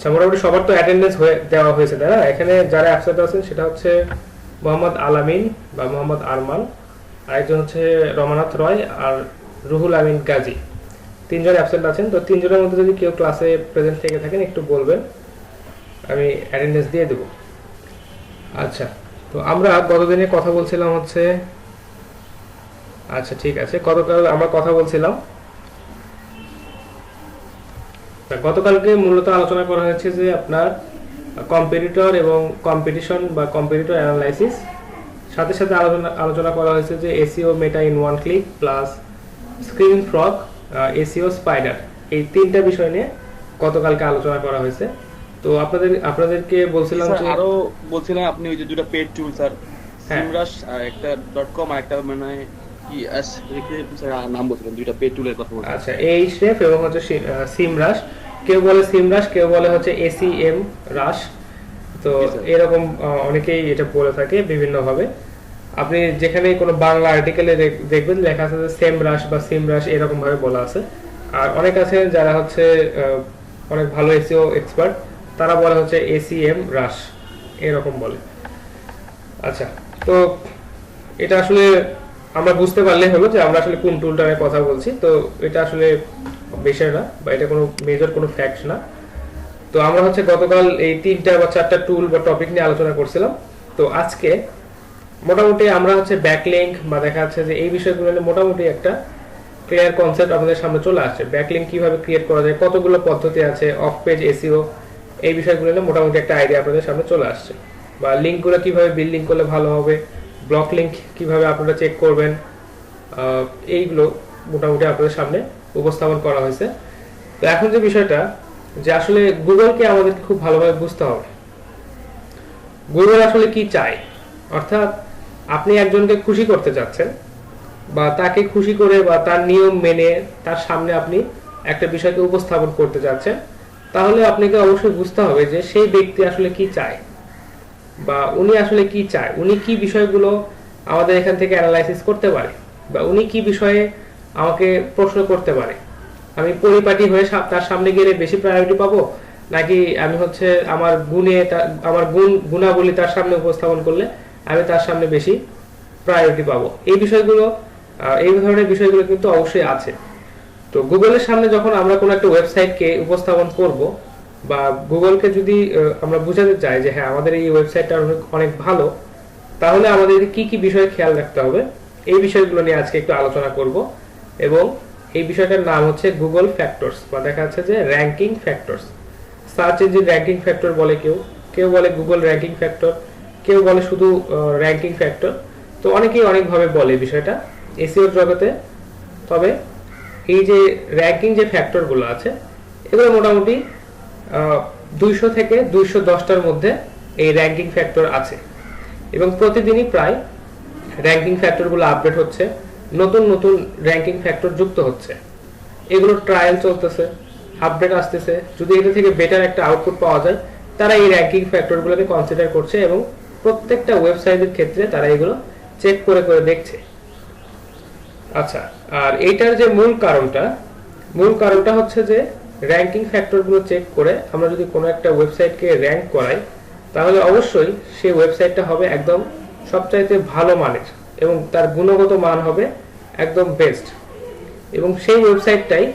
আচ্ছা, মোটামুটি সবার তো অ্যাটেন্ডেন্স হয়ে দেওয়া হয়েছে, তাই না? এখানে যারা অ্যাবসেন্ট আছেন সেটা হচ্ছে মোহাম্মদ আলামিন বা মোহাম্মদ আরমান, আরেকজন হচ্ছে রমানাথ রয়, আর রুহুল আমিন গাজী। তিনজন অ্যাবসেন্ট আছেন। তো তিনজনের মধ্যে যদি কেউ ক্লাসে প্রেজেন্ট থেকে থাকেন একটু বলবেন, আমি অ্যাটেন্ডেন্স দিয়ে দেবো। আচ্ছা, তো আমরা গতদিনে কথা বলছিলাম হচ্ছে, আচ্ছা ঠিক আছে, গতকাল আমরা কথা বলছিলাম, গতকালকে মূলত আলোচনা করা হয়েছে যে আপনার কম্পিটিটর এবং কম্পিটিশন বা কম্পিটিটর অ্যানালাইসিস, সাথে সাথে আলোচনা করা হয়েছে যে SEO meta in one click plus screen frog, SEO spider, এই তিনটা বিষয় নিয়ে গতকালকে আলোচনা করা হয়েছে। তো আপনাদেরকে বলছিলাম স্যার যে, আরো বলছিলাম আপনি ওই যে দুটো পেড টুল স্যার, হ্যাঁ সিমরাশ আর একটা .com আর একটা মানে কি এস রেখে স্যার নাম বলছিলেন, দুইটা পেড টুলের কথা বলছিলেন। আচ্ছা, এই শেফ এবং হচ্ছে সিমরাশ, কেউ বলে সিমরাশ, কেউ বলে হচ্ছে এসিএম রাশ। তো জি স্যার। এরকম অনেকেই এটা বলে থাকে বিভিন্নভাবে। আপনি যেখানে কোনো বাংলা আর্টিকেলে দেখবেন লেখা আছে যে সেম রাশ বা সিম রাশ, এরকম ভাবে বলা আছে। আর অনেক আছে যারা হচ্ছে অনেক ভালো এসইও এক্সপার্ট, তারা বলে হচ্ছে এসিএম রাশ, এরকম বলে। আচ্ছা, তো এটা আসলে আমরা বুঝতে পারলে হলো যে আমরা আসলে কোন টুলটা নিয়ে কথা বলছি। তো এটা আসলে বিষয় না, বা এটা কোনো মেজর কোনো ফ্যাক্ট না। তো আমরা হচ্ছে গতকাল এই তিনটা বা চারটা টুল বা টপিক নিয়ে আলোচনা করছিলাম। তো আজকে মোটামুটি আমরা হচ্ছে ব্যাকলিঙ্ক বা দেখা যাচ্ছে যে এই বিষয়গুলো নিয়ে মোটামুটি একটা ক্লিয়ার কনসেপ্ট আপনাদের সামনে চলে আসছে। ব্যাকলিঙ্ক কিভাবে ক্রিয়েট করা যায়, কতগুলো পদ্ধতি আছে, অফ পেজ এসইও, এই বিষয়গুলো নিয়ে মোটামুটি একটা আইডিয়া আপনাদের সামনে চলে আসছে। বা লিঙ্কগুলো কিভাবে বিল্ডিং করলে ভালো হবে, ব্লক লিঙ্ক কিভাবে আপনারা চেক করবেন, এইগুলো মোটামুটি আপনাদের সামনে উপস্থাপন করা হয়েছে। তো এখন যে বিষয়টা, যে আসলে গুগলকে আমাদের খুব ভালোভাবে বুঝতে হবে গুগল আসলে কি চায়। অর্থাৎ আপনি একজনকে খুশি করতে চাচ্ছেন, বা তাকে খুশি করে বা তার নিয়ম মেনে তার সামনে আপনি একটা বিষয়কে উপস্থাপন করতে যাচ্ছেন, তাহলে আপনাকে অবশ্যই বুঝতে হবে যে সেই ব্যক্তি আসলে কি চায়, বা উনি আসলে কি চায়, উনি কি বিষয়গুলো আমাদের এখান থেকে অ্যানালাইসিস করতে পারে, বা উনি কি বিষয়ে আমাকে প্রশ্ন করতে পারে। আমি পরিপাটি হয়ে তার সামনে গেলে বেশি প্রায়োরিটি পাবো, নাকি আমি হচ্ছে আমার আমার গুণাবলী তার সামনে উপস্থাপন করলে আমি তার সামনে বেশি প্রায়োরিটি পাবো। এই বিষয়গুলো, এই ধরনের বিষয়গুলো কিন্তু অবশ্যই আছে। তো গুগলের সামনে যখন আমরা কোনো একটা ওয়েবসাইটকে উপস্থাপন করব, বা গুগলকে যদি আমরা বুঝাতে চাই যে হ্যাঁ আমাদের এই ওয়েবসাইটটা অনেক অনেক ভালো, তাহলে আমাদের কি কি বিষয়ে খেয়াল রাখতে হবে, এই বিষয়গুলো নিয়ে আজকে একটু আলোচনা করব। এবং এই বিষয়টার নাম হচ্ছে গুগল ফ্যাক্টরস, বা দেখা যাচ্ছে যে ranking factors. Search engine ranking factor বলে কেউ, কেউ বলে গুগল র্যাঙ্কিং ফ্যাক্টর, কেউ বলে শুধু র্যাঙ্কিং ফ্যাক্টর। তো অনেকেই অনেকভাবে বলে বিষয়টা এসইওর জগতে। তবে এই যে র্যাঙ্কিং যে ফ্যাক্টরগুলো আছে, এগুলো মোটামুটি 200 থেকে 210টার মধ্যে এই র্যাঙ্কিং ফ্যাক্টর আছে, এবং প্রতিদিনই প্রায় র্যাঙ্কিং ফ্যাক্টরগুলো আপডেট হচ্ছে, নতুন নতুন র্যাঙ্কিং ফ্যাক্টর যুক্ত হচ্ছে। এগুলোর ট্রায়াল চলতেছে, আপডেট আসতেছে। যদি এটা থেকে বেটার একটা আউটপুট পাওয়া যায়, তারা এই র্যাঙ্কিং ফ্যাক্টরগুলোকে কনসিডার করছে, এবং প্রত্যেকটা ওয়েবসাইটের ক্ষেত্রে তারা এগুলো চেক করে করে দেখছে। আচ্ছা, আর এইটার যে মূল কারণটা হচ্ছে যে র্যাঙ্কিং ফ্যাক্টরগুলো চেক করে আমরা যদি কোনো একটা ওয়েবসাইটকে র্যাঙ্ক করাই, তাহলে অবশ্যই সেই ওয়েবসাইটটা হবে একদম সবচাইতে ভালো মানের, এবং তার গুণগত মান হবে একদম বেস্ট, এবং সেই ওয়েবসাইটটাই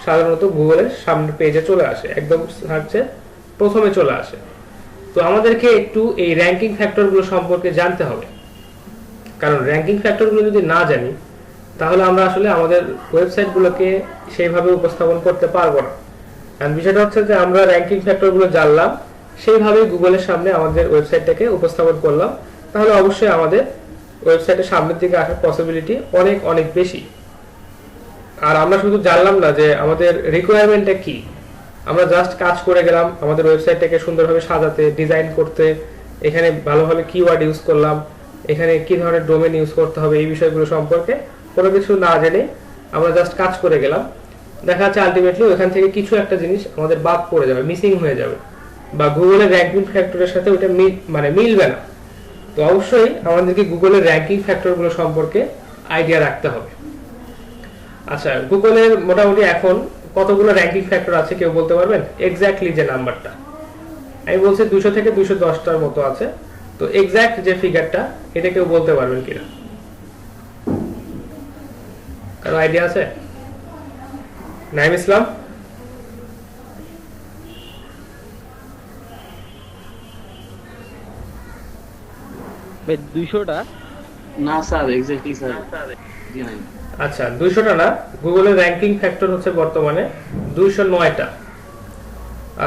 সাধারণত গুগলের সামনের পেজে চলে আসে, একদম সার্চে প্রথমে চলে আসে। তো আমাদেরকে একটু এই র্যাঙ্কিং ফ্যাক্টরগুলো সম্পর্কে জানতে হবে, কারণ র্যাঙ্কিং ফ্যাক্টরগুলো যদি না জানি, তাহলে আমরা আসলে আমাদের ওয়েবসাইটগুলোকে সেইভাবে উপস্থাপন করতে পারবো না। কারণ বিষয়টা হচ্ছে যে আমরা র্যাঙ্কিং ফ্যাক্টরগুলো জানলাম, সেইভাবে গুগলের সামনে আমাদের ওয়েবসাইটটাকে উপস্থাপন করলাম, তাহলে অবশ্যই আমাদের ওয়েবসাইটের সামনের দিকে আসার পসিবিলিটি অনেক অনেক বেশি। আর আমরা শুধু জানলাম না যে আমাদের রিকোয়ারমেন্টটা কি, আমরা জাস্ট কাজ করে গেলাম আমাদের ওয়েবসাইটটাকে সুন্দরভাবে সাজাতে, ডিজাইন করতে, এখানে ভালোভাবে কিওয়ার্ড ইউজ করলাম, এখানে কি ধরনের ডোমেন ইউজ করতে হবে, এই বিষয়গুলো সম্পর্কে কোনো কিছু না জেনে আমরা জাস্ট কাজ করে গেলাম। দেখা যাচ্ছে আলটিমেটলি ওইখান থেকে কিছু একটা জিনিস আমাদের বাদ পড়ে যাবে, মিসিং হয়ে যাবে, বা গুগলের র্যাঙ্কিং ফ্যাক্টরের সাথে ওটা মিলবে না। তো অবশ্যই আমাদেরকে গুগলের র্যাঙ্কিং ফ্যাক্টরগুলো সম্পর্কে আইডিয়া রাখতে হবে। আচ্ছা, গুগলের মোটামুটি এখন কতগুলো র্যাঙ্কিং ফ্যাক্টর আছে কেউ বলতে পারবেন এক্স্যাক্টলি যে নাম্বারটা? আমি বলছি 200 থেকে 210টার মতো আছে। তো এক্সাক্ট যে ফিগারটা এটা কেউ বলতে পারবেন কিনা, কারো আইডিয়া আছে? নাইম ইসলাম? ভাই 200টা? না স্যার, এক্স্যাক্টলি স্যার জি নাই। আচ্ছা 200টা না, গুগলের র্যাঙ্কিং ফ্যাক্টর হচ্ছে বর্তমানে 209টা।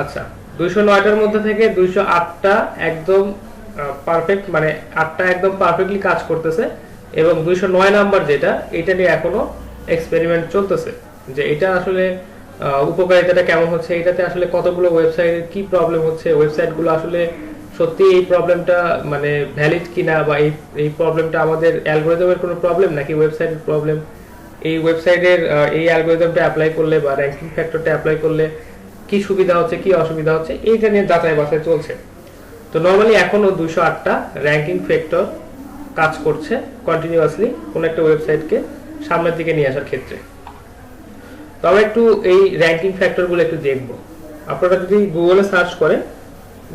আচ্ছা 209টার মধ্যে থেকে 208টা একদম পারফেক্ট, মানে 8টা একদম পারফেক্টলি কাজ করতেছে, এবং 209 নাম্বার যেটা, এটা নিয়ে এখনো এক্সপেরিমেন্ট চলতেছে যে এটা আসলে উপকারিতাটা কেমন হচ্ছে, এটাতে আসলে কতগুলো ওয়েবসাইটের কি প্রবলেম হচ্ছে, ওয়েবসাইটগুলো আসলে সত্যি এই প্রবলেমটা মানে ভ্যালিড কিনা, বা এই প্রবলেমটা আমাদের অ্যালগরিদমের কোনো প্রবলেম নাকি ওয়েবসাইটের প্রবলেম, এই ওয়েবসাইটের এই অ্যালগরিদমটা অ্যাপ্লাই করলে বা র্যাঙ্কিং ফ্যাক্টরটা অ্যাপ্লাই করলে কি সুবিধা হচ্ছে কি অসুবিধা হচ্ছে, এইটা নিয়ে যাচাই বাছাই চলছে। তো নরমালি এখনো 208টা র্যাঙ্কিং ফ্যাক্টর কাজ করছে কন্টিনিউয়াসলি কোন একটা ওয়েবসাইটকে সামনের দিকে নিয়ে আসার ক্ষেত্রে। তো আমরা একটু এই র্যাঙ্কিং ফ্যাক্টরগুলো একটু দেখব। আপনারা যদি গুগলে সার্চ করেন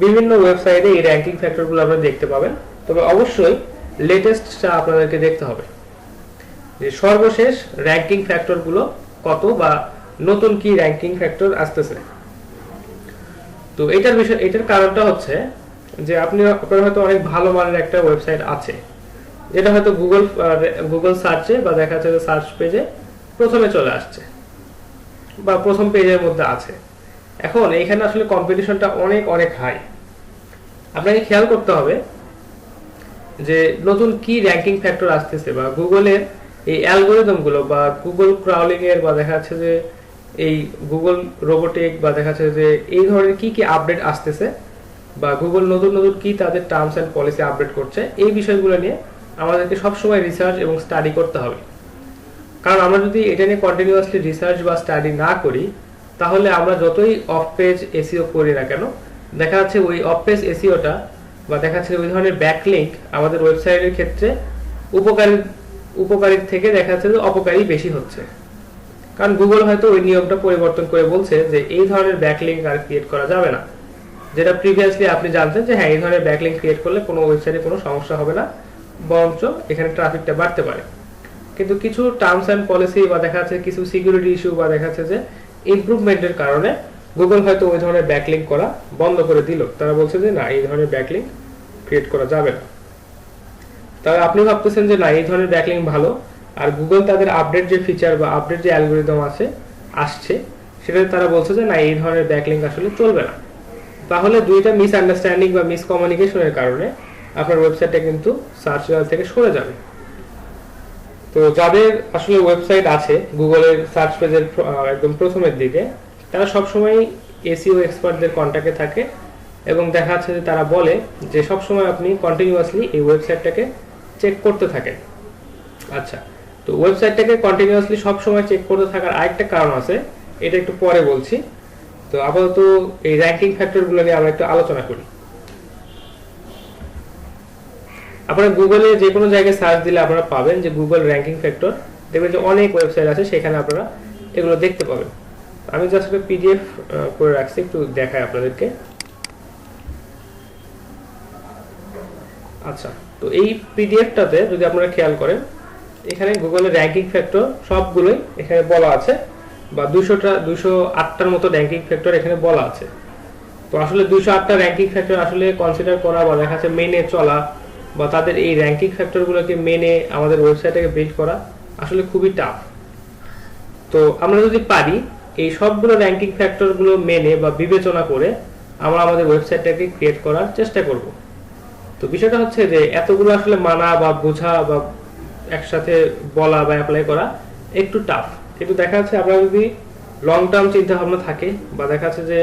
বিভিন্ন ওয়েবসাইটে এই র্যাঙ্কিং ফ্যাক্টরগুলো আপনারা দেখতে পাবেন, তবে অবশ্যই লেটেস্টটা আপনাদেরকে দেখতে হবে যে সর্বশেষ র্যাঙ্কিং ফ্যাক্টরগুলো কত বা নতুন কি র্যাঙ্কিং ফ্যাক্টর আসতেছে। তো এটার কারণটা হচ্ছে যে আপনার হয়তো অনেক ভালো মানের একটা ওয়েবসাইট আছে, যেটা হয়তো গুগল সার্চে বা দেখা যাচ্ছে সার্চ পেজে প্রথমে চলে আসছে বা প্রথম পেজের মধ্যে আছে। এখন এইখানে আসলে কম্পিটিশনটা অনেক অনেক হাই। আপনাকে খেয়াল করতে হবে যে নতুন কি র্যাঙ্কিং ফ্যাক্টর আসতেছে, বা গুগলের এই অ্যালগরিদমগুলো বা গুগল ক্রাউলিং এর বা দেখা যাচ্ছে যে এই গুগল রোবোটিক বা দেখা যাচ্ছে যে এই ধরনের কি কি আপডেট আসতেছে, বা গুগল নতুন নতুন কি তাদের টার্মস এন্ড পলিসি আপডেট করছে, এই বিষয়গুলো নিয়ে আমাদেরকে সবসময় রিসার্চ এবং স্টাডি করতে হবে। কারণ আমরা যদি এটা নিয়ে কন্টিনিউয়াসলি রিসার্চ বা স্টাডি না করি, তাহলে আমরা যতই অফ পেজ এসইও করি না কেন, দেখা যাচ্ছে ওই অফ পেজ এসইওটা বা দেখা যাচ্ছে ওই ধরনের ব্যাকলিংক আমাদের ওয়েবসাইটের ক্ষেত্রে উপকারীর থেকে দেখা যাচ্ছে যে অপকারী বেশি হচ্ছে। কারণ গুগল হয়তো ওই নিয়মটা পরিবর্তন করে বলছে যে এই ধরনের ব্যাকলিংক আর ক্রিয়েট করা যাবে না, যেটা প্রিভিয়াসলি আপনি জানতেন যে হ্যাঁ এই ধরনের ব্যাকলিংক ক্রিয়েট করলে কোনো ওয়েবসাইটে কোনো সমস্যা হবে না, বরঞ্চ এখানে ট্রাফিকটা বাড়তে পারে। কিন্তু কিছু টার্মস এন্ড পলিসি বা দেখা যাচ্ছে কিছু সিকিউরিটি ইস্যু বা দেখা যাচ্ছে যে ইমপ্রুভমেন্টের কারণে গুগল হয়তো ওই ধরনের ব্যাকলিংক করা বন্ধ করে দিল। তারা বলছে যে না এই ধরনের ব্যাকলিংক ক্রিয়েট করা যাবে না। তাহলে আপনি ভাবতেছেন যে না এই ধরনের ব্যাকলিংক ভালো, আর গুগল তাদের আপডেট যে ফিচার বা আপডেট যে অ্যালগরিদম আসছে সেটাতে তারা বলছে যে না এই ধরনের ব্যাকলিংক আসলে চলবে না। তাহলে দুইটা মিসআন্ডারস্ট্যান্ডিং বা মিসকমিউনিকেশনের কারণে আপনার ওয়েবসাইটটা কিন্তু সার্চ রেজাল্ট থেকে সরে যাবে। তো যাদের আসলে ওয়েবসাইট আছে গুগলের সার্চ পেজের একদম প্রথমের দিকে, তারা সবসময় এসইও এক্সপার্টদের কন্ট্যাক্টে থাকে এবং দেখা যাচ্ছে যে তারা বলে যে সবসময় আপনি কন্টিনিউয়াসলি এই ওয়েবসাইটটাকে চেক করতে থাকেন। আচ্ছা, তো ওয়েবসাইটটাকে কন্টিনিউয়াসলি সবসময় চেক করতে থাকার আরেকটা কারণ আছে, এটা একটু পরে বলছি। তো আপাতত এই র্যাঙ্কিং ফ্যাক্টরগুলো নিয়ে আমরা একটু আলোচনা করি। আপনারা গুগলে যে কোনো জায়গায় সার্চ দিলে আপনারা পাবেন যে গুগল র্যাঙ্কিং ফ্যাক্টর, দেখবেন যে অনেক ওয়েবসাইট আছে সেখানে আপনারা এগুলো দেখতে পাবেন। আমি জাস্ট একটা পিডিএফ করে রাখছি, একটু দেখাই আপনাদেরকে। আচ্ছা, তো এই পিডিএফটাতে যদি আপনারা খেয়াল করেন, এখানে গুগলের র্যাঙ্কিং ফ্যাক্টর সবগুলোই এখানে বলা আছে, বা 208টার মতো র্যাঙ্কিং ফ্যাক্টর এখানে বলা আছে। তো আসলে 208টা র্যাঙ্কিং ফ্যাক্টর আসলে কনসিডার করা বা দেখা যাচ্ছে মেনে চলা বা তাদের এই র্যাঙ্কিং ফ্যাক্টরগুলোকে মেনে আমাদের ওয়েবসাইটটাকে বিল্ড করা আসলে খুবই টাফ। তো আমরা যদি পারি এই সবগুলো র্যাঙ্কিং ফ্যাক্টরগুলো মেনে বা বিবেচনা করে আমরা আমাদের ওয়েবসাইটটাকে ক্রিয়েট করার চেষ্টা করব। তো বিষয়টা হচ্ছে যে এতগুলো আসলে মানা বা বোঝা বা একসাথে বলা বা অ্যাপ্লাই করা একটু টাফ। কিন্তু দেখা যাচ্ছে আপনারা যদি লং টার্ম চিন্তা ভাবনা থাকে বা দেখা যাচ্ছে যে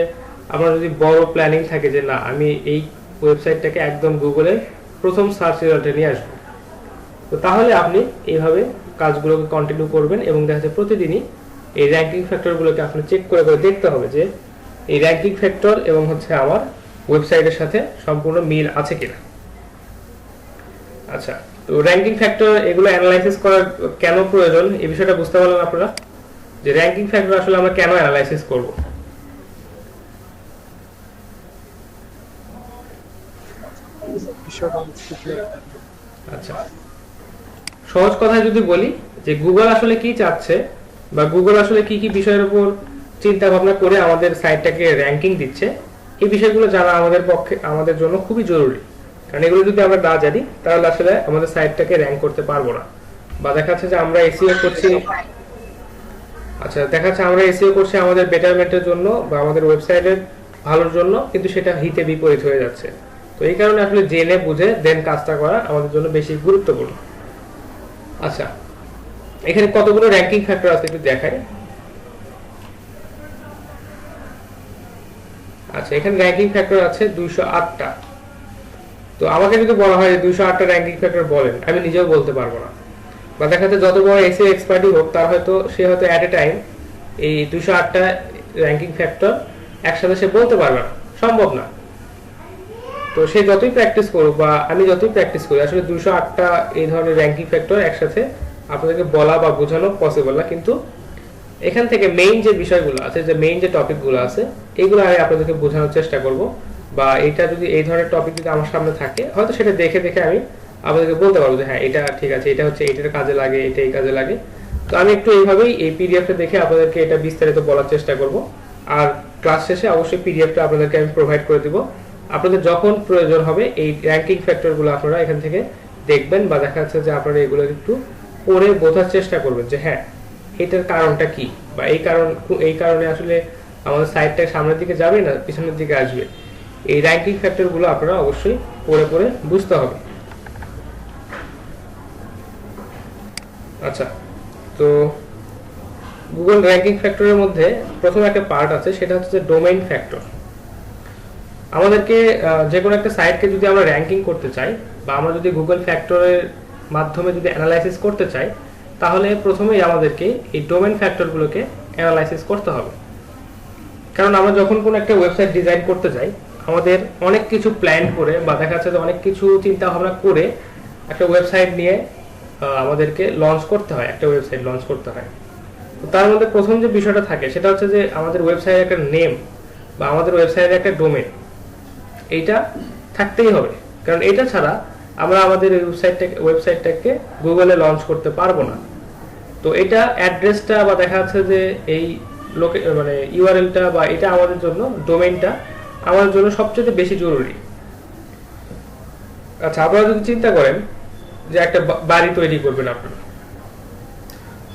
আপনার যদি বড় প্ল্যানিং থাকে যে না আমি এই ওয়েবসাইটটাকে একদম গুগলের প্রথম সার্চ রেজাল্টে নিয়ে আসবো, তো তাহলে আপনি এইভাবে কাজগুলোকে কন্টিনিউ করবেন এবং দেখা যাচ্ছে প্রতিদিনই এই র্যাঙ্কিং ফ্যাক্টরগুলোকে আপনি চেক করে করে দেখতে হবে যে এই র্যাঙ্কিং ফ্যাক্টর এবং হচ্ছে আমার ওয়েবসাইটের সাথে সম্পূর্ণ মিল আছে কিনা। আচ্ছা, তো র্যাঙ্কিং ফ্যাক্টর এগুলো অ্যানালাইসিস করার কেন প্রয়োজন এই বিষয়টা বুঝতে পারলেন আপনারা, যে র্যাঙ্কিং ফ্যাক্টর আসলে আমরা কেন অ্যানালাইসিস করব। বিষয়টা একটু clear করেন। আচ্ছা, সহজ কথায় যদি বলি যে গুগল আসলে কি চাচ্ছে বা গুগল আসলে কি কি বিষয়ের উপর চিন্তা ভাবনা করে আমাদের সাইটটাকে র্যাঙ্কিং দিচ্ছে, এই বিষয়গুলো জানা আমাদের পক্ষে আমাদের জন্য খুবই জরুরি। কারণ এগুলো যদি আমরা না জানি তাহলে আসলে আমাদের সাইটটাকে র্যাঙ্ক করতে পারবো না। বা দেখা যাচ্ছে যে আমরা এসইও করছি, আচ্ছা দেখা যাচ্ছে আমরা এসইও করছি আমাদের বেটারমেন্টের জন্য বা আমাদের ওয়েবসাইটের ভালোর জন্য, কিন্তু সেটা হিতে বিপরীত হয়ে যাচ্ছে। তো এই কারণে আসলে জেনে বুঝে দেন কাজটা করা আমাদের জন্য বেশি গুরুত্বপূর্ণ। আচ্ছা, এখানে কতগুলো র্যাঙ্কিং ফ্যাক্টর আছে একটু দেখাই। আচ্ছা, এখানে র্যাঙ্কিং ফ্যাক্টর আছে 208টা। তো আমাকে যদি বলা হয় 208টা র্যাঙ্কিং ফ্যাক্টর বলেন, আমি নিজেও বলতে পারবো না। বা দেখা যাচ্ছে যত বড় এসইও এক্সপার্টই হোক, তার হয়তো সে হয়তো এট এ টাইম এই 208টা র্যাঙ্কিং ফ্যাক্টর একসাথে সে বলতে পারবে না, সম্ভব না। তো সে যতই প্র্যাকটিস করুক বা আমি যতই প্র্যাকটিস করি, আসলে 208টা এই ধরনের র্যাঙ্কিং ফ্যাক্টর একসাথে আপনাদেরকে বলা বা বোঝানো পসিবল না। কিন্তু এখান থেকে মেইন যে বিষয়গুলো আছে, যে মেইন যে টপিকগুলো আছে, এগুলো আমি আপনাদেরকে বোঝানোর চেষ্টা করব। বা এটা যদি এই ধরনের টপিক যদি আমার সামনে থাকে, হয়তো সেটা দেখে দেখে আমি আপনাদেরকে বলতে পারবো যে হ্যাঁ এটা ঠিক আছে, এটা হচ্ছে এটার কাজে লাগে, এটা এই কাজে লাগে। তো আমি একটু এইভাবেই এই পিডিএফটা দেখে আপনাদেরকে এটা বিস্তারিত বলার চেষ্টা করব। আর ক্লাস শেষে অবশ্যই পিডিএফটা আপনাদেরকে আমি প্রোভাইড করে দিব। আপনাদের যখন প্রয়োজন হবে এই র্যাঙ্কিং ফ্যাক্টরগুলো আপনারা এখান থেকে দেখবেন, বা দেখা যাচ্ছে যে আপনারা এগুলো একটু পড়ে বোঝার চেষ্টা করবেন যে হ্যাঁ এটার কারণটা কি, বা এই কারণে আসলে আমাদের সাইটটা সামনের দিকে যাবে না পিছনের দিকে আসবে। এই র্যাঙ্কিং ফ্যাক্টরগুলো আপনারা অবশ্যই পড়ে পড়ে বুঝতে হবে। আচ্ছা, তো গুগল র্যাঙ্কিং ফ্যাক্টরের মধ্যে প্রথম একটা পার্ট আছে, সেটা হচ্ছে ডোমেইন ফ্যাক্টর। আমাদেরকে যে কোনো একটা সাইটকে যদি আমরা র্যাঙ্কিং করতে চাই, বা আমরা যদি গুগল ফ্যাক্টরের মাধ্যমে যদি অ্যানালাইসিস করতে চাই, তাহলে প্রথমেই আমাদেরকে এই ডোমেইন ফ্যাক্টরগুলোকে অ্যানালাইসিস করতে হবে। কারণ আমরা যখন কোনো একটা ওয়েবসাইট ডিজাইন করতে যাই, আমাদের অনেক কিছু প্ল্যান করে বা দেখা যাচ্ছে যে অনেক কিছু চিন্তা ভাবনা করে একটা ওয়েবসাইট নিয়ে আমাদেরকে লঞ্চ করতে হয়, একটা ওয়েবসাইট লঞ্চ করতে হয়। তো তার মধ্যে প্রথম যে বিষয়টা থাকে সেটা হচ্ছে যে আমাদের ওয়েবসাইটের একটা নেম বা আমাদের ওয়েবসাইটের একটা ডোমেন, এইটা থাকতেই হবে। কারণ এটা ছাড়া আমরা আমাদের ওয়েবসাইটটাকে গুগলে লঞ্চ করতে পারবো না। তো এটা অ্যাড্রেসটা বা দেখা যাচ্ছে যে এই মানে ইউআরএলটা বা এটা আমাদের জন্য, ডোমেইনটা আমাদের জন্য সবচেয়ে বেশি জরুরি। আচ্ছা, আপনারা যদি চিন্তা করেন যে একটা বাড়ি তৈরি করবেন আপনারা,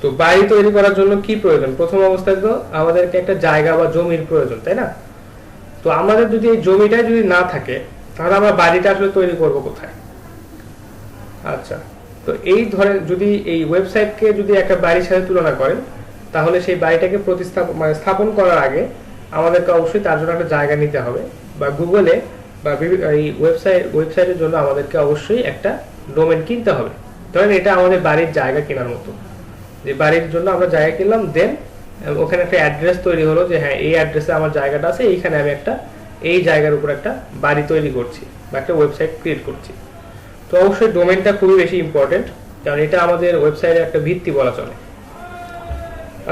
তো বাড়ি তৈরি করার জন্য কি প্রয়োজন? প্রথম অবস্থায় তো আমাদেরকে একটা জায়গা বা জমির প্রয়োজন, তাই না? তো আমাদের যদি এই জমিটা যদি না থাকে, তাহলে আমরা বাড়িটা আসলে তৈরি করব কোথায়? আচ্ছা, তো এই ধরেন যদি এই ওয়েবসাইটকে যদি একটা বাড়ির সাথে তুলনা করেন, তাহলে সেই বাড়িটাকে স্থাপন করার আগে আমাদেরকে অবশ্যই তার জন্য একটা জায়গা নিতে হবে, বা গুগলে বা এই ওয়েবসাইটের জন্য আমাদেরকে অবশ্যই একটা ডোমেন কিনতে হবে। ধরেন এটা আমাদের বাড়ির জায়গা কেনার মতো, যে বাড়ির জন্য আমরা জায়গা কিনলাম, দেন ওখানে একটা অ্যাড্রেস তৈরি হলো যে হ্যাঁ এই অ্যাড্রেসে আমার জায়গাটা আছে, এইখানে আমি একটা এই জায়গার উপর একটা বাড়ি তৈরি করছি বা একটা ওয়েবসাইট ক্রিয়েট করছি। তো অবশ্যই ডোমেনটা খুবই বেশি ইম্পর্টেন্ট, কারণ এটা আমাদের ওয়েবসাইটের একটা ভিত্তি বলা চলে।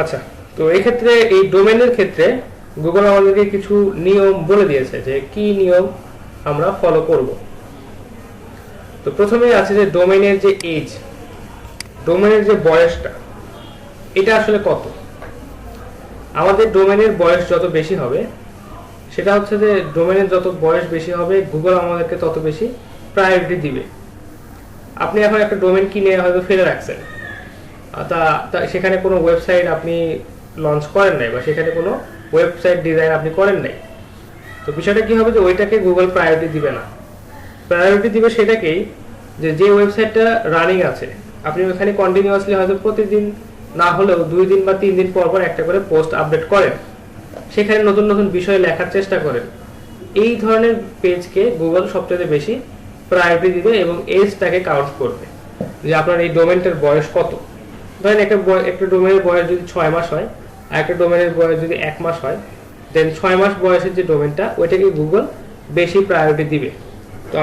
আচ্ছা, তো এই ক্ষেত্রে এই ডোমেনের ক্ষেত্রে গুগল আমাদেরকে কিছু নিয়ম বলে দিয়েছে যে কি নিয়ম আমরা ফলো করব। তো প্রথমেই আছে যে ডোমেনের যে এজ, ডোমেনের যে বয়সটা, এটা আসলে কত। আমাদের ডোমেনের বয়স যত বেশি হবে, সেটা হচ্ছে যে ডোমেনের যত বয়স বেশি হবে, গুগল আমাদেরকে তত বেশি প্রায়োরিটি দিবে। আপনি এখন একটা ডোমেন কিনে হয়তো ফেলে রাখছেন, সেখানে কোনো ওয়েবসাইট আপনি লঞ্চ করেন নাই, বা সেখানে কোনো ওয়েবসাইট ডিজাইন আপনি করেন নাই। তো বিষয়টা কি হবে যে ওইটাকে গুগল প্রায়োরিটি দিবে না। প্রায়োরিটি দিবে সেটাকেই যে ওয়েবসাইটটা রানিং আছে, আপনি ওখানে কন্টিনিউয়াসলি হয়তো প্রতিদিন না হলেও 2 দিন বা 3 দিন পর পর একটা করে পোস্ট আপডেট করেন, সেখানে নতুন নতুন বিষয় লেখার চেষ্টা করেন, এই ধরনের পেজকে গুগল সবচেয়ে বেশি প্রায়োরিটি দিবে এবং এজটাকে কাউন্ট করবে যে আপনার এই ডোমেনটার বয়স কত। ধরেন একটা ডোমেনের বয়স যদি 6 মাস হয়, আর একটা ডোমেনের বয়স যদি 1 মাস হয়, দেন 6 মাস বয়সের যে ডোমেনটা, ওইটাকে গুগল বেশি প্রায়োরিটি দিবে। তো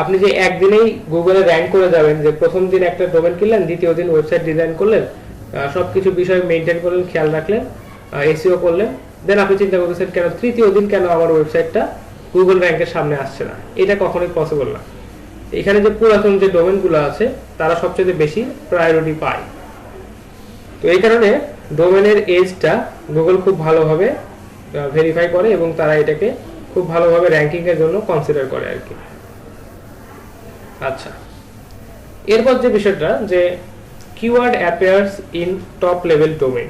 আপনি যে একদিনেই গুগলে র্যাঙ্ক করে যাবেন, যে প্রথম দিন একটা ডোমেন কিনলেন, দ্বিতীয় দিন ওয়েবসাইট ডিজাইন করলেন, সবকিছু বিষয় মেনটেন করলেন, খেয়াল রাখলেন, এসইও করলেন, দেন আপনি চিন্তা করতেছেন কেন তৃতীয় দিন কেন আমার ওয়েবসাইটটা গুগল র্যাঙ্কের সামনে আসছে না, এটা কখনোই পসিবল না। এখানে যে পুরাতন যে ডোমেনগুলো আছে তারা সবচেয়ে বেশি প্রায়োরিটি পায়। তো এই কারণে ডোমেনের এজটা গুগল খুব ভালোভাবে ভেরিফাই করে এবং তারা এটাকে খুব ভালোভাবে র্যাঙ্কিং এর জন্য কনসিডার করে আর কি। আচ্ছা, এরপর যে বিষয়টা যে keyword appears in top level domain,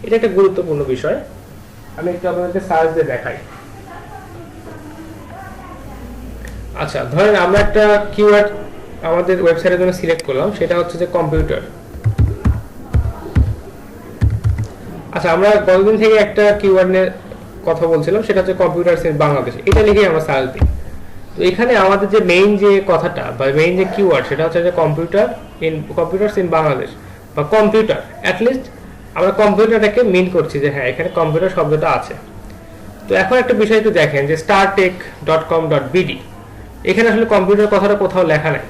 এটা একটা গুরুত্বপূর্ণ বিষয়। আমি একটু আপনাদেরকে সার্চ দিয়ে দেখাই। আচ্ছা, ধরেন আমরা একটা কিওয়ার্ড আমাদের ওয়েবসাইটের জন্য সিলেক্ট করলাম, সেটা হচ্ছে যে কম্পিউটার। আচ্ছা, আমরা গতদিন থেকে একটা কিওয়ার্ডের কথা বলছিলাম, সেটা হচ্ছে কম্পিউটারস ইন বাংলাদেশ, এটা লিখে আমরা সার্চ দিই। তো এখানে আমাদের যে মেইন যে কথাটা বা মেইন যে কিওয়ার্ড সেটা হচ্ছে যে কম্পিউটারস ইন বাংলাদেশ বা কম্পিউটার। অ্যাটলিস্ট আমরা কম্পিউটারটাকে মিন করছি যে হ্যাঁ এখানে কম্পিউটার শব্দটা আছে। তো এখন একটা বিষয় একটু দেখেন যে startech.com.bd, এখানে আসলে কম্পিউটার কথাটা কোথাও লেখা নাই,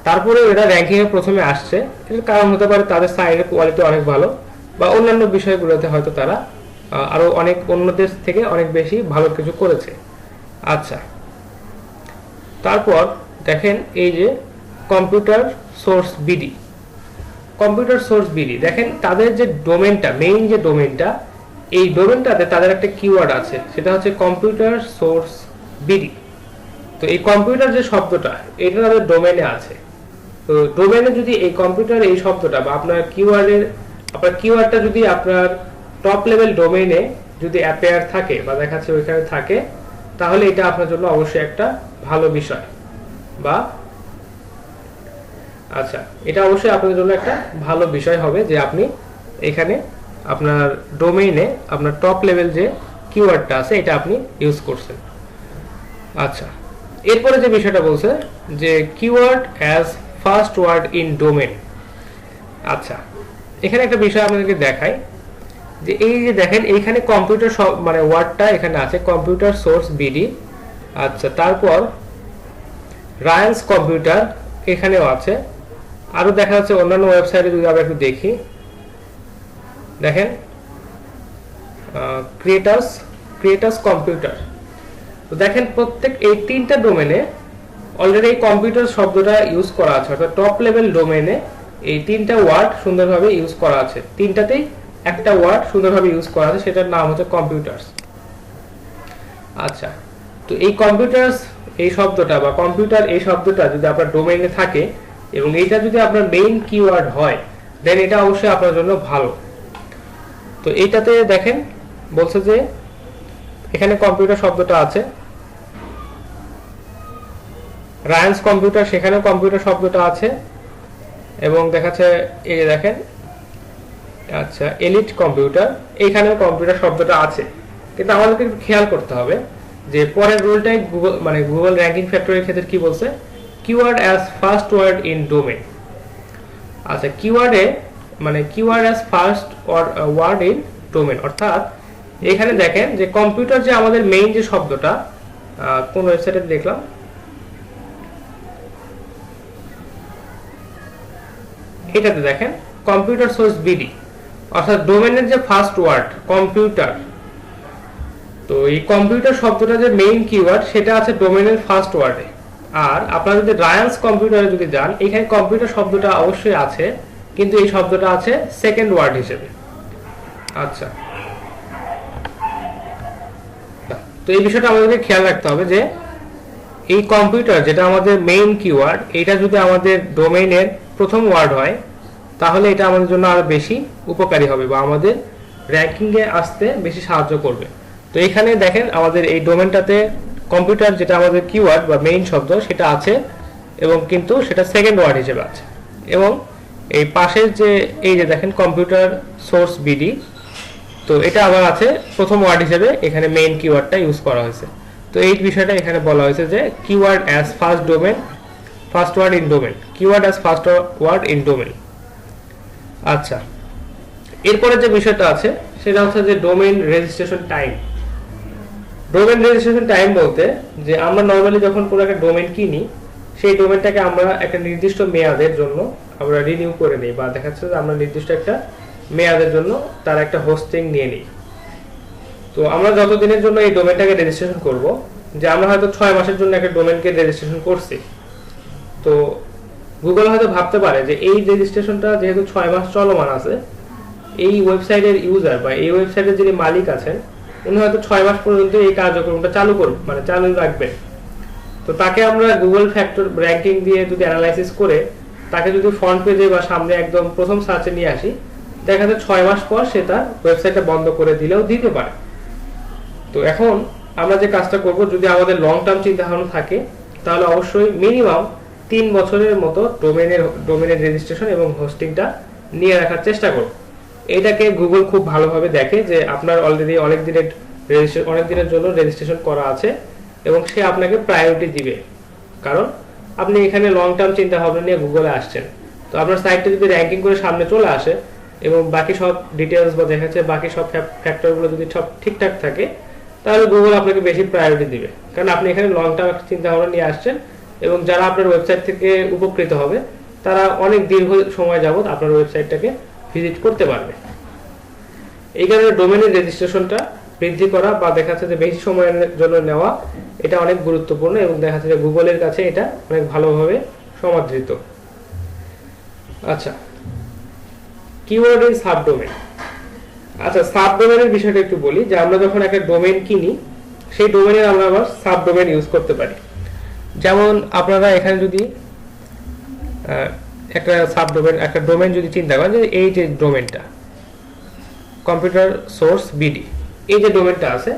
তারপরে এরা র্যাঙ্কিং এ প্রথমে আসছে। এর কারণ হতে পারে তাদের সাইটের কোয়ালিটি অনেক ভালো, বা অন্যান্য বিষয়গুলোতে হয়তো তারা আরো অনেক অন্য দেশ থেকে অনেক বেশি ভালো কিছু করেছে। আচ্ছা, তারপর দেখেন এই যে কম্পিউটার সোর্স বিডি, দেখেন তাদের যে ডোমেনটা, মেইন যে ডোমেনটা, এই ডোমেনটাতে তাদের একটা কিওয়ার্ড আছে, সেটা হচ্ছে কম্পিউটার সোর্স বিডি। তো এই কম্পিউটার যে শব্দটা এটা তাদের ডোমেনে আছে। তো ডোমেনে যদি এই কম্পিউটার এই শব্দটা বা আপনার কিওয়ার্ডটা যদি আপনার টপ লেভেল ডোমেইনে যদি অ্যাপিয়ার থাকে বা দেখাচ্ছে ওইখানে থাকে, তাহলে এটা আপনার জন্য অবশ্যই একটা ভালো বিষয়। বা আচ্ছা, এটা অবশ্যই আপনার জন্য একটা ভালো বিষয় হবে যে আপনি এখানে আপনার ডোমেইনে আপনার টপ লেভেল যে কিওয়ার্ডটা আছে এটা আপনি ইউজ করছেন। আচ্ছা, এরপরে যে বিষয়টা বলছে যে keyword as first word in domain. আচ্ছা, এখানে একটা বিষয় আপনাদেরকে দেখাই যে এই যে দেখেন এইখানে কম্পিউটার মানে ওয়ার্ডটা এখানে আছে, কম্পিউটার সোর্স বিডি। আচ্ছা, তারপর রায়ান্স কম্পিউটার এখানেও আছে। আরো দেখা যাচ্ছে অন্যান্য ওয়েবসাইটে যদি আমরা একটু দেখি, দেখেন ক্রিয়েটাস কম্পিউটার। তো দেখেন প্রত্যেক এই তিনটা ডোমেনে অলরেডি এই কম্পিউটার শব্দটা ইউজ করা আছে, অর্থাৎ টপ লেভেল ডোমেনে এই তিনটা ওয়ার্ড সুন্দরভাবে ইউজ করা আছে। তিনটাতেই একটা ওয়ার্ড সুন্দরভাবে ইউজ করা আছে, সেটার নাম হচ্ছে কম্পিউটারস। আচ্ছা, তো এই কম্পিউটারস এই শব্দটা বা কম্পিউটার এই শব্দটা যদি আপনার ডোমেইনে থাকে এবং এটা যদি আপনার মেইন কিওয়ার্ড হয়, দেন এটা অবশ্যই আপনার জন্য ভালো। তো এইটাতে দেখেন বলছে যে এখানে কম্পিউটার শব্দটা আছে, রায়ান্স কম্পিউটার সেখানেও কম্পিউটার শব্দটা আছে, এবং দেখাচ্ছে এই যে দেখেন আচ্ছা এলিট কম্পিউটার এইখানেও কম্পিউটার শব্দটা আছে। কিন্তু আমাদেরকে খেয়াল করতে হবে যে পরের রুলটাই গুগল র্যাঙ্কিং ফ্যাক্টরের ক্ষেত্রে কি বলছে, keyword as first word in domain. আচ্ছা, keyword as first word in domain, অর্থাৎ এখানে দেখেন যে কম্পিউটার যে আমাদের মেইন যে শব্দটা, কোন ওয়েবসাইটে দেখলাম, এটাতে দেখেন কম্পিউটার সোর্স বিডি, অর্থাৎ ডোমেনের যে ফার্স্ট ওয়ার্ড কম্পিউটার। তো এই কম্পিউটার শব্দটা যে মেইন কিওয়ার্ড সেটা আছে ডোমেনের ফার্স্ট ওয়ার্ডে। আর আপনারা যদি রায়ান্স কম্পিউটারে যদি যান, এখানে কম্পিউটার শব্দটা অবশ্যই আছে, কিন্তু এই শব্দটা আছে সেকেন্ড ওয়ার্ড হিসেবে। আচ্ছা, তো এই বিষয়টা আমাদেরকে খেয়াল রাখতে হবে যে এই কম্পিউটার যেটা আমাদের মেইন কিওয়ার্ড, এটা যদি আমাদের ডোমেইনের প্রথম ওয়ার্ড হয়, তাহলে এটা আমাদের জন্য আরো বেশি উপকারী হবে বা আমাদের র্যাঙ্কিং এ আসতে বেশি সাহায্য করবে। তো এখানে দেখেন আমাদের এই ডোমেনটাতে কম্পিউটার যেটা আমাদের কিওয়ার্ড বা মেইন শব্দ সেটা আছে, এবং কিন্তু সেটা সেকেন্ড ওয়ার্ড হিসেবে আছে। এবং এই পাশের যে এই যে দেখেন কম্পিউটার সোর্স বিডি, তো এটা আবার আছে প্রথম ওয়ার্ড হিসেবে, এখানে মেইন কিওয়ার্ডটা ইউজ করা হয়েছে। তো এই বিষয়টা এখানে বলা হয়েছে যে keyword as first word in domain, keyword as first word in domain. আচ্ছা, এরপরে যে বিষয়টা আছে সেটা হচ্ছে যে domain registration time. Domain registration time বলতে যে আমরা নরমালি যখন কোনো একটা ডোমেইন কিনি, সেই ডোমেইনটাকে আমরা একটা নির্দিষ্ট মেয়াদের জন্য আমরা রিনিউ করে নিই, বা দেখা যাচ্ছে যে আমরা নির্দিষ্ট একটা মেয়াদের জন্য তার একটা হোস্টিং নিয়ে নিই। তো আমরা যতদিনের জন্য এই ডোমেইনটাকে রেজিস্ট্রেশন করব, যে আমরা হয়তো 6 মাসের জন্য একটা ডোমেনকে রেজিস্ট্রেশন করছি, তো গুগল হয়তো ভাবতে পারে যে এই রেজিস্ট্রেশনটা যেহেতু 6 মাস চলমান আছে, এই ওয়েবসাইটের ইউজার বা এই ওয়েবসাইটের যিনি মালিক আছেন উনি হয়তো 6 মাস পর্যন্ত এই কার্যক্রমটা চালু করবে, মানে চালু রাখবেন। তো তাকে আমরা গুগল ফ্যাক্টর র্যাঙ্কিং দিয়ে যদি অ্যানালাইসিস করে তাকে যদি ফ্রন্ট পেজে বা সামনে একদম প্রথম সার্চে নিয়ে আসি, দেখা যায় 6 মাস পর সে তার ওয়েবসাইটটা বন্ধ করে দিলেও দিতে পারে। তো এখন আমরা যে কাজটা করব, যদি আমাদের লং টার্ম চিন্তা ভাবনা থাকে তাহলে অবশ্যই মিনিমাম 3 বছরের মতো ডোমেনের রেজিস্ট্রেশন এবং হোস্টিংটা নিয়ে রাখার চেষ্টা করব। এটাকে গুগল খুব ভালোভাবে দেখে যে আপনার অলরেডি অনেক দিনের জন্য রেজিস্ট্রেশন করা আছে এবং সে আপনাকে প্রায়োরিটি দিবে, কারণ আপনি এখানে লং টার্ম চিন্তা ভাবনা নিয়ে গুগলে আসছেন। তো আপনার সাইটটা যদি র্যাঙ্কিং করে সামনে চলে আসে এবং বাকি সব ডিটেলস বা দেখা যাচ্ছে বাকি সব ফ্যাক্টরগুলো যদি সব ঠিকঠাক থাকে, তাহলে গুগল আপনাকে বেশি প্রায়োরিটি দিবে, কারণ আপনি এখানে লং টার্ম চিন্তা ভাবনা নিয়ে আসছেন এবং যারা আপনার ওয়েবসাইট থেকে উপকৃত হবে তারা অনেক দীর্ঘ সময় যাবত আপনার ওয়েবসাইটটাকে ভিজিট করতে পারবে। এই কারণে ডোমেনের রেজিস্ট্রেশনটা বৃদ্ধি করা বা দেখা যাচ্ছে যে বেশি সময়ের জন্য নেওয়া এটা অনেক গুরুত্বপূর্ণ এবং দেখা যাচ্ছে যে গুগলের কাছে এটা অনেক ভালোভাবে সমাদৃত। আচ্ছা, কিওয়ার্ড ইন সাবডোমেন। আচ্ছা, সাবডোমেনের বিষয়টা একটু বলি, যে আমরা যখন একটা ডোমেন কিনি সেই ডোমেনের আমরা আবার সাবডোমেন ইউজ করতে পারি। যেমন আপনারা এখানে যদি একটা সাবডোমেন একটা ডোমেন যদি চিন্তা করেন, যে এই যে ডোমেনটা কম্পিউটার সোর্স বিডি, এই যে ডোমেনটা আছে,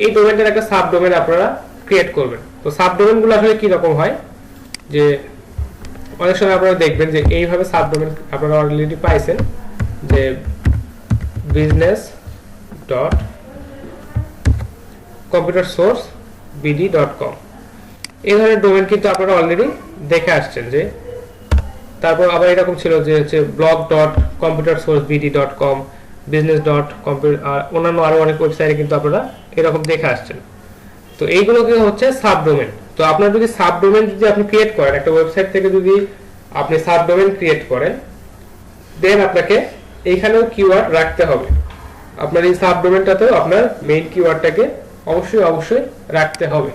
এই ডোমেনটার একটা সাবডোমেন আপনারা ক্রিয়েট করবেন। তো সাবডোমেনগুলো আসলে কি রকম হয়, যে অনেক সময় আপনারা দেখবেন যে এইভাবে সাবডোমেন আপনারা অলরেডি পাইছেন, যে business.computersourcebd.com এই ধরনের ডোমেন কিন্তু আপনারা অলরেডি দেখে আসছেন। যে তারপর আবার এরকম ছিল যে হচ্ছে blog.computersourcebd.com, business.computer আর অন্যান্য আরো অনেক ওয়েবসাইটে কিন্তু আপনারা এরকম দেখে আসছেন। তো এইগুলোকে হচ্ছে সাবডোমেন। তো আপনার যদি সাবডোমেন যদি আপনি ক্রিয়েট করেন, একটা ওয়েবসাইট থেকে যদি আপনি সাবডোমেন ক্রিয়েট করেন, দেন আপনাকে এইখানেও কিওয়ার্ড রাখতে হবে। আপনার এই সাবডোমেনটাতেও আপনার মেইন কিওয়ার্ডটাকে অবশ্যই রাখতে হবে।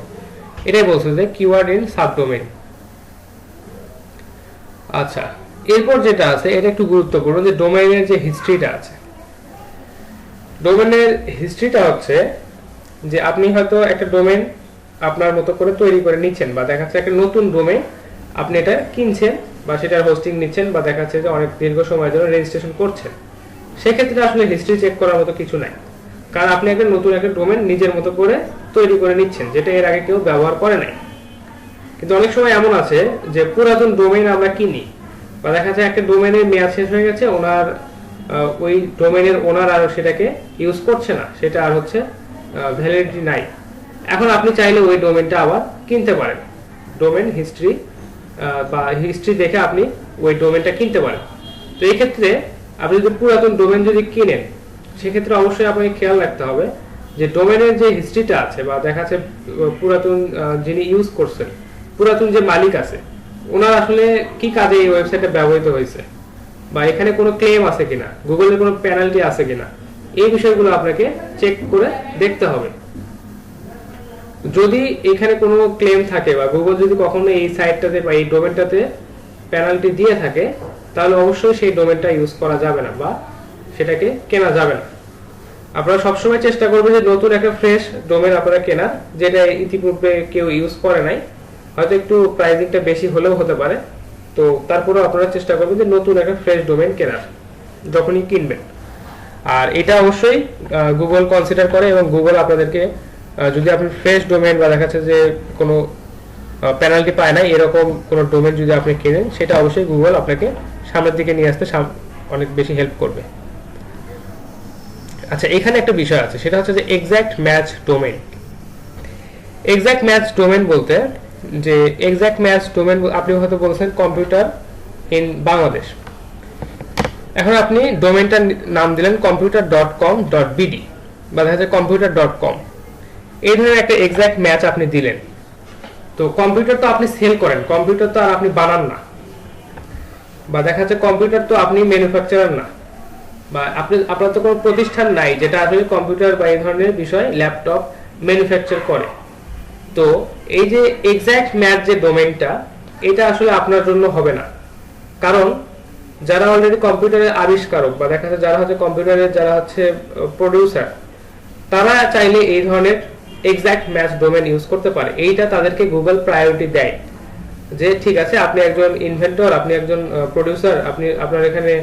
এটাই বলছে যে কিওয়ার্ড ইন সাবডোমেন। আচ্ছা, এরপর যেটা আছে এটা একটু গুরুত্বপূর্ণ, যে ডোমেইনের যে হিস্ট্রিটা আছে। ডোমেনের হিস্ট্রিটা হচ্ছে যে আপনি হয়তো একটা ডোমেন আপনার মতো করে তৈরি করে নিচ্ছেন, বা দেখা যাচ্ছে একটা নতুন ডোমেন আপনি এটা কিনছেন বা সেটার হোস্টিং নিচ্ছেন, বা দেখা যাচ্ছে যে অনেক দীর্ঘ সময়ের জন্য রেজিস্ট্রেশন করছেন। সেক্ষেত্রে আসলে হিস্ট্রি চেক করার মতো কিছু নাই, কারণ আপনি একটা নতুন একটা ডোমেন নিজের মতো করে তৈরি করে নিচ্ছেন, যেটা এর আগে কেউ ব্যবহার করে নাই। কিন্তু অনেক সময় এমন আছে যে পুরাতন ডোমেন আমরা কিনি, বা দেখা যায় একটা ডোমেনের মেয়াদ শেষ হয়ে গেছে, ওনার ওই ডোমেনের ওনার আর সেটাকে ইউজ করছে না, সেটা আর হচ্ছে ভ্যালিডিটি নাই। এখন আপনি চাইলে ওই ডোমেনটা আবার কিনতে পারেন, ডোমেন হিস্ট্রি বা হিস্ট্রি দেখে আপনি ওই ডোমেনটা কিনতে পারেন। তো এই ক্ষেত্রে আপনি যদি পুরাতন ডোমেন যদি কিনেন, সেক্ষেত্রে অবশ্যই আপনাকে খেয়াল রাখতে হবে যে ডোমেনের যে হিস্ট্রিটা আছে, বা দেখা যাচ্ছে পুরাতন যিনি ইউজ করছেন, পুরাতন যে মালিক আছে, ওনার আসলে কি কাজে এই ওয়েবসাইটটা ব্যবহৃত হয়েছে, বা এখানে কোনো ক্লেম আছে কিনা, গুগলের কোনো পেনাল্টি আছে কিনা, এই বিষয়গুলো আপনাকে চেক করে দেখতে হবে। যদি এখানে কোনো ক্লেম থাকে বা গুগল যদি কখনো এই সাইটটাতে বা এই ডোমেনটাতে পেনাল্টি দিয়ে থাকে, তাহলে অবশ্যই সেই ডোমেনটা ইউজ করা যাবে না বা সেটাকে কেনা যাবে না। আপনারা সবসময় চেষ্টা করবেন যে নতুন একটা ফ্রেশ ডোমেন আপনারা কেনার, যেটা ইতিপূর্বে কেউ ইউজ করে নাই, হয়তো একটু প্রাইসিংটা বেশি হলেও হতে পারে। তো তারপরে আপনারা চেষ্টা করবেন যে নতুন একটা ফ্রেশ ডোমেন কেনার যখনই কিনবেন। আর এটা অবশ্যই গুগল কনসিডার করে, এবং গুগল আপনাদেরকে যদি আপনি ফ্রেশ ডোমেন বা দেখাচ্ছে যে কোনো পেনাল্টি পায় না এরকম কোনো ডোমেন যদি আপনি কেনেন, সেটা অবশ্যই গুগল আপনাকে সামনের দিকে নিয়ে আসতে অনেক বেশি হেল্প করবে। আচ্ছা, এখানে একটা বিষয় আছে, সেটা হচ্ছে যে exact match domain. Exact match domain বলতে, যে এক্সাক্ট ম্যাচ ডোমেন আপনি হয়তো বলছেন কম্পিউটার ইন বাংলাদেশ। এখন আপনি ডোমেনটার নাম দিলেন computer.com.bd বা দেখা যাচ্ছে computer.com, এই ধরনের একটা এক্সাক্ট ম্যাচ আপনি দিলেন। তো কম্পিউটার তো আপনি সেল করেন, কম্পিউটার তো আর আপনি বানান না, বা দেখা যাচ্ছে কম্পিউটার তো আপনি ম্যানুফ্যাকচারার না, বা আপনার তো কোনো প্রতিষ্ঠান নাই যেটা আসলে কম্পিউটার বা এই ধরনের বিষয় ল্যাপটপ ম্যানুফ্যাকচার করে। তো এই যে এক্সাক্ট ম্যাচ যে ডোমেইনটা, এটা আসলে আপনার জন্য হবে না, কারণ যারা অলরেডি কম্পিউটারের আবিষ্কারক বা দেখা যাচ্ছে যারা হচ্ছে কম্পিউটারের যারা হচ্ছে প্রোডিউসার, তারা চাইলে এই ধরনের এক্সাক্ট ম্যাচ ডোমেইন ইউজ করতে পারে। এইটা তাদেরকে গুগল প্রায়োরিটি দেয় যে ঠিক আছে, আপনি একজন ইনভেন্টর, আপনি একজন প্রোডিউসার, আপনি আপনার এখানে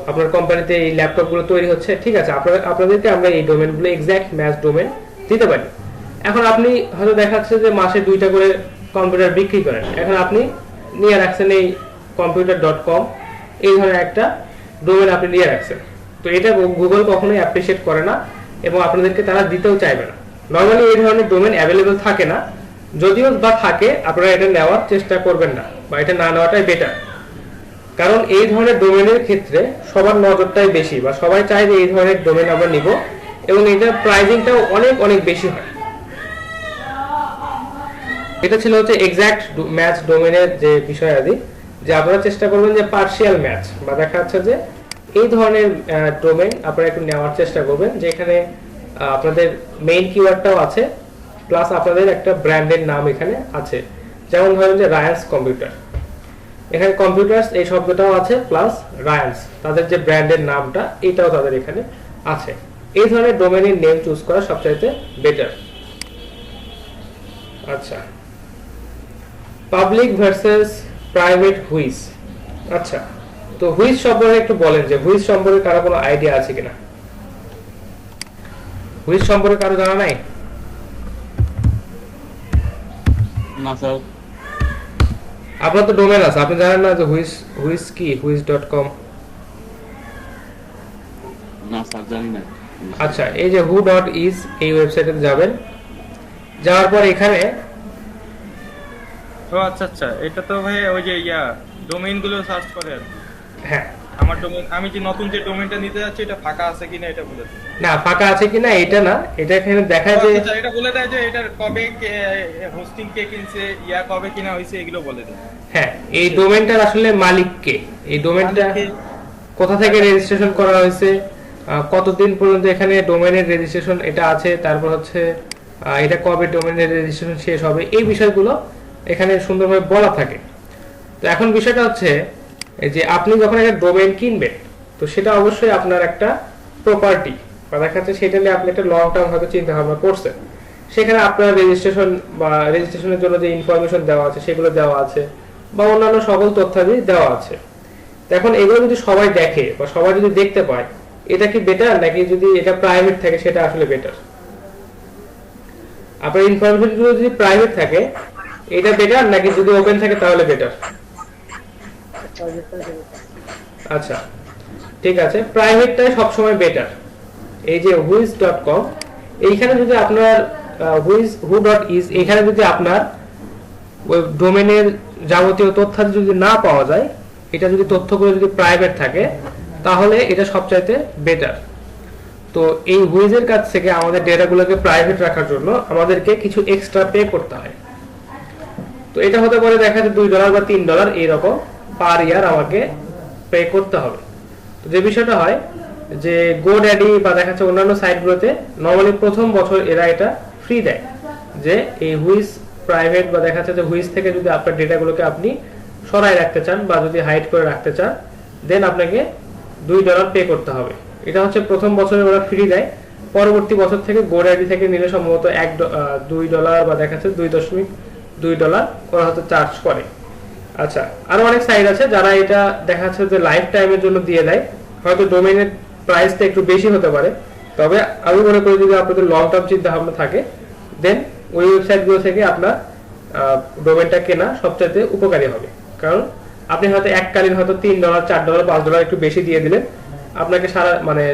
আপনার কোম্পানিতে এই ল্যাপটপগুলো তৈরি হচ্ছে, ঠিক আছে, আপনাদেরকে আমরা এই ডোমেইনগুলো এক্সাক্ট ম্যাচ ডোমেইন দিতে পারি। এখন আপনি হয়তো দেখাচ্ছে যে মাসে 2টা করে কম্পিউটার বিক্রি করেন, এখন আপনি নিয়ে রাখছেন এই computer.com, এই ধরনের একটা ডোমেইন আপনি নিয়ে রাখছেন। তো এটা গুগল কখনোই অ্যাপ্রিশিয়েট করে না এবং আপনাদেরকে তারা দিতেও চাইবে না। নর্মালি এই ধরনের ডোমেইন অ্যাভেলেবল থাকে না, যদিও বা থাকে আপনারা এটা নেওয়ার চেষ্টা করবেন না বা এটা না নেওয়াটাই বেটার, কারণ এই ধরনের ডোমেইনের ক্ষেত্রে সবার নজরটাই বেশি বা সবাই চায় যে এই ধরনের ডোমেইন আমরা নিব এবং এটার প্রাইসিংটাও অনেক অনেক বেশি হয়। এটা ছিল হচ্ছে এক্সাক্ট ম্যাচ ডোমেইনের যে বিষয়াদি, যে আপনারা চেষ্টা করবেন যে পার্শিয়াল ম্যাচ বা দেখা যাচ্ছে যে এই ধরনের ডোমেইন আপনারা একটু নেওয়ার চেষ্টা করবেন, যেখানে আপনাদের মেইন কিওয়ার্ডটাও আছে প্লাস আপনাদের একটা ব্র্যান্ডের নাম এখানে আছে। যেমন ধরেন যে রায়ান্স কম্পিউটার, এখানে কম্পিউটারস এই শব্দটাও আছে প্লাস রায়ান্স, তাদের যে ব্র্যান্ডের নামটা এটাও তাদের এখানে আছে। এই ধরনের ডোমেইনের নেম চুজ করা সবচাইতে বেটার। আচ্ছা, পাবলিক ভার্সেস প্রাইভেট হুইজ। আচ্ছা, তো হুইজ সম্পর্কে একটু বলেন যে হুইজ সম্পর্কে কারো কোনো আইডিয়া আছে কিনা? হুইজ সম্পর্কে কারো জানা নাই? না স্যার। আপনার তো ডোমেইন আছে, আপনি জানেন না যে হুইজ কি, হুইজ.com? না স্যার, জানি না। আচ্ছা, এই যে who.is এই ওয়েবসাইটে যাবেন, যাওয়ার পর এখানে ও আচ্ছা আচ্ছা, এটা তো ভাই ওই যে ডোমেইন গুলো সার্চ করে আর কি। হ্যাঁ, আমার ডোমেইন, আমি যে নতুন যে ডোমেইনটা নিতে যাচ্ছি এটা ফাঁকা আছে কিনা এটা বলে দেয়। না ফাঁকা আছে কিনা এটা না, এটা এখানে দেখায় যে আচ্ছা, এটা বলে দেয় যে এটার কবে হোস্টিং কে কিনছে, কবে কিনা হয়েছে, এগুলো বলে দেয়। হ্যাঁ, এই ডোমেইনটার আসলে মালিক কে, এই ডোমেইনটা কোথা থেকে রেজিস্ট্রেশন করা হয়েছে, কতদিন পর্যন্ত এখানে ডোমেইনের রেজিস্ট্রেশন এটা আছে, তারপর হচ্ছে এটা কবে ডোমেইনের রেজিস্ট্রেশন শেষ হবে, এই বিষয়গুলো এখানে সুন্দরভাবে বলা থাকে। তো এখন বিষয়টা হচ্ছে যে আপনি যখন একটা ডোমেইন কিনবেন, তো সেটা অবশ্যই আপনার একটা প্রপার্টি বা দেখা যাচ্ছে সেটা নিয়ে আপনি একটা লং টার্ম হয়তো চিন্তা ভাবনা করছেন, সেখানে আপনার রেজিস্ট্রেশন বা রেজিস্ট্রেশনের জন্য যে ইনফরমেশন দেওয়া আছে সেগুলো দেওয়া আছে বা অন্যান্য সকল তথ্যাদি দেওয়া আছে। এখন এগুলো যদি সবাই দেখে বা সবাই যদি দেখতে পায়, এটা কি বেটার নাকি যদি এটা প্রাইভেট থাকে সেটা আসলে বেটার? আপনার ইনফরমেশন যদি প্রাইভেট থাকে এটা বেটার নাকি যদি ওপেন থাকে তাহলে বেটার? আচ্ছা ঠিক আছে, প্রাইভেটটাই সবসময় বেটার। এই যে হুইজ.com, এইখানে যদি আপনার who.is এখানে যদি আপনার ওই ডোমেইনের যাবতীয় তথ্য যদি না পাওয়া যায়, এটা যদি তথ্যগুলো যদি প্রাইভেট থাকে তাহলে এটা সবচাইতে বেটার। তো এই হুইজের কাছ থেকে আমাদের ডেটাগুলোকে প্রাইভেট রাখার জন্য আমাদেরকে কিছু এক্সট্রা পে করতে হয়। তো এটা হতে পারে দেখা যায় $2 বা $3 এইরকম পার ইয়ার আমাকে পে করতে হবে। তো যে বিষয়টা হয় যে গোড্যাডি বা দেখা যাচ্ছে অন্যান্য সাইটগুলোতে নর্মালি প্রথম বছর এরা এটা ফ্রি দেয়, যে এই হুইজ প্রাইভেট বা দেখা যাচ্ছে যে হুইজ থেকে যদি আপনার ডেটাগুলোকে আপনি সরাই রাখতে চান বা যদি হাইড করে রাখতে চান, দেন আপনাকে $2 পে করতে হবে। এটা হচ্ছে প্রথম বছরে ওরা ফ্রি দেয়, পরবর্তী বছর থেকে গোড্যাডি থেকে নিলে সম্ভবত $2 বা দেখা যাচ্ছে $2.2 ওরা হয়তো চার্জ করে। আচ্ছা, আরো অনেক সাইট আছে যারা এটা দেখা যাচ্ছে যে লাইফ টাইমের জন্য দিয়ে দেয়, হয়তো ডোমেইনের প্রাইসটা একটু বেশি হতে পারে, তবে আমি মনে করি যদি আপনাদের লং টার্ম চিন্তা ভাবনা থাকে দেন ওই ওয়েবসাইটগুলো থেকে আপনার ডোমেইনটা কেনা সবচেয়ে উপকারী হবে। কারণ আপনি হয়তো এককালীন হয়তো $3, $4, $5 একটু বেশি দিয়ে দিলেন, আপনাকে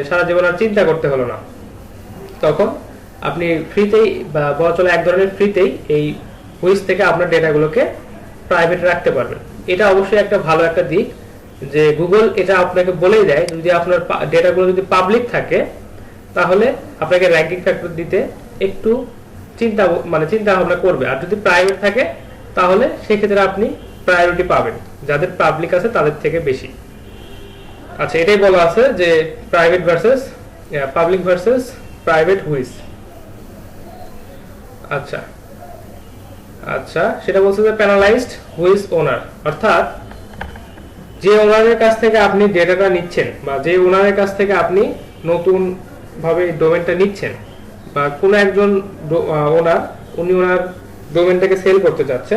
সারা জীবন আর চিন্তা করতে হলো না, তখন আপনি ফ্রিতেই বা বলা চলে এক ধরনের ফ্রিতেই এই হুইজ থেকে আপনার ডেটাগুলোকে প্রাইভেট রাখতে পারবেন। এটা অবশ্যই একটা ভালো একটা দিক যে গুগল এটা আপনাকে বলেই দেয়, যদি আপনার ডেটাগুলো যদি পাবলিক থাকে তাহলে আপনাকে র্যাঙ্কিং ফ্যাক্টর দিতে একটু চিন্তা ভাবনা করবে, আর যদি প্রাইভেট থাকে তাহলে সেক্ষেত্রে আপনি প্রায়োরিটি পাবেন যাদের পাবলিক আছে তাদের থেকে বেশি। আচ্ছা, এটাই বলা আছে যে পাবলিক ভার্সেস প্রাইভেট হুইজ। আচ্ছা আচ্ছা, সেটা বলছে যে প্যানালাইজড হুইজ ওনার, অর্থাৎ যে ওনারের কাছ থেকে আপনি ডেটাটা নিচ্ছেন বা যে ওনারের কাছ থেকে আপনি নতুন ভাবে ডোমেনটা নিচ্ছেন বা কোনো একজন ওনার উনি ওনার ডোমেনটাকে সেল করতে চাচ্ছে।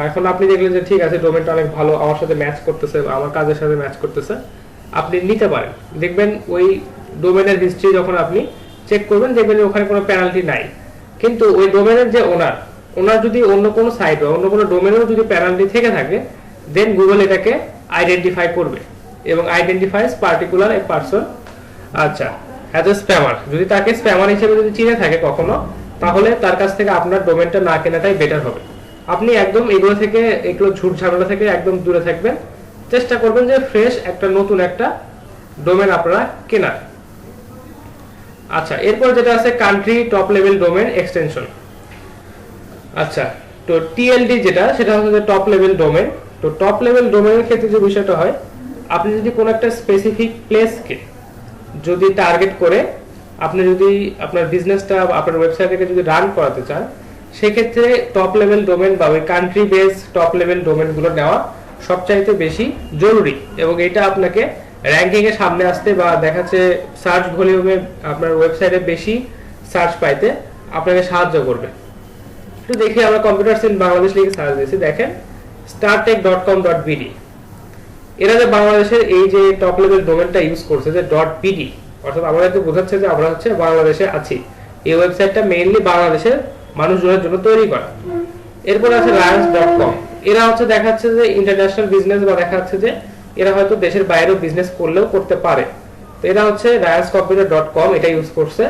এখন আপনি দেখলেন যে ঠিক আছে ডোমেনটা অনেক ভালো, আমার সাথে ম্যাচ করতেছে, আমার কাজের সাথে ম্যাচ করতেছে, আপনি নিতে পারেন। দেখবেন ওই ডোমেনের হিস্ট্রি যখন আপনি চেক করবেন দেখবেন যে ওখানে কোনো পেনাল্টি নাই। কিন্তু ওই ডোমেনের যে ওনার যদি অন্য কোনো সাইট বা অন্য কোনো ডোমেনেও যদি পেনাল্টি থেকে থাকে, দেন গুগল এটাকে আইডেন্টিফাই করবে এবং আইডেন্টিফাইজ পার্টিকুলার এ পারসন আচ্ছা অ্যাজ এ স্প্যামার। যদি তাকে স্প্যামার হিসেবে যদি চিনে থাকে কখনো, তাহলে তার কাছ থেকে আপনার ডোমেনটা না কেনাটাই বেটার হবে। আপনি একদম এগুলো থেকে, এগুলো ঝুট ঝামেলা থেকে একদম দূরে থাকবেন, চেষ্টা করবেন যে ফ্রেশ একটা নতুন একটা ডোমেন আপনারা কেনার। আচ্ছা, এরপর যেটা আছে country top level domain extension. আচ্ছা, তো টিএলডি যেটা, সেটা হচ্ছে টপ লেভেল ডোমেন। তো টপ লেভেল ডোমেনের ক্ষেত্রে যে বিষয়টা হয়, আপনি যদি কোনো একটা স্পেসিফিক প্লেসকে যদি টার্গেট করে আপনি যদি আপনার বিজনেসটা আপনার ওয়েবসাইটে যদি রান করাতে চান, সেক্ষেত্রে টপ লেভেল ডোমেন বা ওই কান্ট্রি বেস টপ লেভেল ডোমেনগুলো নেওয়া সবচাইতে বেশি জরুরি এবং এটা আপনাকে র্যাঙ্কিং এ সামনে আসতে বা দেখাচ্ছে সার্চ ভলিউমে আপনার ওয়েবসাইটে বেশি সার্চ পাইতে আপনাকে সাহায্য করবে। একটু দেখি, আমরা কম্পিউটার ইন বাংলাদেশ লিখে সার্চ দিয়েছি, দেখেন startech.com.bd, এরা যে বাংলাদেশের এই যে টপ লেভেল ডোমেনটা ইউজ করছে যে .bd, অর্থাৎ আমাদেরকে বোঝাচ্ছে যে আমরা হচ্ছে বাংলাদেশে আছি। এই ওয়েবসাইটটা মেইনলি বাংলাদেশের মানুষজনের জন্য তৈরি করা। এরপর আছে Reliance.com, এরা হচ্ছে দেখাচ্ছে যে ইন্টারন্যাশনাল বিজনেস বা দেখাচ্ছে যে এরা হয়তো দেশের বাইরেও বিজনেস করলেও করতে পারে। তো এরা হচ্ছে RelianceComputer.com, এটা ইউজ করছে।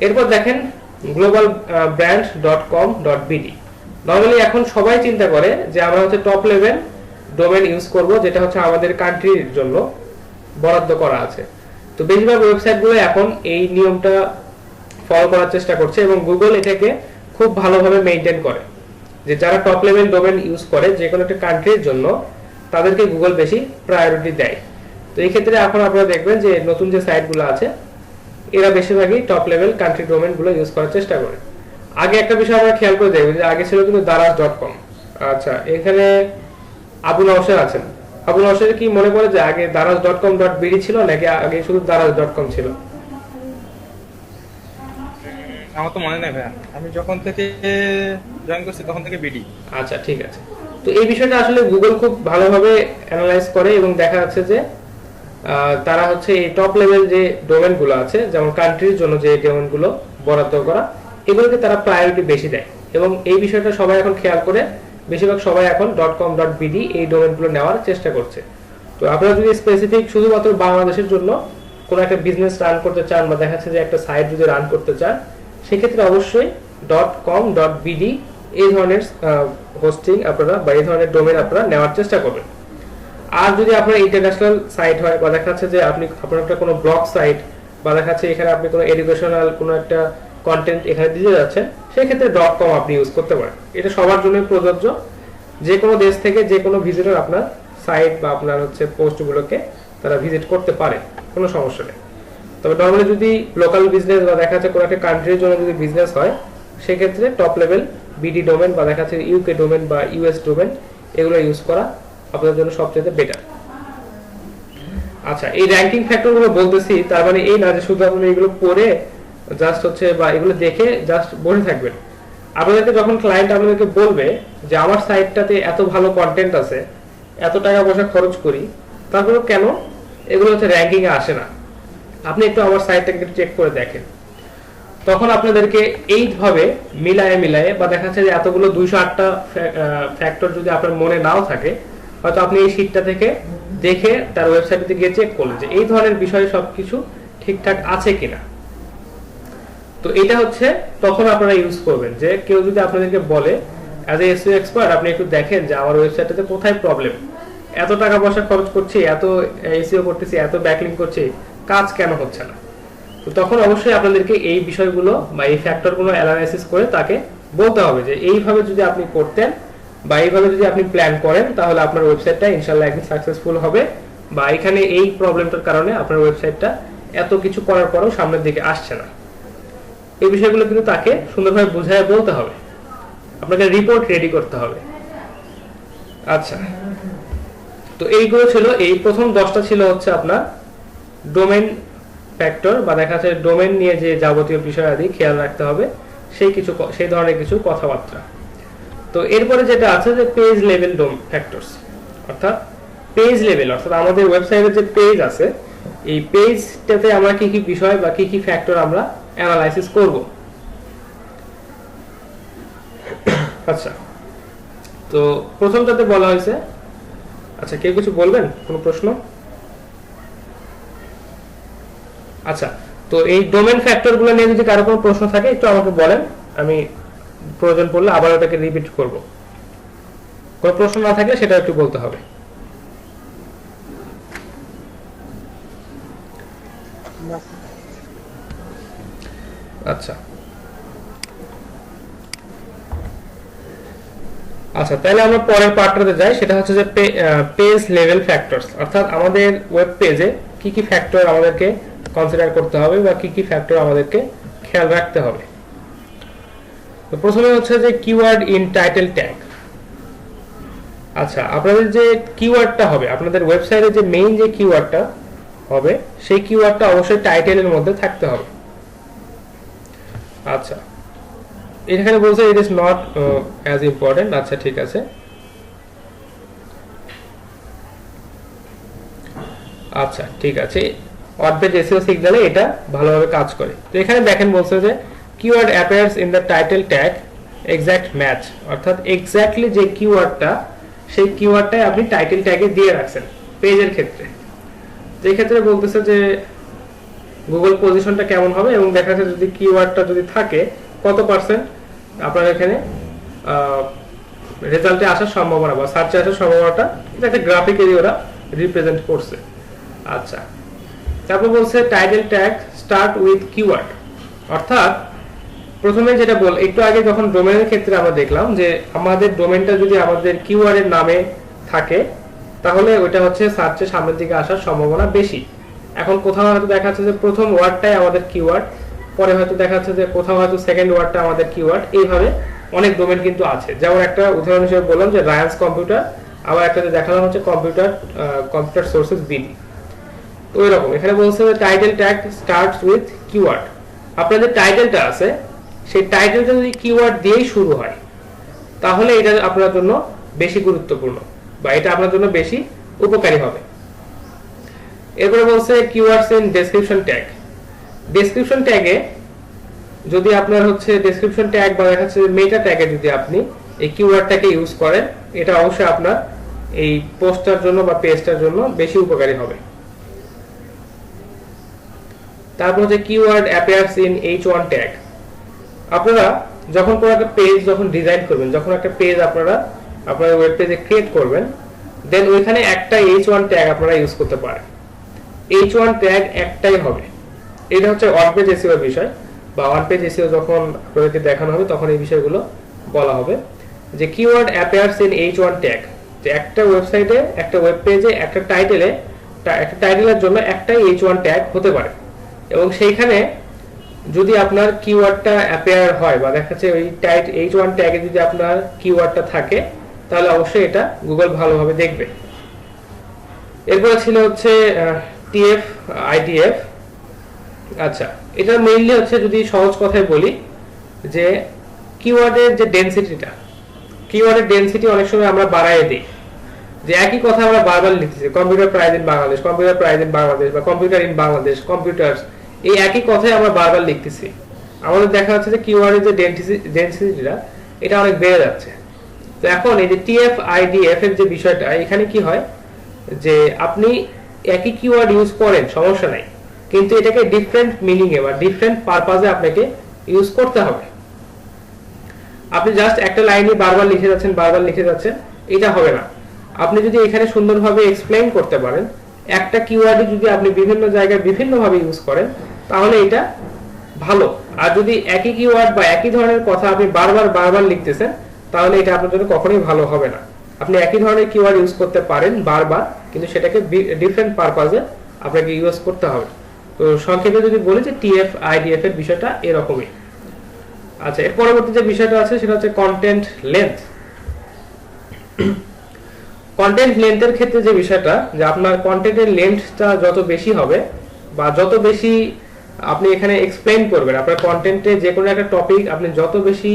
এরপর দেখেন globalbrand.com.bd, নরমালি এখন সবাই চিন্তা করে যে আমরা হচ্ছে টপ লেভেল ডোমেন ইউজ করব যেটা হচ্ছে আমাদের কান্ট্রির জন্য বরাদ্দ করা আছে। তো বেশিরভাগ ওয়েবসাইটগুলো এখন এই নিয়মটা ফলো করার চেষ্টা করছে এবং গুগল এটাকে খুব ভালোভাবে মেইনটেইন করে যে যারা টপ লেভেল ডোমেন ইউজ করে যে কোনো একটা কান্ট্রির জন্য, তাদেরকে গুগল বেশি প্রায়োরিটি দেয়। তো এই ক্ষেত্রে এখন আপনারা দেখবেন যে নতুন যে সাইটগুলো আছে এরা বেশিরভাগই টপ লেভেল কান্ট্রি ডোমেনগুলো ইউজ করার চেষ্টা করে। আগে একটা বিষয় আমরা খেয়াল করে দেখবেন যে আগে ছিল কিন্তু daraz.com। আচ্ছা, এখানে আবু নওশাদ আছেন। আবু নওশাদ কি মনে করে যে আগে daraz.com.bd ছিল নাকি আগে শুধু daraz.com ছিল? আমার তো মনে নেই ভাইয়া, আমি যখন থেকে জয়েন করছি তখন থেকে বিডি। আচ্ছা, ঠিক আছে। তো এই বিষয়টা আসলে গুগল খুব ভালোভাবে অ্যানালাইজ করে এবং দেখা যাচ্ছে যে তারা হচ্ছে এই টপ লেভেল যে ডোমেনগুলো আছে, যেমন কান্ট্রির জন্য যে ডোমেনগুলো বরাদ্দ করা, এগুলোকে তারা প্রায়োরিটি বেশি দেয় এবং এই বিষয়টা সবাই এখন খেয়াল করে বেশিরভাগ সবাই এখন .com.bd এই ডোমেনগুলো নেওয়ার চেষ্টা করছে। তো আপনারা যদি স্পেসিফিক শুধুমাত্র বাংলাদেশের জন্য কোনো একটা বিজনেস রান করতে চান বা দেখাচ্ছে যে একটা সাইট যদি রান করতে চান, সেক্ষেত্রে অবশ্যই .com.bd এই ধরনের হোস্টিং আপনারা বা এই ধরনের ডোমেন আপনারা নেওয়ার চেষ্টা করবেন। আর যদি আপনার ইন্টারন্যাশনাল সাইট হয় বা দেখাচ্ছে যে আপনি আপনার একটা কোনো ব্লগ সাইট বা দেখাচ্ছে এখানে আপনি কোনো এডুকেশনাল কোনো একটা কন্টেন্ট এখানে দিতে যাচ্ছেন, সেক্ষেত্রে .com আপনি ইউজ করতে পারেন। এটা সবার জন্যই প্রযোজ্য। যে কোনো দেশ থেকে যে কোনো ভিজিটর আপনার সাইট বা আপনার হচ্ছে পোস্টগুলোকে তারা ভিজিট করতে পারে, কোনো সমস্যা নেই। তবে নর্মালি যদি লোকাল বিজনেস বা দেখা যাচ্ছে কোনো একটা কান্ট্রির জন্য যদি বিজনেস হয়, সেক্ষেত্রে টপ লেভেল বিডি ডোমেন বা দেখা যাচ্ছে ইউকে ডোমেন বা ইউএস ডোমেন এগুলো ইউজ করা আপনাদের জন্য সবচেয়ে বেটার। আচ্ছা, এই র্যাঙ্কিং ফ্যাক্টরগুলো বলতেছি তার মানে এই না যে শুধু আপনি এগুলো পড়ে জাস্ট হচ্ছে বা এগুলো দেখে জাস্ট বসে থাকবেন। আপনাদেরকে যখন ক্লায়েন্ট আপনাদেরকে বলবে যে আমার সাইটটাতে এত ভালো কন্টেন্ট আছে, এত টাকা পয়সা খরচ করি, তারপরেও কেন এগুলো হচ্ছে র্যাঙ্কিং এ আসে না, আপনি একটু আমার সাইটটাকে চেক করে দেখেন। তখন আপনাদেরকে এইভাবে মিলায়ে বা দেখা যাচ্ছে যে এতগুলো 208টা ফ্যাক্টর যদি আপনার মনে নাও থাকে, হয়তো আপনি এই শীটটা থেকে দেখে তার ওয়েবসাইটে গিয়ে চেক করলেন যে এই ধরনের বিষয়ে সবকিছু ঠিকঠাক আছে কিনা। তো এটা হচ্ছে তখন আপনারা ইউজ করবেন যে কেউ যদি আপনাদেরকে বলে অ্যাজ এ এসইও এক্সপার্ট আপনি একটু দেখেন যে আমার ওয়েবসাইটটাতে কোথায় প্রবলেম, এত টাকা পয়সা খরচ করছি, এত এসইও করতেছি, এত ব্যাকলিং করছি, কাজ কেন হচ্ছে না। তো তখন অবশ্যই আপনাদেরকে এই বিষয়গুলো বা এই ফ্যাক্টরগুলো অ্যানালাইসিস করে তাকে বলতে হবে যে এইভাবে যদি আপনি করতেন বা এইভাবে যদি আপনি প্ল্যান করেন, তাহলে আপনার ওয়েবসাইটটা ইনশাআল্লাহ একদিন সাকসেসফুল হবে, বা এখানে এই প্রবলেমটার কারণে আপনার ওয়েবসাইটটা এত কিছু করার পরেও সামনের দিকে আসছে না। এই বিষয়গুলো কিন্তু তাকে সুন্দরভাবে বুঝায় বলতে হবে, আপনাকে রিপোর্ট রেডি করতে হবে। আচ্ছা, তো এইগুলো ছিল, এই প্রথম 10টা ছিল হচ্ছে আপনার ডোমেন ফ্যাক্টর, বা দেখা যাচ্ছে ডোমেন নিয়ে যে যাবতীয় বিষয় আদি খেয়াল রাখতে হবে সেই ধরনের কিছু কথাবার্তা। তো এরপরে যেটা আছে যে পেজ লেভেল ফ্যাক্টরস, অর্থাৎ পেজ লেভেল, অর্থাৎ আমাদের ওয়েবসাইটের যে পেজ আছে এই পেজটাতে আমরা কি কি বিষয় বা কি কি ফ্যাক্টর আমরা অ্যানালাইসিস করব। আচ্ছা, তো প্রথমটাতে বলা হয়েছে, আচ্ছা কেউ কিছু বলবেন, কোনো প্রশ্ন? আচ্ছা, তো এই ডোমেন ফ্যাক্টরগুলো নিয়ে যদি কারো কোনো প্রশ্ন থাকে একটু আমাকে বলেন, আমি প্রয়োজন পড়লে আবার ওটাকে রিপিট করব। কোনো প্রশ্ন না থাকলে সেটা একটু বলতে হবে। আচ্ছা আচ্ছা, তাহলে আমরা পরের পার্টটাতে যাই, সেটা হচ্ছে যে পেজ লেভেল ফ্যাক্টরস, অর্থাৎ আমাদের ওয়েব পেজে কি কি ফ্যাক্টর আমাদেরকে কনসিডার করতে হবে বা কি কি ফ্যাক্টর আমাদেরকে খেয়াল রাখতে হবে। তো প্রথমে হচ্ছে যে কিওয়ার্ড ইন টাইটেল ট্যাগ। আচ্ছা, আপনাদের যে কিওয়ার্ডটা হবে, আপনাদের ওয়েবসাইটে যে মেইন যে কিওয়ার্ডটা হবে সেই কিওয়ার্ডটা অবশ্যই টাইটেলের মধ্যে থাকতে হবে। আচ্ছা, এখানে বলছে it is not as important. আচ্ছা ঠিক আছে, আচ্ছা ঠিক আছে, ওয়ার্ডপেজ এসইও সিগন্যালে এটা ভালোভাবে কাজ করে। তো এখানে দেখেন বলছে যে keyword appears in the title tag exact match, অর্থাৎ এক্স্যাক্টলি যে কিওয়ার্ডটা সেই কিওয়ার্ডটাই আপনি টাইটেল ট্যাগে দিয়ে রাখছেন পেজের ক্ষেত্রে। যে ক্ষেত্রে বলতেছে যে গুগল পজিশনটা কেমন হবে এবং দেখা যাচ্ছে যদি কিওয়ার্ডটা যদি থাকে কত পার্সেন্ট আপনার এখানে রেজাল্টে আসার সম্ভাবনা বা সার্চে আসার সম্ভাবনাটা, এটা একটা গ্রাফিক্যালি ওরা রিপ্রেজেন্ট করছে। আচ্ছা, তারপর বলছে title tag start with keyword, অর্থাৎ প্রথমে যেটা একটু আগে যখন ডোমেনের ক্ষেত্রে আমরা দেখলাম যে আমাদের ডোমেনটা যদি আমাদের কিওয়ার্ডের নামে থাকে তাহলে ওইটা হচ্ছে সার্চে সামনের দিকে আসার সম্ভাবনা বেশি। এখন কোথাও হয়তো দেখা যাচ্ছে যে প্রথম ওয়ার্ডটাই আমাদের কিওয়ার্ড, পরে হয়তো দেখা যাচ্ছে যে কোথাও হয়তো সেকেন্ড ওয়ার্ডটা আমাদের কিওয়ার্ড, এইভাবে অনেক ডোমেন কিন্তু আছে। যেমন একটা উদাহরণ হিসেবে বললাম যে রায়ান্স কম্পিউটার, আবার একটা দেখানো হচ্ছে কম্পিউটার সোর্সেস বিডি। তো ওই রকম এখানে বলছে যে title tag starts with keyword, আপনাদের টাইটেলটা আছে সেই টাইটেলটা যদি কিওয়ার্ড দিয়েই শুরু হয় তাহলে এটা আপনার জন্য বেশি গুরুত্বপূর্ণ বা এটা আপনার জন্য বেশি উপকারী হবে। এরপরে বলছে keywords in description tag. Description ট্যাগে যদি আপনার হচ্ছে ডেসক্রিপশন ট্যাগ বা দেখা যাচ্ছে মেটা ট্যাগে যদি আপনি এই কিওয়ার্ডটাকে ইউজ করেন এটা অবশ্যই আপনার এই পোস্টটার জন্য বা পেজটার জন্য বেশি উপকারী হবে। তারপর হচ্ছে keyword appears in H1 tag. আপনারা যখন কোনো একটা পেজ যখন ডিজাইন করবেন, যখন একটা পেজ আপনারা আপনার ওয়েব পেজে ক্রিয়েট করবেন, দেন ওইখানে একটা H1 ট্যাগ আপনারা ইউজ করতে পারেন। H1 ট্যাগ একটাই হবে, এটা হচ্ছে ওয়ান পেজ এসইও বিষয় বা ওয়ান পেজ এসইও যখন আপনাদেরকে দেখানো হবে তখন এই বিষয়গুলো বলা হবে যে keyword appears in H1 tag, যে একটা ওয়েবসাইটে একটা ওয়েব পেজে একটা টাইটেলের জন্য একটাই H1 ট্যাগ হতে পারে এবং সেইখানে যদি আপনার কিওয়ার্ডটা অ্যাপিয়ার হয় বা দেখা যাচ্ছে ওই H1 ট্যাগে যদি আপনার কিওয়ার্ডটা থাকে তাহলে অবশ্যই এটা গুগল ভালোভাবে দেখবে। এরপরে ছিল হচ্ছে TF IDF। আচ্ছা, এটা মেইনলি হচ্ছে যদি সহজ কথায় বলি যে কিওয়ার্ডের যে ডেনসিটিটা, কিওয়ার্ডের ডেনসিটি অনেক সময় আমরা বাড়ায় দিই, যে একই কথা আমরা বারবার লিখতেছি computer price in Bangladesh, computer price in Bangladesh বা কম্পিউটার ইন বাংলাদেশ, কম্পিউটারস, এই একই কথাই আমরা বারবার লিখতেছি। আমাদের দেখা যাচ্ছে যে কিওয়ার্ডের যে ডেনসিটিটা এটা অনেক বেড়ে যাচ্ছে। তো এখন এই যে TF IDF এর যে বিষয়টা, এখানে কি হয় যে আপনি একই কিওয়ার্ড ইউজ করেন সমস্যা নাই, কিন্তু এটাকে ডিফারেন্ট মিনিং এ বা ডিফারেন্ট পারপাজে আপনাকে ইউজ করতে হবে। আপনি জাস্ট একটা লাইনই বারবার লিখে যাচ্ছেন এটা হবে না। আপনি যদি এখানে সুন্দরভাবে এক্সপ্লেইন করতে পারেন, একটা কিওয়ার্ডে যদি আপনি বিভিন্ন জায়গায় বিভিন্নভাবে ইউজ করেন তাহলে এটা ভালো। আর যদি একই কিওয়ার্ড বা একই ধরনের কথা আপনি বারবার লিখতেছেন তাহলে এটা আপনার জন্য কখনোই ভালো হবে না। আপনি একই ধরনের কিওয়ার্ড ইউজ করতে পারেন বারবার, কিন্তু সেটাকে ডিফারেন্ট পারপাজে আপনাকে ইউজ করতে হবে। তো সংক্ষেপে যদি বলি যে TF IDF এর বিষয়টা এরকমই। আচ্ছা, এর পরবর্তী যে বিষয়টা আছে সেটা হচ্ছে কন্টেন্ট লেন্থ। কন্টেন্ট লেন্থের ক্ষেত্রে যে বিষয়টা, যে আপনার কন্টেন্টের লেন্থটা যত বেশি হবে বা যত বেশি আপনি এখানে এক্সপ্লেইন করবেন, আপনার কন্টেন্টে যে কোনো একটা টপিক আপনি যত বেশি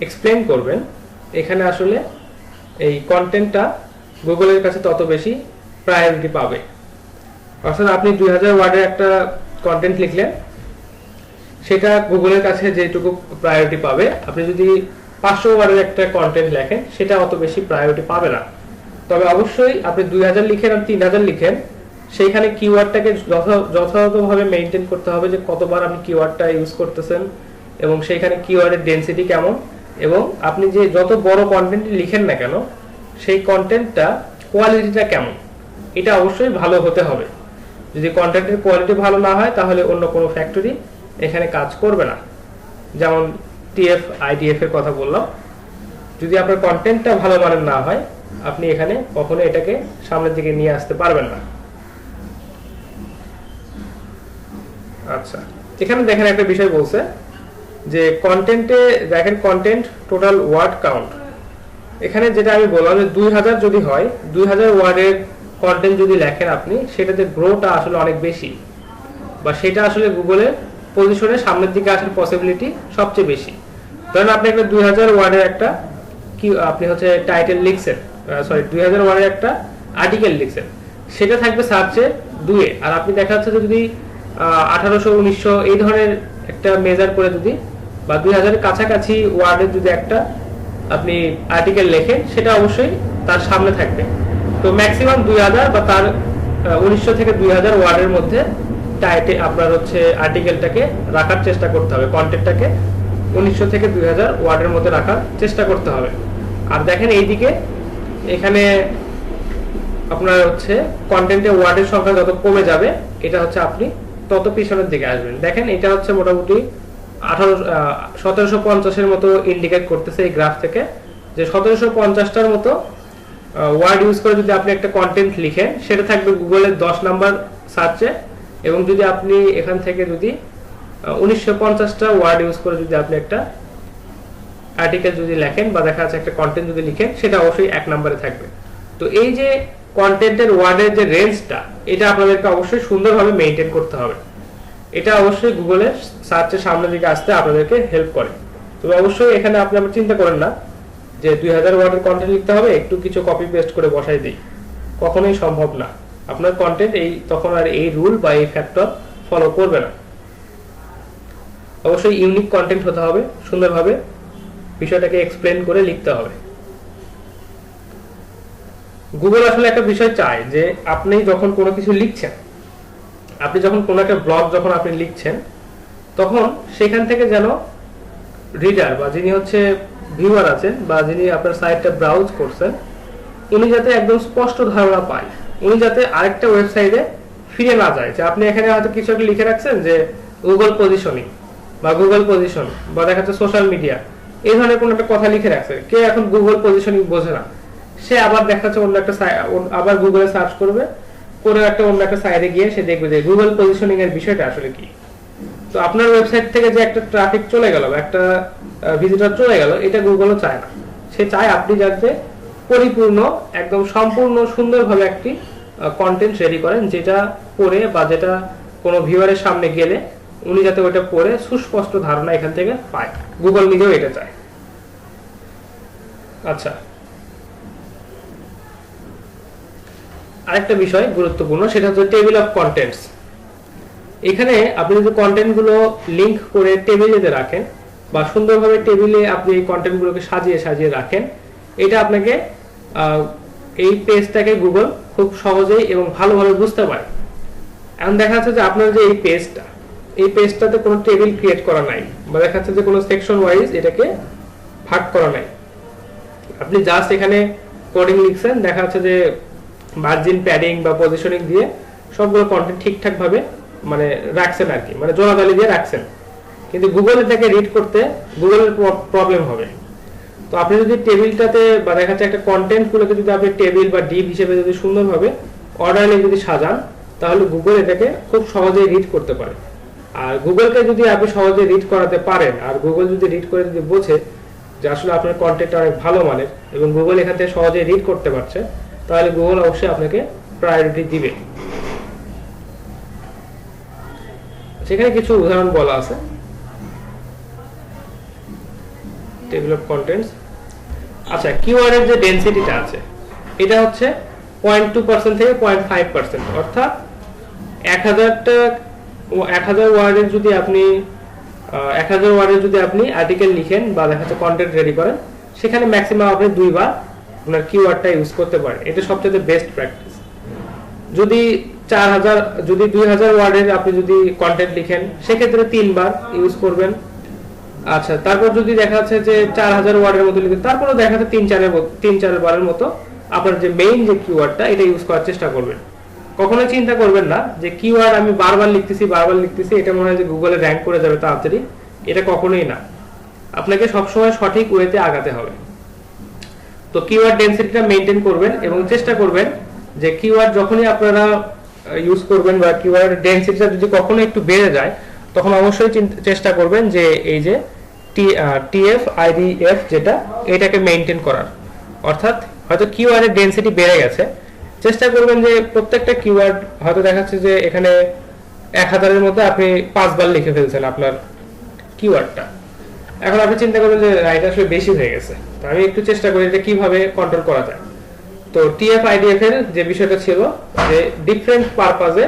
এক্সপ্লেইন করবেন, এখানে আসলে এই কন্টেন্টটা গুগলের কাছে তত বেশি প্রায়োরিটি পাবে। অর্থাৎ আপনি 2000 ওয়ার্ডের একটা কন্টেন্ট লিখলেন, সেটা গুগলের কাছে যেটুকু প্রায়োরিটি পাবে, আপনি যদি 500 ওয়ার্ডের একটা কন্টেন্ট লেখেন সেটা অত বেশি প্রায়োরিটি পাবে না। তবে অবশ্যই আপনি 2000 লিখেন আর 3000 লিখেন, সেইখানে কিওয়ার্ডটাকে যথাযথভাবে মেনটেন করতে হবে, যে কতবার আপনি কিওয়ার্ডটা ইউজ করতেছেন এবং সেইখানে কিওয়ার্ডের ডেনসিটি কেমন, এবং আপনি যে যত বড় কন্টেন্ট লিখেন না কেন সেই কন্টেন্টটা কোয়ালিটিটা কেমন, এটা অবশ্যই ভালো হতে হবে। যদি কন্টেন্টের কোয়ালিটি ভালো না হয় তাহলে অন্য কোনো ফ্যাক্টরি এখানে কাজ করবে না। যেমন টিএফ আইডিএফ এর কথা বললাম, যদি আপনার কন্টেন্টটা ভালো মানের না হয় আপনি এখানে কখনো এটাকে সামনের দিকে নিয়ে আসতে পারবেন না। আচ্ছা, এখানে দেখেন একটা বিষয় বলছে যে কন্টেন্টে দেখেন কন্টেন্ট টোটাল ওয়ার্ড কাউন্ট। এখানে যেটা আমি বললাম যে 2000 যদি হয়, 2000 ওয়ার্ডের কন্টেন্ট যদি লেখেন আপনি, সেটাতে গ্রোটা আসলে অনেক বেশি, বা সেটা আসলে গুগলের পজিশনে সামনের দিকে আসার পসিবিলিটি সবচেয়ে বেশি। ধরেন আপনি একটা 2000 ওয়ার্ডের একটা কি আপনি হচ্ছে টাইটেল লিখছেন, 2000 ওয়ার্ডের একটা আর্টিকেল লিখছেন, সেটা থাকবে সার্চে 2 এ, আর আপনি দেখা যাচ্ছে যে যদি 1800 1900 এই ধরনের একটা মেজার করে যদি বা 2000 এর কাছাকাছি ওয়ার্ডের যদি একটা আপনি আর্টিকেল লেখেন, সেটা অবশ্যই তার সামনে থাকবে। তো ম্যাক্সিমাম 2000 বা তার 1900 থেকে 2000 ওয়ার্ডের মধ্যে টাইটেল আপনার হচ্ছে আর্টিকেলটাকে রাখার চেষ্টা করতে হবে, কন্টেন্টটাকে 1900 থেকে 2000 ওয়ার্ডের মধ্যে রাখার চেষ্টা করতে হবে। আর দেখেন এইদিকে এখানে আপনার হচ্ছে কন্টেন্টের ওয়ার্ডের সংখ্যা যত কমে যাবে, এটা হচ্ছে আপনি তত পিছনের দিকে আসবেন। দেখেন এটা হচ্ছে মোটামুটি 1750 এর মতো ইন্ডিকেট করতেছে এই গ্রাফ থেকে, যে 1750টার মতো ওয়ার্ড ইউজ করে যদি আপনি একটা কন্টেন্ট লিখেন, সেটা থাকবে গুগলের 10 নাম্বার সার্চে। এবং যদি আপনি এখান থেকে যদি 1950টা ওয়ার্ড ইউজ করে যদি আপনি একটা আর্টিকেল যদি লেখেন বা দেখা যাচ্ছে একটা কন্টেন্ট যদি লিখেন, সেটা অবশ্যই 1 নম্বরে থাকবে। তো এই যে কন্টেন্টের ওয়ার্ডের যে রেঞ্জটা, এটা আপনাদেরকে অবশ্যই সুন্দরভাবে মেইনটেইন করতে হবে। এটা অবশ্যই গুগলের সার্চের সামনের দিকে আসতে আপনাদেরকে হেল্প করে। তবে অবশ্যই এখানে আপনি আবার চিন্তা করেন না যে 2000 ওয়ার্ডের কন্টেন্ট লিখতে হবে, একটু কিছু কপি পেস্ট করে বসাই দিই, কখনোই সম্ভব না। আপনার কন্টেন্ট তখন আর এই রুল বা এই ফ্যাক্টর ফলো করবে না। অবশ্যই ইউনিক কন্টেন্ট হতে হবে, সুন্দরভাবে বিষয়টাকে এক্সপ্লেন করে লিখতে হবে। গুগল আসলে একটা বিষয় চায় যে আপনি যখন কোনো কিছু লিখছেন, আপনি যখন কোনো একটা ব্লগ যখন আপনি লিখছেন, তখন সেখান থেকে যেন রিডার বা যিনি হচ্ছে ভিউয়ার আছেন বা যিনি আপনার সাইটটা ব্রাউজ করছেন, উনি যাতে একদম স্পষ্ট ধারণা পায়, উনি যাতে আরেকটা ওয়েবসাইটে ফিরে না যায়। যে আপনি এখানে হয়তো কিছু একটা লিখে রাখছেন যে গুগল পজিশনিং বা গুগল পজিশন বা দেখা যাচ্ছে সোশ্যাল মিডিয়া, এই ধরনের কোনো একটা কথা লিখে রাখছে, কে এখন গুগল পজিশনিং বোঝে না, সে আবার দেখা যাচ্ছে অন্য একটা আবার গুগলে সার্চ করবে, কোনো একটা অন্য একটা সাইটে গিয়ে সে দেখবে যে গুগল পজিশনিং এর বিষয়টা আসলে কি। তো আপনার ওয়েবসাইট থেকে যে একটা ট্রাফিক চলে গেল, একটা ভিজিটর চলে গেল, এটা গুগলও চায় না। সে চায় আপনি যাতে পরিপূর্ণ একদম সম্পূর্ণ সুন্দরভাবে একটি কন্টেন্ট রেডি করেন, যেটা পড়ে বা যেটা কোনো ভিউয়ারের সামনে গেলে উনি যাতে ওটা পড়ে সুস্পষ্ট ধারণা এখান থেকে পায়। গুগল নিজেও এটা চায়। আচ্ছা, আরেকটা বিষয় গুরুত্বপূর্ণ, সেটা হচ্ছে টেবিল অফ কন্টেন্টস। এখানে আপনি যদি কন্টেন্ট গুলো লিংক করে টেবিলে রাখেন বা সুন্দরভাবে টেবিলে আপনি এই কন্টেন্ট গুলোকে সাজিয়ে সাজিয়ে রাখেন, এটা আপনাকে এই পেজটাকে গুগল খুব সহজেই এবং ভালোভাবে বুঝতে পারে। এখন দেখা যাচ্ছে যে আপনার যে এই পেজটাতে কোনো টেবিল ক্রিয়েট করা নাই, বা দেখা যাচ্ছে যে কোনো সেকশন ওয়াইজ এটাকে ভাগ করা নাই। আপনি জাস্ট এখানে কোডিং লিখছেন, দেখা যাচ্ছে যে মার্জিন, প্যাডিং বা পজিশনিং দিয়ে সবগুলো কন্টেন্ট ঠিকঠাক ভাবে মানে রাখছেন আর কি, মানে জোড়াতালি দিয়ে রাখছেন, কিন্তু গুগল এটাকে রিড করতে গুগলের প্রবলেম হবে। তো আপনি যদি টেবিলটাতে বা দেখা যাচ্ছে একটা কন্টেন্ট গুলোকে যদি আপনি টেবিল বা ডিপ হিসেবে যদি সুন্দরভাবে অর্ডারলি যদি সাজান, তাহলে গুগল এটাকে খুব সহজেই রিড করতে পারে। আর গুগলকে যদি আপনি সহজে রিড করাতে পারেন, আর গুগল যদি রিড করে যদি বোঝে যে আসলে আপনার কন্টেন্টটা অনেক ভালো মানের এবং গুগল এখান থেকে সহজে রিড করতে পারছে, তাহলে গুগল অবশ্যই আপনাকে প্রায়োরিটি দিবে। সেখানে কিছু উদাহরণ বলা আছে। Table of contents. আচ্ছা, কিওয়ার্ডের যে ডেনসিটিটা আছে এটা হচ্ছে 0.2% থেকে 0.5%, অর্থাৎ 1000 ওয়ার্ডের যদি আপনি 1000 ওয়ার্ডের যদি আপনি আর্টিকেল লিখেন বা দেখা যাচ্ছে কন্টেন্ট রেডি করেন, সেখানে ম্যাক্সিমাম আপনি 2 বার আপনার কিওয়ার্ডটা ইউজ করতে পারেন। এটা সবচেয়ে বেস্ট প্র্যাকটিস। যদি 2000 ওয়ার্ডের আপনি যদি কন্টেন্ট লিখেন, সেক্ষেত্রে 3 বার ইউজ করবেন। আচ্ছা, তারপর যদি দেখা যাচ্ছে যে 4000 ওয়ার্ডের মতো লিখেন, তারপরে দেখা যাচ্ছে 3-4 বারের মতো আপনার যে মেইন যে কিওয়ার্ডটা এটা ইউজ করার চেষ্টা করবেন। কখনো চিন্তা করবেন না যে কিওয়ার্ড আমি বারবার লিখতেছি এটা মনে হয় যে গুগলে র‍্যাঙ্ক করে যাবে তাড়াতাড়ি। এটা কখনোই না। আপনাকে সবসময় সঠিক ওয়েতে আগাতে হবে। তো কিওয়ার্ড ডেনসিটিটা মেইনটেইন করবেন এবং চেষ্টা করবেন যে কিওয়ার্ড যখনই আপনারা ইউজ করবেন বা কিওয়ার্ড ডেনসিটিটা যদি কখনো একটু বেড়ে যায়, তখন অবশ্যই চেষ্টা করবেন যে এই যে টিএফ আইডিএফ যেটা, এটাকে মেইনটেইন করার। অর্থাৎ হয়তো কিওয়ার্ডের ডেনসিটি বেড়ে গেছে, চেষ্টা করবেন যে প্রত্যেকটা কিওয়ার্ড হয়তো দেখাচ্ছে যে এখানে 1000-এর মধ্যে আপনি 5 বার লিখে ফেলছেন আপনার কিওয়ার্ডটা। এখন আপনি চিন্তা করবেন যে এটা আসলে বেশি হয়ে গেছে, তো আমি একটু চেষ্টা করি এটা কিভাবে কন্ট্রোল করা যায়। তো টিএফআইডিএফ এর যে বিষয়টা ছিল যে ডিফারেন্ট পারপাজে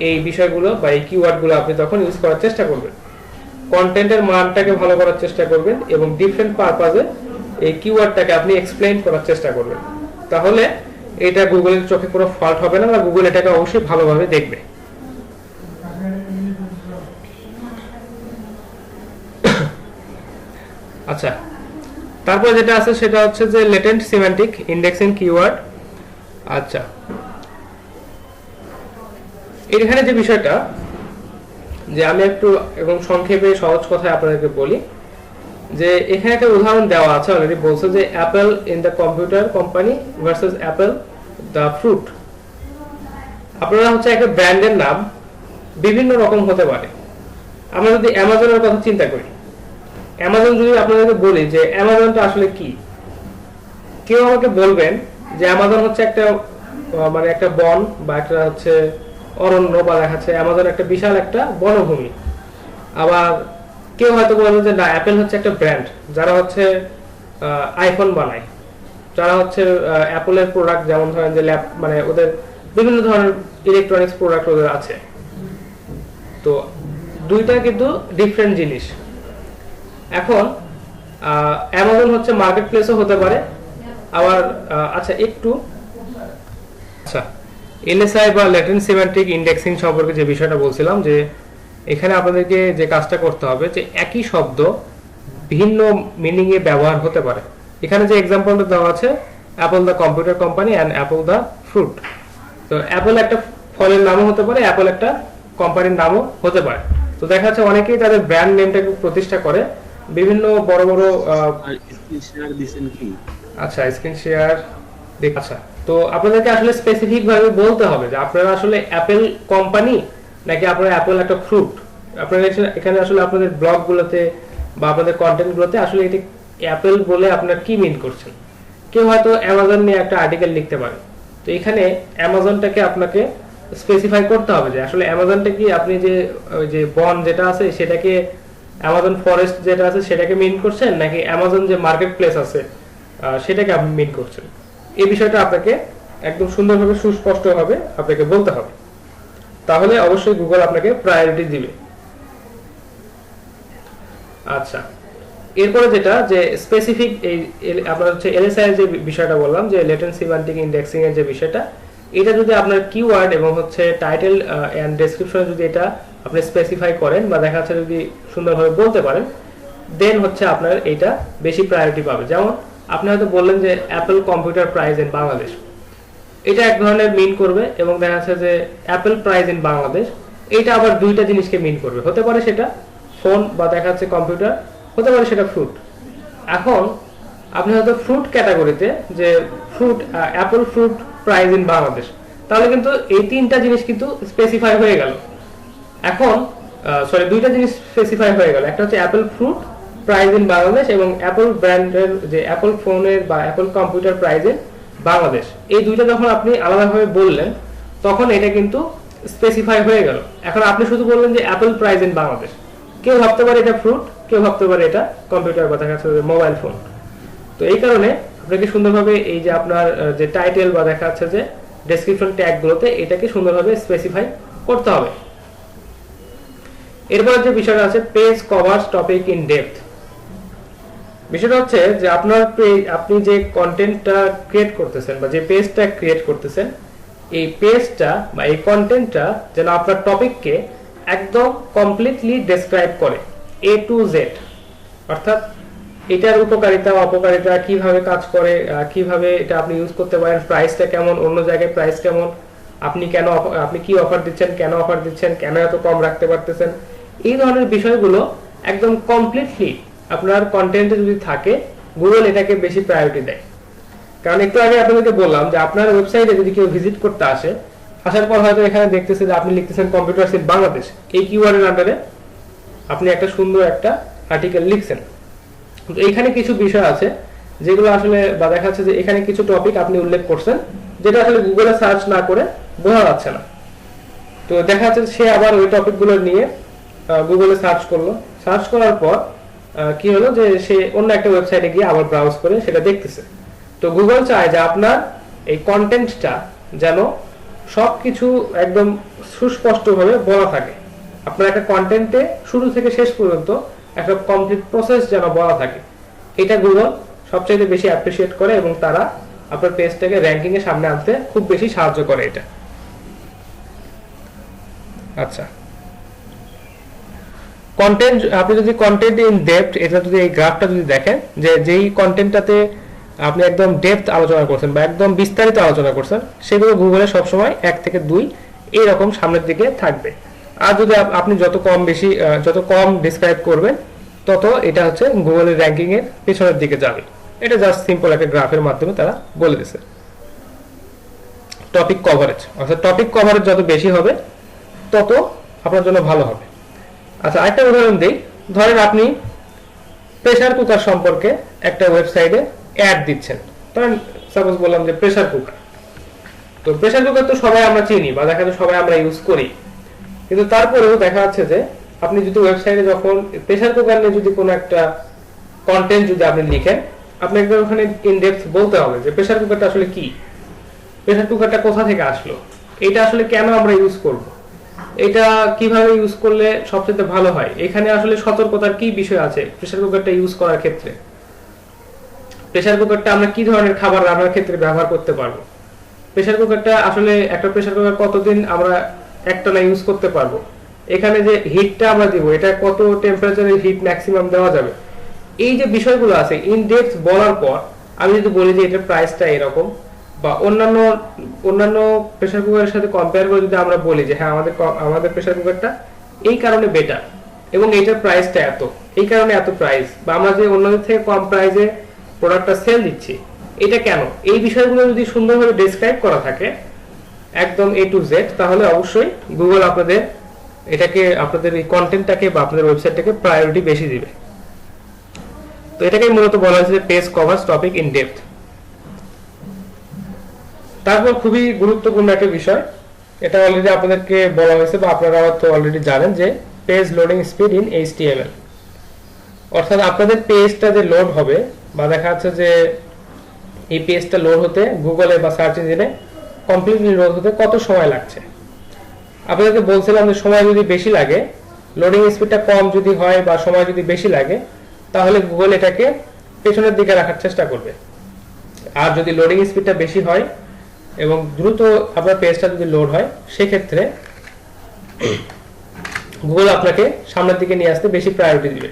এই বিষয়গুলো বা এই কিওয়ার্ডগুলো আপনি তখন ইউজ করার চেষ্টা করবেন। কন্টেন্টের মানটাকে ভালো করার চেষ্টা করবেন এবং ডিফারেন্ট পারপাজে এই কিওয়ার্ডটাকে আপনি এক্সপ্লেইন করার চেষ্টা করবেন। তাহলে এটা গুগলের চোখে কোনো ফল্ট হবে না বা গুগল এটাকে অবশ্যই ভালোভাবে দেখবে। আচ্ছা, তারপর যেটা আছে সেটা হচ্ছে যে লেটেন্ট সিমেন্টিক ইন্ডেক্সিং কিওয়ার্ড। আচ্ছা, এখানে যে বিষয়টা যে আমি একটু এবং সংক্ষেপে সহজ কথায় আপনাদেরকে বলি যে এখানে একটা উদাহরণ দেওয়া আছে, অলরেডি বলছে যে Apple in the computer company versus Apple the fruit. আপনারা হচ্ছে একটা ব্র্যান্ডের নাম বিভিন্ন রকম হতে পারে। আমরা যদি অ্যামাজনের কথা চিন্তা করি, অ্যামাজন যদি আপনাদেরকে বলি যে অ্যামাজনটা আসলে কি, কেউ আমাকে বলবেন যে অ্যামাজন হচ্ছে একটা মানে একটা বন বা একটা হচ্ছে অরণ্য, বা দেখাচ্ছে অ্যামাজন একটা বিশাল একটা বনভূমি। আবার কেউ হয়তো বলবে যে না, অ্যাপেল হচ্ছে একটা ব্র্যান্ড যারা হচ্ছে আইফোন বানায়, যারা হচ্ছে অ্যাপলের প্রোডাক্ট, যেমন ধরেন যে ল্যাপ মানে ওদের বিভিন্ন ধরনের ইলেকট্রনিক্স প্রোডাক্ট ওদের আছে। তো দুইটা কিন্তু ডিফারেন্ট জিনিস। এখন অ্যামাজন হচ্ছে মার্কেট প্লেসও হতে পারে। আবার আচ্ছা এলএসআই বা ল্যাটেন্ট সিমেন্টিক ইন্ডেক্সিং সম্পর্কে যে বিষয়টা বলছিলাম, যে এখানে আপনাদেরকে যে কাজটা করতে হবে যে একই শব্দ ভিন্ন মিনিং এ ব্যবহার হতে পারে। এখানে যে এক্সাম্পলটা দেওয়া আছে Apple the computer company and Apple the fruit. তো অ্যাপল একটা ফলের নামও হতে পারে, অ্যাপল একটা কোম্পানির নামও হতে পারে। তো দেখা যাচ্ছে অনেকেই তাদের ব্র্যান্ড নেমটাকে প্রতিষ্ঠা করে বিভিন্ন বড় বড় আচ্ছা স্ক্রিন শেয়ার আচ্ছা। তো আপনাদেরকে আসলে স্পেসিফিক ভাবে বলতে হবে যে আপনারা আসলে অ্যাপল কোম্পানি নাকি আপনারা অ্যাপল একটা ফ্রুট। আপনারা এখানে আসলে আপনাদের ব্লগগুলোতে বা আপনাদের কন্টেন্টগুলোতে আসলে এটা অ্যাপল বলে আপনারা কি মিন করছেন। কেউ হয়তো অ্যামাজন নিয়ে একটা আর্টিকেল লিখতে পারে, তো এখানে অ্যামাজনটাকে আপনাকে স্পেসিফাই করতে হবে যে আসলে অ্যামাজনটা কি আপনি যে বন যেটা আছে সেটাকে, অ্যামাজন ফরেস্ট যেটা আছে সেটাকে মিন করছেন, নাকি অ্যামাজন যে মার্কেট প্লেস আছে সেটাকে আপনি মিন করছেন। এই বিষয়টা আপনাকে একদম সুন্দরভাবে সুস্পষ্টভাবে আপনাকে বলতে হবে, তাহলে অবশ্যই গুগল আপনাকে প্রায়োরিটি দিবে। আচ্ছা, এরপরে যেটা যে স্পেসিফিক এই আপনার হচ্ছে এলএসআই এর যে বিষয়টা বললাম যে লেটেন্ট সিমেন্টিক ইন্ডেক্সিং এর যে বিষয়টা, এটা যদি আপনার কিওয়ার্ড এবং হচ্ছে টাইটেল এন্ড ডেসক্রিপশনে যদি এটা আপনি স্পেসিফাই করেন বা দেখা যাচ্ছে যদি সুন্দরভাবে বলতে পারেন, দেন হচ্ছে আপনার এটা বেশি প্রায়োরিটি পাবে। যেমন আপনি হয়তো বললেন যে Apple computer price in Bangladesh, এটা এক ধরনের মিন করবে, এবং দেখা যাচ্ছে যে অ্যাপল প্রাইস ইন বাংলাদেশ এটা আবার দুইটা জিনিসকে মিন করবে। হতে পারে সেটা ফোন বা দেখা যাচ্ছে কম্পিউটার, হতে পারে সেটা ফ্রুট। এখন আপনি হয়তো ফ্রুট ক্যাটাগরিতে যে fruit Apple fruit price in Bangladesh, তাহলে কিন্তু এই তিনটা জিনিস কিন্তু স্পেসিফাই হয়ে গেল। এখন সরি দুইটা জিনিস স্পেসিফাই হয়ে গেল, একটা হচ্ছে Apple fruit price in Bangladesh এবং অ্যাপল ব্র্যান্ডের যে অ্যাপল ফোনের বা Apple computer price in Bangladesh, এই দুইটা যখন আপনি আলাদাভাবে বললেন তখন এটা কিন্তু স্পেসিফাই হয়ে গেল। এখন আপনি শুধু বললেন যে অ্যাপল প্রাইস ইন বাংলাদেশ, কেউ ভাবতে পারে এটা ফ্রুট, কেউ ভাবতে পারে এটা কম্পিউটার বা দেখা যাচ্ছে মোবাইল ফোন। তো এই কারণে আপনাকে সুন্দরভাবে এই যে আপনার যে টাইটেল বা দেখা যাচ্ছে যে ডেসক্রিপশন ট্যাগগুলোতে এটাকে সুন্দরভাবে স্পেসিফাই করতে হবে। এরপর যে বিষয়টা আছে page covers topic in depth. বিষয়টা হচ্ছে যে আপনার আপনি যে কন্টেন্টটা ক্রিয়েট করতেছেন বা যে পেজটা ক্রিয়েট করতেছেন, এই পেজটা বা এই কন্টেন্টটা যেন আপনার টপিককে একদম কমপ্লিটলি ডেসক্রাইব করে এ টু জেড, অর্থাৎ এটার উপকারিতা অপকারিতা কিভাবে কাজ করে, কিভাবে এটা আপনি ইউজ করতে পারেন, প্রাইসটা কেমন, অন্য জায়গায় প্রাইস কেমন, আপনি কি অফার দিচ্ছেন, কেন অফার দিচ্ছেন, কেন এত কম রাখতে পারতেছেন, এই ধরনের বিষয়গুলো একদম কমপ্লিটলি আপনার কন্টেন্টে যদি থাকে গুগল এটাকে বেশি প্রায়োরিটি দেয়। কারণ একটু আগে আপনাদেরকে বললাম যে আপনার ওয়েবসাইটে যদি কেউ ভিজিট করতে আসার পর হয়তো এখানে দেখতেছে যে আপনি লিখতেছেন কম্পিউটার সিট বাংলাদেশ, এই কিওয়ার্ডের আন্ডারে আপনি একটা সুন্দর একটা আর্টিকেল লিখছেন। তো এইখানে কিছু বিষয় আছে যেগুলো আসলে বা দেখা যাচ্ছে যে এখানে কিছু টপিক আপনি উল্লেখ করছেন যেটা আসলে গুগলে সার্চ না করে বোঝা যাচ্ছে না। তো দেখা যাচ্ছে সে আবার ওই টপিকগুলো নিয়ে গুগলে সার্চ করলো, সার্চ করার পর কি হলো যে সে অন্য একটা ওয়েবসাইটে গিয়ে আবার ব্রাউজ করে সেটা দেখতেছে। তো গুগল চায় যে আপনার এই কন্টেন্টটা যেন সবকিছু একদম সুস্পষ্টভাবে বলা থাকে, আপনার একটা কন্টেন্টে শুরু থেকে শেষ পর্যন্ত একটা কমপ্লিট প্রসেস যেন বলা থাকে। এটা গুগল সবচেয়ে বেশি অ্যাপ্রিসিয়েট করে এবং তারা আপনার পেজটাকে র্যাঙ্কিং এর সামনে আনতে খুব বেশি সাহায্য করে এটা। আচ্ছা, কন্টেন্ট, আপনি যদি কন্টেন্ট ইন ডেপথ, এটা যদি এই গ্রাফটা যদি দেখেন যে যেই কন্টেন্টটাতে আপনি একদম ডেপথ আলোচনা করছেন বা একদম বিস্তারিত আলোচনা করছেন সেগুলো গুগলে সবসময় 1 থেকে 2 এইরকম সামনের দিকে থাকবে। আর যদি আপনি যত কম ডিসক্রাইব করবেন তত এটা হচ্ছে গুগলের র্যাঙ্কিং এর পেছনের দিকে যাবে। এটা জাস্ট সিম্পল একটা গ্রাফের মাধ্যমে তারা বলে দিয়েছে। টপিক কভারেজ, অর্থাৎ টপিক কভারেজ যত বেশি হবে তত আপনার জন্য ভালো হবে। আচ্ছা, আরেকটা উদাহরণ দিই। ধরেন আপনি প্রেসার কুকার সম্পর্কে একটা ওয়েবসাইটে অ্যাড দিচ্ছেন, ধরেন সাপোজ বললাম যে প্রেসার কুকার। তো প্রেসার কুকার তো সবাই আমরা চিনি বা দেখা যাচ্ছে সবাই আমরা ইউজ করি, কিন্তু তারপরেও দেখা যাচ্ছে যে আপনি যদি ওয়েবসাইটে যখন প্রেসার কুকার নিয়ে যদি কোনো একটা কন্টেন্ট যদি আপনি লিখেন, আপনাকে ওখানে ইন ডেপথ বলতে হবে যে প্রেসার কুকারটা আসলে কি, প্রেসার কুকারটা কোথা থেকে আসলো, এটা আসলে কেন আমরা ইউজ করব, এটা কিভাবে ইউজ করলে সবচেয়ে ভালো হয়, এখানে আসলে সতর্কতার কি বিষয় আছে প্রেসার কুকারটা ইউজ করার ক্ষেত্রে, প্রেসার কুকারটা আমরা কি ধরনের খাবার রান্নার ক্ষেত্রে ব্যবহার করতে পারবো, প্রেসার কুকারটা আসলে একটা প্রেসার কুকার কতদিন আমরা একটানা ইউজ করতে পারবো, এখানে যে হিটটা আমরা দিব এটা কত টেম্পারেচারে হিট ম্যাক্সিমাম দেওয়া যাবে, এই যে বিষয়গুলো আছে ইন ডেপথ বলার পর আমি যদি বলি যে এটার প্রাইসটা এরকম বা অন্যান্য প্রেসার কুকারের সাথে কম্পেয়ার করে যদি আমরা বলি যে হ্যাঁ আমাদের প্রেসার কুকারটা এই কারণে বেটার এবং এটার প্রাইসটা এত, এই কারণে এত প্রাইস, বা আমরা যে অন্যদের থেকে কম প্রাইসে প্রোডাক্টটা সেল দিচ্ছি এটা কেন, এই বিষয়গুলো যদি সুন্দরভাবে ডেসক্রাইব করা থাকে একদম এ টু জেড, তাহলে অবশ্যই গুগল আপনাদের এই কন্টেন্টটাকে বা আপনাদের ওয়েবসাইটটাকে প্রায়োরিটি বেশি দিবে। তো এটাকেই মূলত বলা হয়েছে যে page covers topic in depth. তারপর খুবই গুরুত্বপূর্ণ একটা বিষয়, এটা অলরেডি আপনাদেরকে বলা হয়েছে বা আপনারা তো অলরেডি জানেন যে page loading speed in HTML, অর্থাৎ আপনাদের পেজটা যে লোড হবে বা দেখা যাচ্ছে যে এই পেজটা লোড হতে গুগলে বা সার্চ ইঞ্জিনে কমপ্লিটলি লোড হতে কত সময় লাগছে। আপনাদেরকে বলছিলাম যে সময় যদি বেশি লাগে, লোডিং স্পিডটা কম যদি হয় বা সময় যদি বেশি লাগে তাহলে গুগল এটাকে পেছনের দিকে রাখার চেষ্টা করবে। আর যদি লোডিং স্পিডটা বেশি হয় এবং দ্রুত আপনার পেজটা যদি লোড হয় সেক্ষেত্রে গুগল আপনাকে সামনের দিকে নিয়ে আসতে বেশি প্রায়োরিটি দিবে।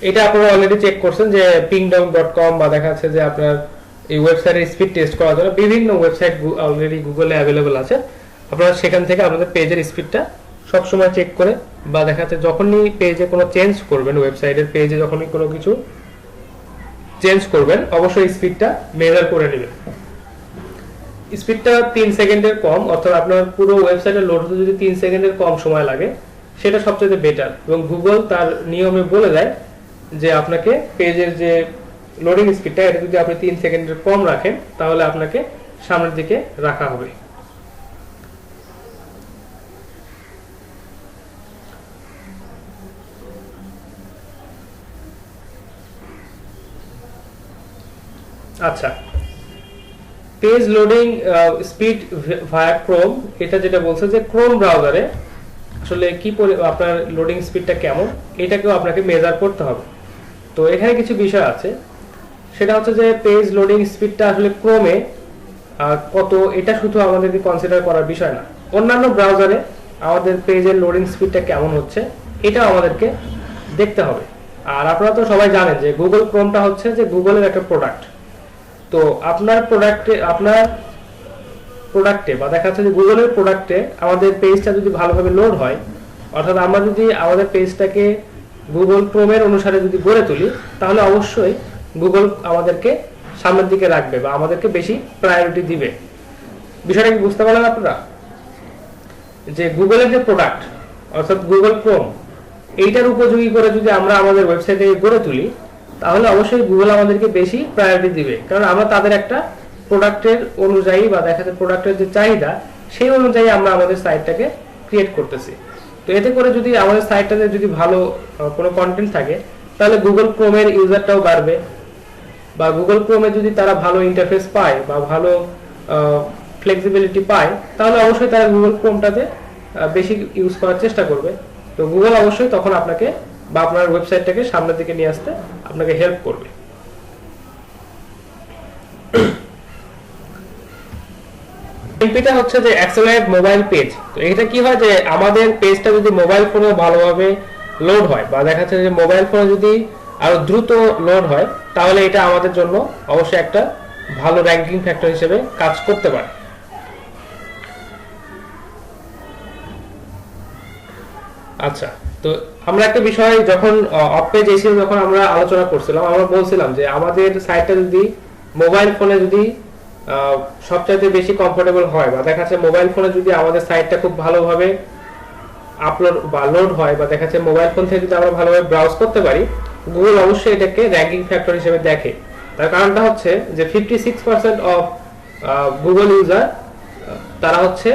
এটা আপনারা অলরেডি চেক করছেন যে pingdown.com বা দেখা যাচ্ছে যে আপনার এই ওয়েবসাইটের স্পিড টেস্ট করার জন্য বিভিন্ন ওয়েবসাইট অলরেডি গুগলে অ্যাভেলেবল আছে। আপনারা সেখান থেকে আপনাদের পেজের স্পিডটা সবসময় চেক করে বা দেখা যাচ্ছে যখনই পেজে কোনো চেঞ্জ করবেন, ওয়েবসাইটের পেজে যখনই কোনো কিছু চেঞ্জ করবেন অবশ্যই স্পিডটা মেজার করে নেবেন। স্পিডটা 3 সেকেন্ডের কম, অর্থাৎ আপনার পুরো ওয়েবসাইটে লোড হতে যদি 3 সেকেন্ডের কম সময় লাগে সেটা সবচেয়ে বেটার, এবং গুগল তার নিয়মে বলে দেয় যে আপনাকে পেজের যে লোডিং স্পিডটা এটা যদি আপনি 3 সেকেন্ডের কম রাখেন তাহলে আপনাকে সামনের দিকে রাখা হবে। আচ্ছা, পেজ লোডিং স্পিড ভায়া ক্রোম, এটা যেটা বলছে যে ক্রোম ব্রাউজারে আসলে কি আপনার লোডিং স্পিডটা কেমন এটাকেও আপনাকে মেজার করতে হবে। তো এখানে কিছু বিষয় আছে, সেটা হচ্ছে যে পেজ লোডিং স্পিডটা আসলে ক্রোমে কত এটা শুধু আমাদেরকে কনসিডার করার বিষয় না, অন্যান্য ব্রাউজারে আমাদের পেজের লোডিং স্পিডটা কেমন হচ্ছে এটাও আমাদেরকে দেখতে হবে। আর আপনারা তো সবাই জানেন যে গুগল ক্রোমটা হচ্ছে যে গুগলের একটা প্রোডাক্ট। তো আপনার প্রোডাক্টে বা দেখা যাচ্ছে যে গুগলের প্রোডাক্টে আমাদের পেজটা যদি ভালোভাবে লোড হয়, অর্থাৎ আমরা যদি আমাদের পেজটাকে গুগল ক্রোমের অনুসারে যদি গড়ে তুলি, তাহলে অবশ্যই গুগল আমাদেরকে সামনের দিকে রাখবে বা আমাদেরকে বেশি প্রায়োরিটি দিবে। বিষয়টা কি বুঝতে পারলেন আপনারা? যে গুগলের যে প্রোডাক্ট অর্থাৎ গুগল ক্রোম, এইটার উপযোগী করে যদি আমরা আমাদের ওয়েবসাইটে গড়ে তুলি, তাহলে অবশ্যই গুগল আমাদেরকে বেশি প্রায়োরিটি দিবে, কারণ আমরা তাদের একটা প্রোডাক্টের অনুযায়ী বা দেখা যাচ্ছে প্রোডাক্টের যে চাহিদা সেই অনুযায়ী আমরা আমাদের সাইটটাকে ক্রিয়েট করতেছি। তো এতে করে যদি আমাদের সাইটটাতে যদি ভালো কোনো কন্টেন্ট থাকে, তাহলে গুগল ক্রোমের ইউজারটাও বাড়বে, বা গুগল ক্রোমে যদি তারা ভালো ইন্টারফেস পায় বা ভালো ফ্লেক্সিবিলিটি পায়, তাহলে অবশ্যই তারা গুগল ক্রোমটাতে বেশি ইউজ করার চেষ্টা করবে। তো গুগল অবশ্যই তখন আপনাকে বা আপনার ওয়েবসাইটটাকে সামনের দিকে নিয়ে আসতে আপনাকে হেল্প করবে। এমপিটা হচ্ছে যে অ্যাক্সেলারেট মোবাইল পেজ। তো এটা কি হয় যে আমাদের পেজটা যদি মোবাইল ফোনে ভালোভাবে লোড হয় বা দেখা যাচ্ছে যে মোবাইল ফোনে যদি আরো দ্রুত লোড হয়, তাহলে এটা আমাদের জন্য অবশ্যই একটা ভালো র্যাঙ্কিং ফ্যাক্টর হিসেবে কাজ করতে পারে। আচ্ছা, তো আমরা একটা বিষয় যখন অফ পেজ এসে যখন আমরা আলোচনা করছিলাম, আমরা বলছিলাম যে আমাদের সাইটটা যদি মোবাইল ফোনে যদি সবচাইতে বেশি কমফোর্টেবল হয় বা দেখা যাচ্ছে মোবাইল ফোনে যদি আমাদের সাইটটা খুব ভালোভাবে আপলোড বা লোড হয় বা দেখা যাচ্ছে মোবাইল ফোন থেকে যদি আমরা ভালোভাবে ব্রাউজ করতে পারি, গুগল অবশ্যই এটাকে র্যাঙ্কিং ফ্যাক্টর হিসেবে দেখে। তার কারণটা হচ্ছে যে 56% অফ গুগল ইউজার তারা হচ্ছে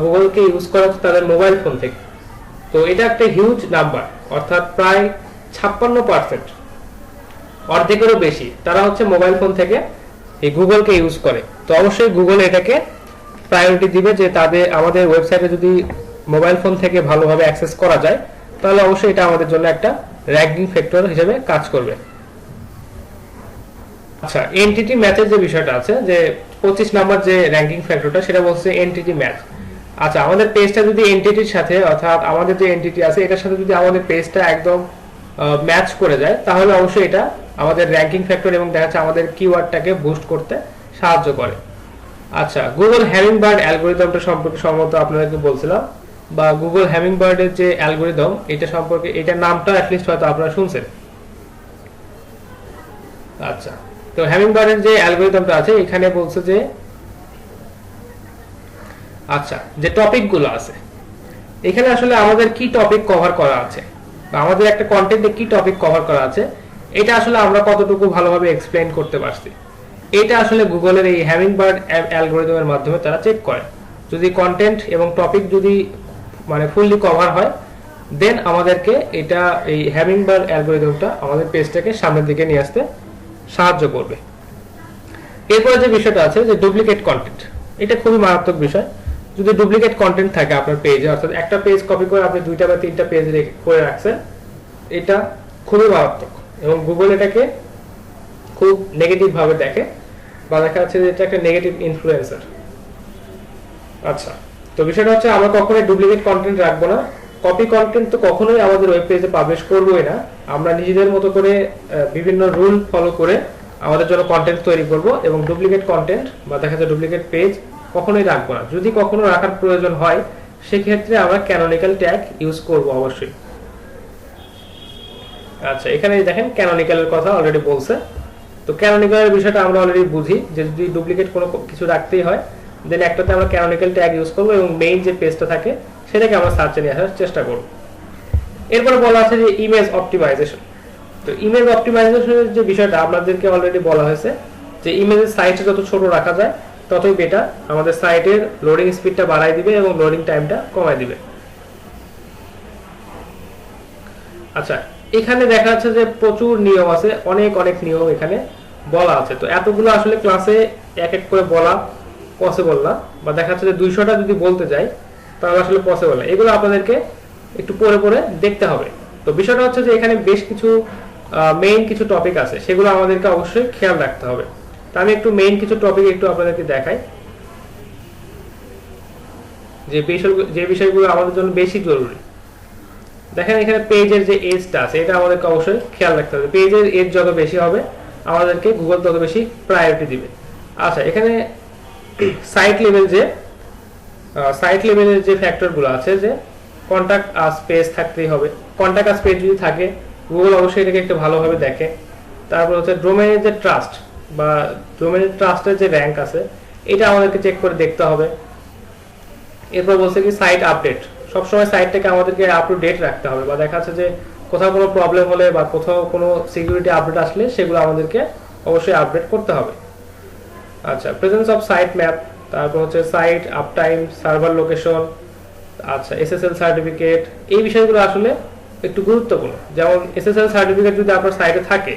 গুগলকে ইউজ করা হচ্ছে তাদের মোবাইল ফোন থেকে। তো এটা একটা হিউজ নাম্বার, অর্থাৎ প্রায় 56%, অর্ধেকেরও বেশি তারা হচ্ছে মোবাইল ফোন থেকে এই গুগলকে ইউজ করে। তো অবশ্যই গুগল এটাকে প্রায়োরিটি দিবে যে আমাদের ওয়েবসাইটে যদি মোবাইল ফোন থেকে ভালোভাবে অ্যাক্সেস করা যায়, তাহলে অবশ্যই এটা আমাদের জন্য একটা র্যাঙ্কিং ফ্যাক্টর হিসেবে কাজ করবে। আচ্ছা, এনটিটি ম্যাচের যে বিষয়টা আছে, যে 25 নাম্বার যে র্যাঙ্কিং ফ্যাক্টরটা, সেটা বলছে এনটিটি ম্যাচ। আচ্ছা, আমাদের পেজটা যদি এনটিটির সাথে অর্থাৎ আমাদের যে এনটিটি আছে এটার সাথে যদি আমাদের পেজটা একদম ম্যাচ করে যায়, তাহলে অবশ্যই এটা আমাদের র্যাঙ্কিং ফ্যাক্টর এবং দেখা যাচ্ছে আমাদের কিওয়ার্ডটাকে বুস্ট করতে সাহায্য করে। আচ্ছা, গুগল হ্যামিংবার্ড অ্যালগরিদমটা সম্পর্কে সম্ভবত আপনাদেরকে বলছিলাম, বা গুগল হ্যামিংবার্ডের যে অ্যালগরিদম এটা সম্পর্কে, এটার নামটা অ্যাটলিস্ট হয়তো আপনারা শুনছেন। আচ্ছা, তো হ্যামিংবার্ডের যে অ্যালগরিদমটা আছে এখানে বলছে যে আচ্ছা যে টপিকগুলো আছে এখানে আসলে আমাদের কি টপিক কভার করা আছে বা আমাদের একটা কন্টেন্টে কি টপিক কভার করা আছে, এটা আসলে আমরা কতটুকু ভালোভাবে এক্সপ্লেইন করতে পারছি, এটা আসলে গুগলের এই হ্যামিংবার্ড অ্যালগরিদমের মাধ্যমে তারা চেক করে। যদি কন্টেন্ট এবং টপিক যদি মানে ফুললি কভার হয়, দেন আমাদেরকে এটা এই হ্যামিংবার্ড অ্যালগরিদমটা আমাদের পেজটাকে সামনের দিকে নিয়ে আসতে সাহায্য করবে। এরপরে যে বিষয়টা আছে যে ডুপ্লিকেট কন্টেন্ট, এটা খুবই মারাত্মক বিষয়। যদি ডুপ্লিকেট কন্টেন্ট থাকে আপনার পেজে, অর্থাৎ একটা পেজ কপি করে আপনি 2টা বা 3টা পেজ করে রাখছেন, এটা খুবই মারাত্মক এবং গুগল এটাকে খুব নেগেটিভ ভাবে দেখে বা দেখা যাচ্ছে যে এটা একটা নেগেটিভ ইনফ্লুয়েন্সার। আচ্ছা, তো বিষয়টা হচ্ছে আমরা কখনোই ডুপ্লিকেট কন্টেন্ট রাখবো না। কপি কন্টেন্ট তো কখনোই আমাদের ওয়েব পেজে পাবলিশ করবোই না। আমরা নিজেদের মতো করে বিভিন্ন রুল ফলো করে আমাদের জন্য কন্টেন্ট তৈরি করব এবং ডুপ্লিকেট কন্টেন্ট বা দেখা যাচ্ছে ডুপ্লিকেট পেজ কখনোই রাখবো না। যদি কখনো রাখার প্রয়োজন হয় সেক্ষেত্রে আমরা ক্যানোনিক্যাল ট্যাগ ইউজ করব অবশ্যই। আচ্ছা, এখানে দেখেন ক্যানোনিক্যালের কথা অলরেডি বলছে। তো ক্যানোনিক্যালের বিষয়টা আমরা অলরেডি বুঝি যে যদি ডুপ্লিকেট কোনো কিছু রাখতেই হয়, দেন একটাতে আমরা ক্যানোনিক্যাল ট্যাগ ইউজ করবো এবং মেইন যে পেজটা থাকে সেটাকে আমরা সার্চে নিয়ে আসার চেষ্টা করব। এরপরে বলা আছে যে ইমেজ অপটিমাইজেশন। তো ইমেজ অপটিমাইজেশনের যে বিষয়টা আপনাদেরকে অলরেডি বলা হয়েছে যে ইমেজের সাইজটা যত ছোট রাখা যায় ততই বেটার, আমাদের সাইটের লোডিং স্পিডটা বাড়ায় দিবে এবং লোডিং টাইমটা কমায় দিবে। আচ্ছা, এখানে দেখা যাচ্ছে যে প্রচুর নিয়ম আছে, অনেক অনেক নিয়ম এখানে বলা আছে। তো এতগুলো আসলে ক্লাসে এক এক করে বলা পসিবল না, বা দেখা যাচ্ছে যে 200টা যদি বলতে যাই তাহলে আসলে পসিবল না। এগুলো আপনাদেরকে একটু পরে পরে দেখতে হবে। তো বিষয়টা হচ্ছে যে এখানে বেশ কিছু মেইন কিছু টপিক আছে, সেগুলো আমাদেরকে অবশ্যই খেয়াল রাখতে হবে। তো আমি একটু মেইন কিছু টপিক একটু আপনাদেরকে দেখাই, যে বিষয়গুলো আমাদের জন্য বেশি জরুরি। দেখেন এখানে পেজের যে এজটা আছে এটা আমাদেরকে অবশ্যই খেয়াল রাখতে হবে। পেজের এজ যত বেশি হবে আমাদেরকে গুগল তত বেশি প্রায়োরিটি দিবে। আচ্ছা, এখানে সাইট লেভেলের যে ফ্যাক্টরগুলো আছে, যে কন্টাক্ট আস পেজ থাকতেই হবে। কন্টাক্ট আস পেজ যদি থাকে গুগল অবশ্যই এটাকে একটু ভালোভাবে দেখে। তারপর হচ্ছে ডোমেনের যে ট্রাস্ট বা ডোমেনের ট্রাস্টের যে র্যাঙ্ক আছে এটা আমাদেরকে চেক করে দেখতে হবে। এরপর বলছে কি সাইট আপডেট, সবসময় সাইটটাকে আমাদেরকে আপ টু ডেট রাখতে হবে, বা দেখা যাচ্ছে যে কোথাও কোনো প্রবলেম হলে বা কোথাও কোনো সিকিউরিটি আপডেট আসলে সেগুলো আমাদেরকে অবশ্যই আপডেট করতে হবে। আচ্ছা, প্রেজেন্স অফ সাইট ম্যাপ, তারপর হচ্ছে site uptime, server location, আচ্ছা এসএসএল সার্টিফিকেট, এই বিষয়গুলো আসলে একটু গুরুত্বপূর্ণ। যেমন এসএসএল সার্টিফিকেট যদি আপনার সাইটে থাকে,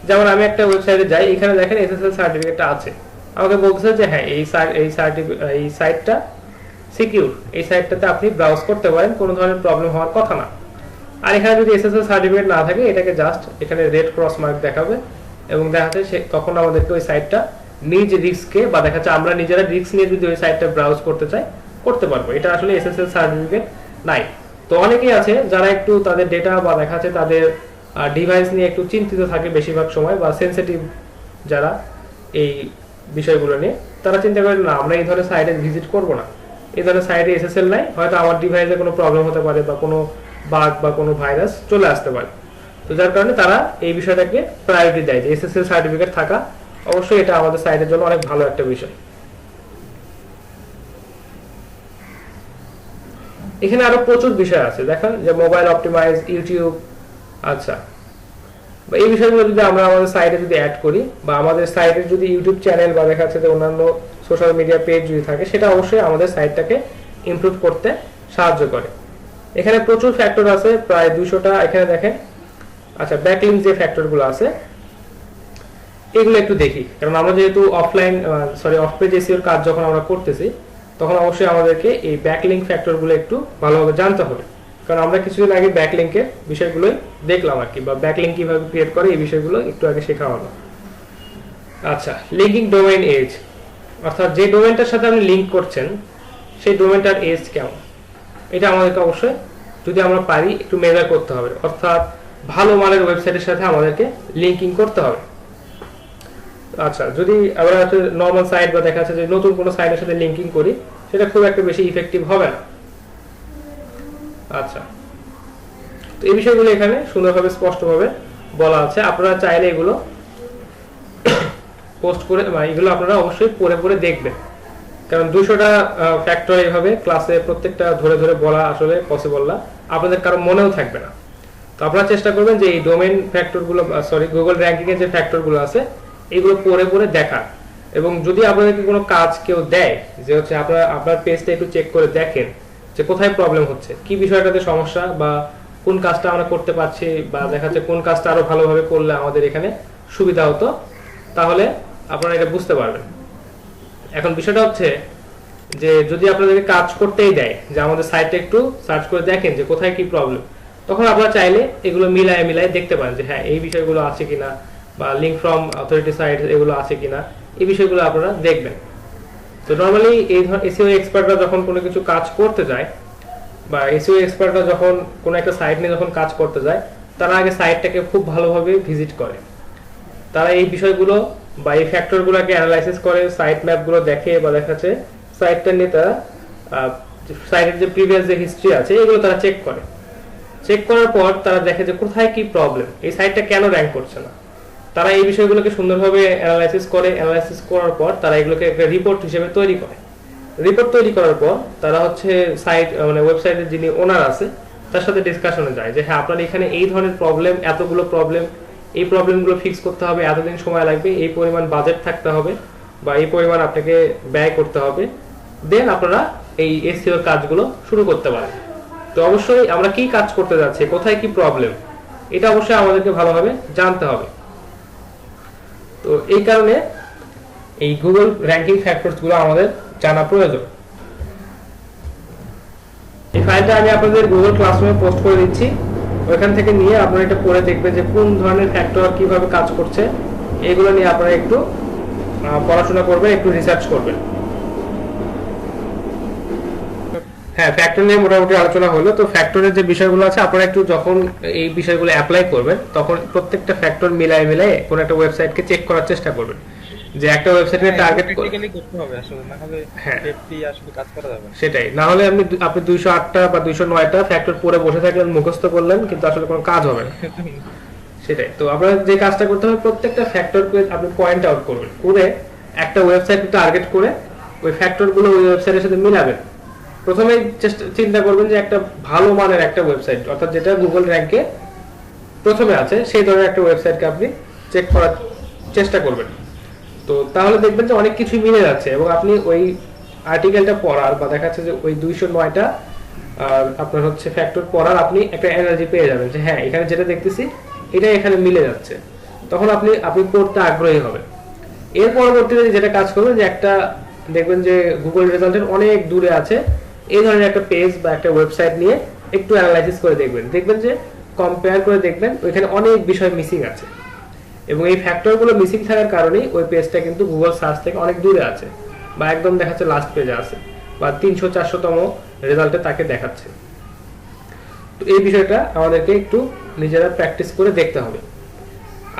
যেমন আমি একটা ওয়েবসাইটে যাই, এখানে দেখেন এসএসএল সার্টিফিকেটটা আছে, আমাকে বলতেছে যে হ্যাঁ এই সাইটটা সিকিউর, এই সাইটটাতে আপনি ব্রাউজ করতে পারেন, কোনো ধরনের প্রবলেম হওয়ার কথা না। আর এখানে যদি এসএসএল সার্টিফিকেট না থাকে এটাকে জাস্ট এখানে রেড ক্রস মার্ক দেখাবে এবং দেখাচ্ছে তখন আমাদেরকে ওই সাইটটা নিজ রিস্কে, বা দেখাচ্ছে আমরা নিজেরা রিস্ক নিয়ে যদি ওই সাইটটা ব্রাউজ করতে চাই করতে পারবো। এটা আসলে এসএসএল সার্টিফিকেট নাই। তো অনেকেই আছে যারা একটু তাদের ডেটা বা দেখাচ্ছে তাদের ডিভাইস নিয়ে একটু চিন্তিত থাকে বেশিরভাগ সময়, বা সেনসিটিভ যারা এই বিষয়গুলো নিয়ে, তারা চিন্তা করেন না আমরা এই ধরনের সাইটে ভিজিট করবো না, এই ধরনের সাইটে এসএসএল নাই, হয়তো আমার ডিভাইসে কোনো প্রবলেম হতে পারে বা কোনো বাগ বা কোনো ভাইরাস চলে আসতে পারে। তো যার কারণে তারা এই বিষয়টাকে প্রায়োরিটি দেয় যে এসএসএল সার্টিফিকেট থাকা অবশ্যই এটা আমাদের সাইটের জন্য অনেক ভালো একটা বিষয়। এখানে আরো প্রচুর বিষয় আছে, দেখেন যে মোবাইল অপটিমাইজ, ইউটিউব, আচ্ছা বা এই বিষয়গুলো যদি আমরা আমাদের সাইটে যদি অ্যাড করি, বা আমাদের সাইটের যদি ইউটিউব চ্যানেল বা দেখা যাচ্ছে যে অন্যান্য সোশ্যাল মিডিয়া পেজ যদি থাকে, সেটা অবশ্যই আমাদের সাইটটাকে ইমপ্রুভ করতে সাহায্য করে। এখানে প্রচুর ফ্যাক্টর আছে, প্রায় 200টা এখানে দেখেন। আচ্ছা, ব্যাকলিংক যে ফ্যাক্টরগুলো আছে এগুলো একটু দেখি, কারণ আমরা যেহেতু অফ পেজ এসইওর কাজ যখন আমরা করতেছি তখন অবশ্যই আমাদেরকে এই ব্যাকলিংক ফ্যাক্টরগুলো একটু ভালোভাবে জানতে হবে, কারণ আমরা কিছুদিন আগে ব্যাকলিংকের বিষয়গুলোই দেখলাম আর কি, বা ব্যাকলিংক কিভাবে ক্রিয়েট করে এই বিষয়গুলো একটু আগে শেখা হলো। আচ্ছা, লিঙ্কিং ডোমেইন এজ, অর্থাৎ যে ডোমেইনটার সাথে আপনি লিঙ্ক করছেন সেই ডোমেইনটার এজ কেমন, এটা আমাদেরকে অবশ্যই যদি আমরা পারি একটু মেজার করতে হবে, অর্থাৎ ভালো মানের ওয়েবসাইটের সাথে আমাদেরকে লিঙ্কিং করতে হবে। আচ্ছা, যদি আমরা নর্মাল সাইট বা দেখা যাচ্ছে যে নতুন কোনো সাইটের সাথে লিঙ্কিং করি সেটা খুব একটা বেশি ইফেক্টিভ হবে না। আচ্ছা, তো এই বিষয়গুলো এখানে সুন্দরভাবে স্পষ্টভাবে বলা আছে, আপনারা চাইলে এগুলো পোস্ট করে এগুলো আপনারা অবশ্যই পড়ে পড়ে দেখবেন, কারণ 200টা ফ্যাক্টর এইভাবে ক্লাসে প্রত্যেকটা ধরে ধরে বলা আসলে পসিবল না, আপনাদের কারো মনেও থাকবে না। তো আপনারা চেষ্টা করবেন যে এই ডোমেইন ফ্যাক্টরগুলো গুগল র্যাঙ্কিং এর যে ফ্যাক্টরগুলো আছে এগুলো পড়ে পড়ে দেখা, এবং যদি আপনাদেরকে কোনো কাজ কেউ দেয় যে হচ্ছে আপনার পেজটা একটু চেক করে দেখেন যে কোথায় প্রবলেম হচ্ছে, কি বিষয়টাতে সমস্যা, বা কোন কাজটা আমরা করতে পারছি, বা দেখা যাচ্ছে কোন কাজটা আরো ভালোভাবে করলে আমাদের এখানে সুবিধা হতো, তাহলে আপনারা এটা বুঝতে পারবেন। এখন বিষয়টা হচ্ছে যে যদি আপনাদেরকে কাজ করতেই দেয় যে আমাদের সাইটটা একটু সার্চ করে দেখেন যে কোথায় কি প্রবলেম, তখন আপনারা চাইলে এগুলো মিলায়ে দেখতে পারেন যে হ্যাঁ এই বিষয়গুলো আছে কিনা, বা লিঙ্ক ফ্রম অথরিটি সাইট এগুলো আছে কিনা, এই বিষয়গুলো আপনারা দেখবেন। তো নর্মালি এই এসইও এক্সপার্টরা যখন কোনো কিছু কাজ করতে যায়, বা এসইও এক্সপার্টরা যখন কোনো একটা সাইট নিয়ে যখন কাজ করতে যায়, তারা আগে সাইটটাকে খুব ভালোভাবে ভিজিট করে, তারা এই বিষয়গুলো বা এই ফ্যাক্টরগুলোকে অ্যানালাইসিস করে, সাইট ম্যাপগুলো দেখে, বা দেখাচ্ছে সাইটটা নিয়ে তারা সাইটের যে প্রিভিয়াস যে হিস্ট্রি আছে এগুলো তারা চেক করে। চেক করার পর তারা দেখে যে কোথায় কি প্রবলেম, এই সাইটটা কেন র্যাঙ্ক করছে না, তারা এই বিষয়গুলোকে সুন্দরভাবে অ্যানালাইসিস করে, অ্যানালাইসিস করার পর তারা এগুলোকে একটা রিপোর্ট হিসেবে তৈরি করে। রিপোর্ট তৈরি করার পর তারা হচ্ছে সাইট মানে ওয়েবসাইটের যিনি ওনার আছে তার সাথে ডিসকাশনে যায় যে হ্যাঁ আপনার এখানে এই ধরনের প্রবলেম, এতগুলো প্রবলেম, এই প্রবলেমগুলো ফিক্স করতে হবে, এতদিন সময় লাগবে, এই পরিমাণ বাজেট থাকতে হবে বা এই পরিমাণ আপনাকে ব্যয় করতে হবে, দেন আপনারা এই এসইও কাজগুলো শুরু করতে পারেন। তো অবশ্যই আমরা কি কাজ করতে যাচ্ছি, কোথায় কি প্রবলেম, এটা অবশ্যই আমাদেরকে ভালোভাবে জানতে হবে। তো এই কারণে এই গুগল র্যাঙ্কিং ফ্যাক্টরস গুলো আমাদের জানা প্রয়োজন। এই ফাইলটা আমি আপনাদের গুগল ক্লাসরুমে পোস্ট করে দিচ্ছি, ওইখান থেকে নিয়ে আপনারা এটা পড়ে দেখবেন যে কোন ধরনের ফ্যাক্টর কিভাবে কাজ করছে, এগুলো নিয়ে আপনারা একটু পড়াশোনা করবেন, একটু রিসার্চ করবেন। হ্যাঁ, ফ্যাক্টর নিয়ে মোটামুটি আলোচনা হলো। তো ফ্যাক্টরের যে বিষয়গুলো আছে আপনারা একটু যখন এই বিষয়গুলো অ্যাপ্লাই করবেন তখন প্রত্যেকটা ফ্যাক্টর মিলাই কোন একটা ওয়েবসাইটকে চেক করার চেষ্টা করবেন যে একটা ওয়েবসাইটকে টার্গেট প্র্যাকটিক্যালি করতে হবে আসলে, না হলে হ্যাঁ সেফটি আসলে কাজ করা যাবে না। সেটাই, না হলে আপনি 208টা বা 209টা ফ্যাক্টর পড়ে বসে থাকলেন, মুখস্থ করলেন, কিন্তু আসলে কোনো কাজ হবে না। সেটাই, তো আপনার যে কাজটা করতে হবে প্রত্যেকটা ফ্যাক্টরকে আপনি পয়েন্ট আউট করবেন, করে একটা ওয়েবসাইটকে টার্গেট করে ওই ফ্যাক্টরগুলো ওই ওয়েবসাইটের সাথে মিলাবেন। প্রথমে চিন্তা করবেন যে একটা ভালো মানের একটা ওয়েবসাইট, অর্থাৎ যেটা গুগল র্যাঙ্কে প্রথমে আছে সেই ধরনের একটা ওয়েবসাইটকে আপনি চেক করার চেষ্টা করবেন। তো তাহলে দেখবেন যে অনেক কিছু মিলে যাচ্ছে এবং আপনি ওই আর্টিকেলটা পড়ার বা দেখা যাচ্ছে যে ওই 209টা আপনার হচ্ছে ফ্যাক্টর পড়ার আপনি একটা এনার্জি পেয়ে যাবেন যে হ্যাঁ এখানে যেটা দেখতেছি এটা এখানে মিলে যাচ্ছে, তখন আপনি পড়তে আগ্রহী হবেন। এর পরবর্তীতে যেটা কাজ করবেন যে একটা দেখবেন যে গুগল রেজাল্টের অনেক দূরে আছে এই ধরনের একটা পেজ বা একটা ওয়েবসাইট নিয়ে একটু অ্যানালাইসিস করে দেখবেন যে কম্পেয়ার করে দেখবেন ওইখানে অনেক বিষয় মিসিং আছে এবং এই ফ্যাক্টরগুলো মিসিং থাকার কারণেই ওই পেজটা কিন্তু গুগল সার্চ থেকে অনেক দূরে আছে বা একদম দেখাচ্ছে লাস্ট পেজে আছে বা 300-400তম রেজাল্টে তাকে দেখাচ্ছে। তো এই বিষয়টা আমাদেরকে একটু নিজেরা প্র্যাকটিস করে দেখতে হবে।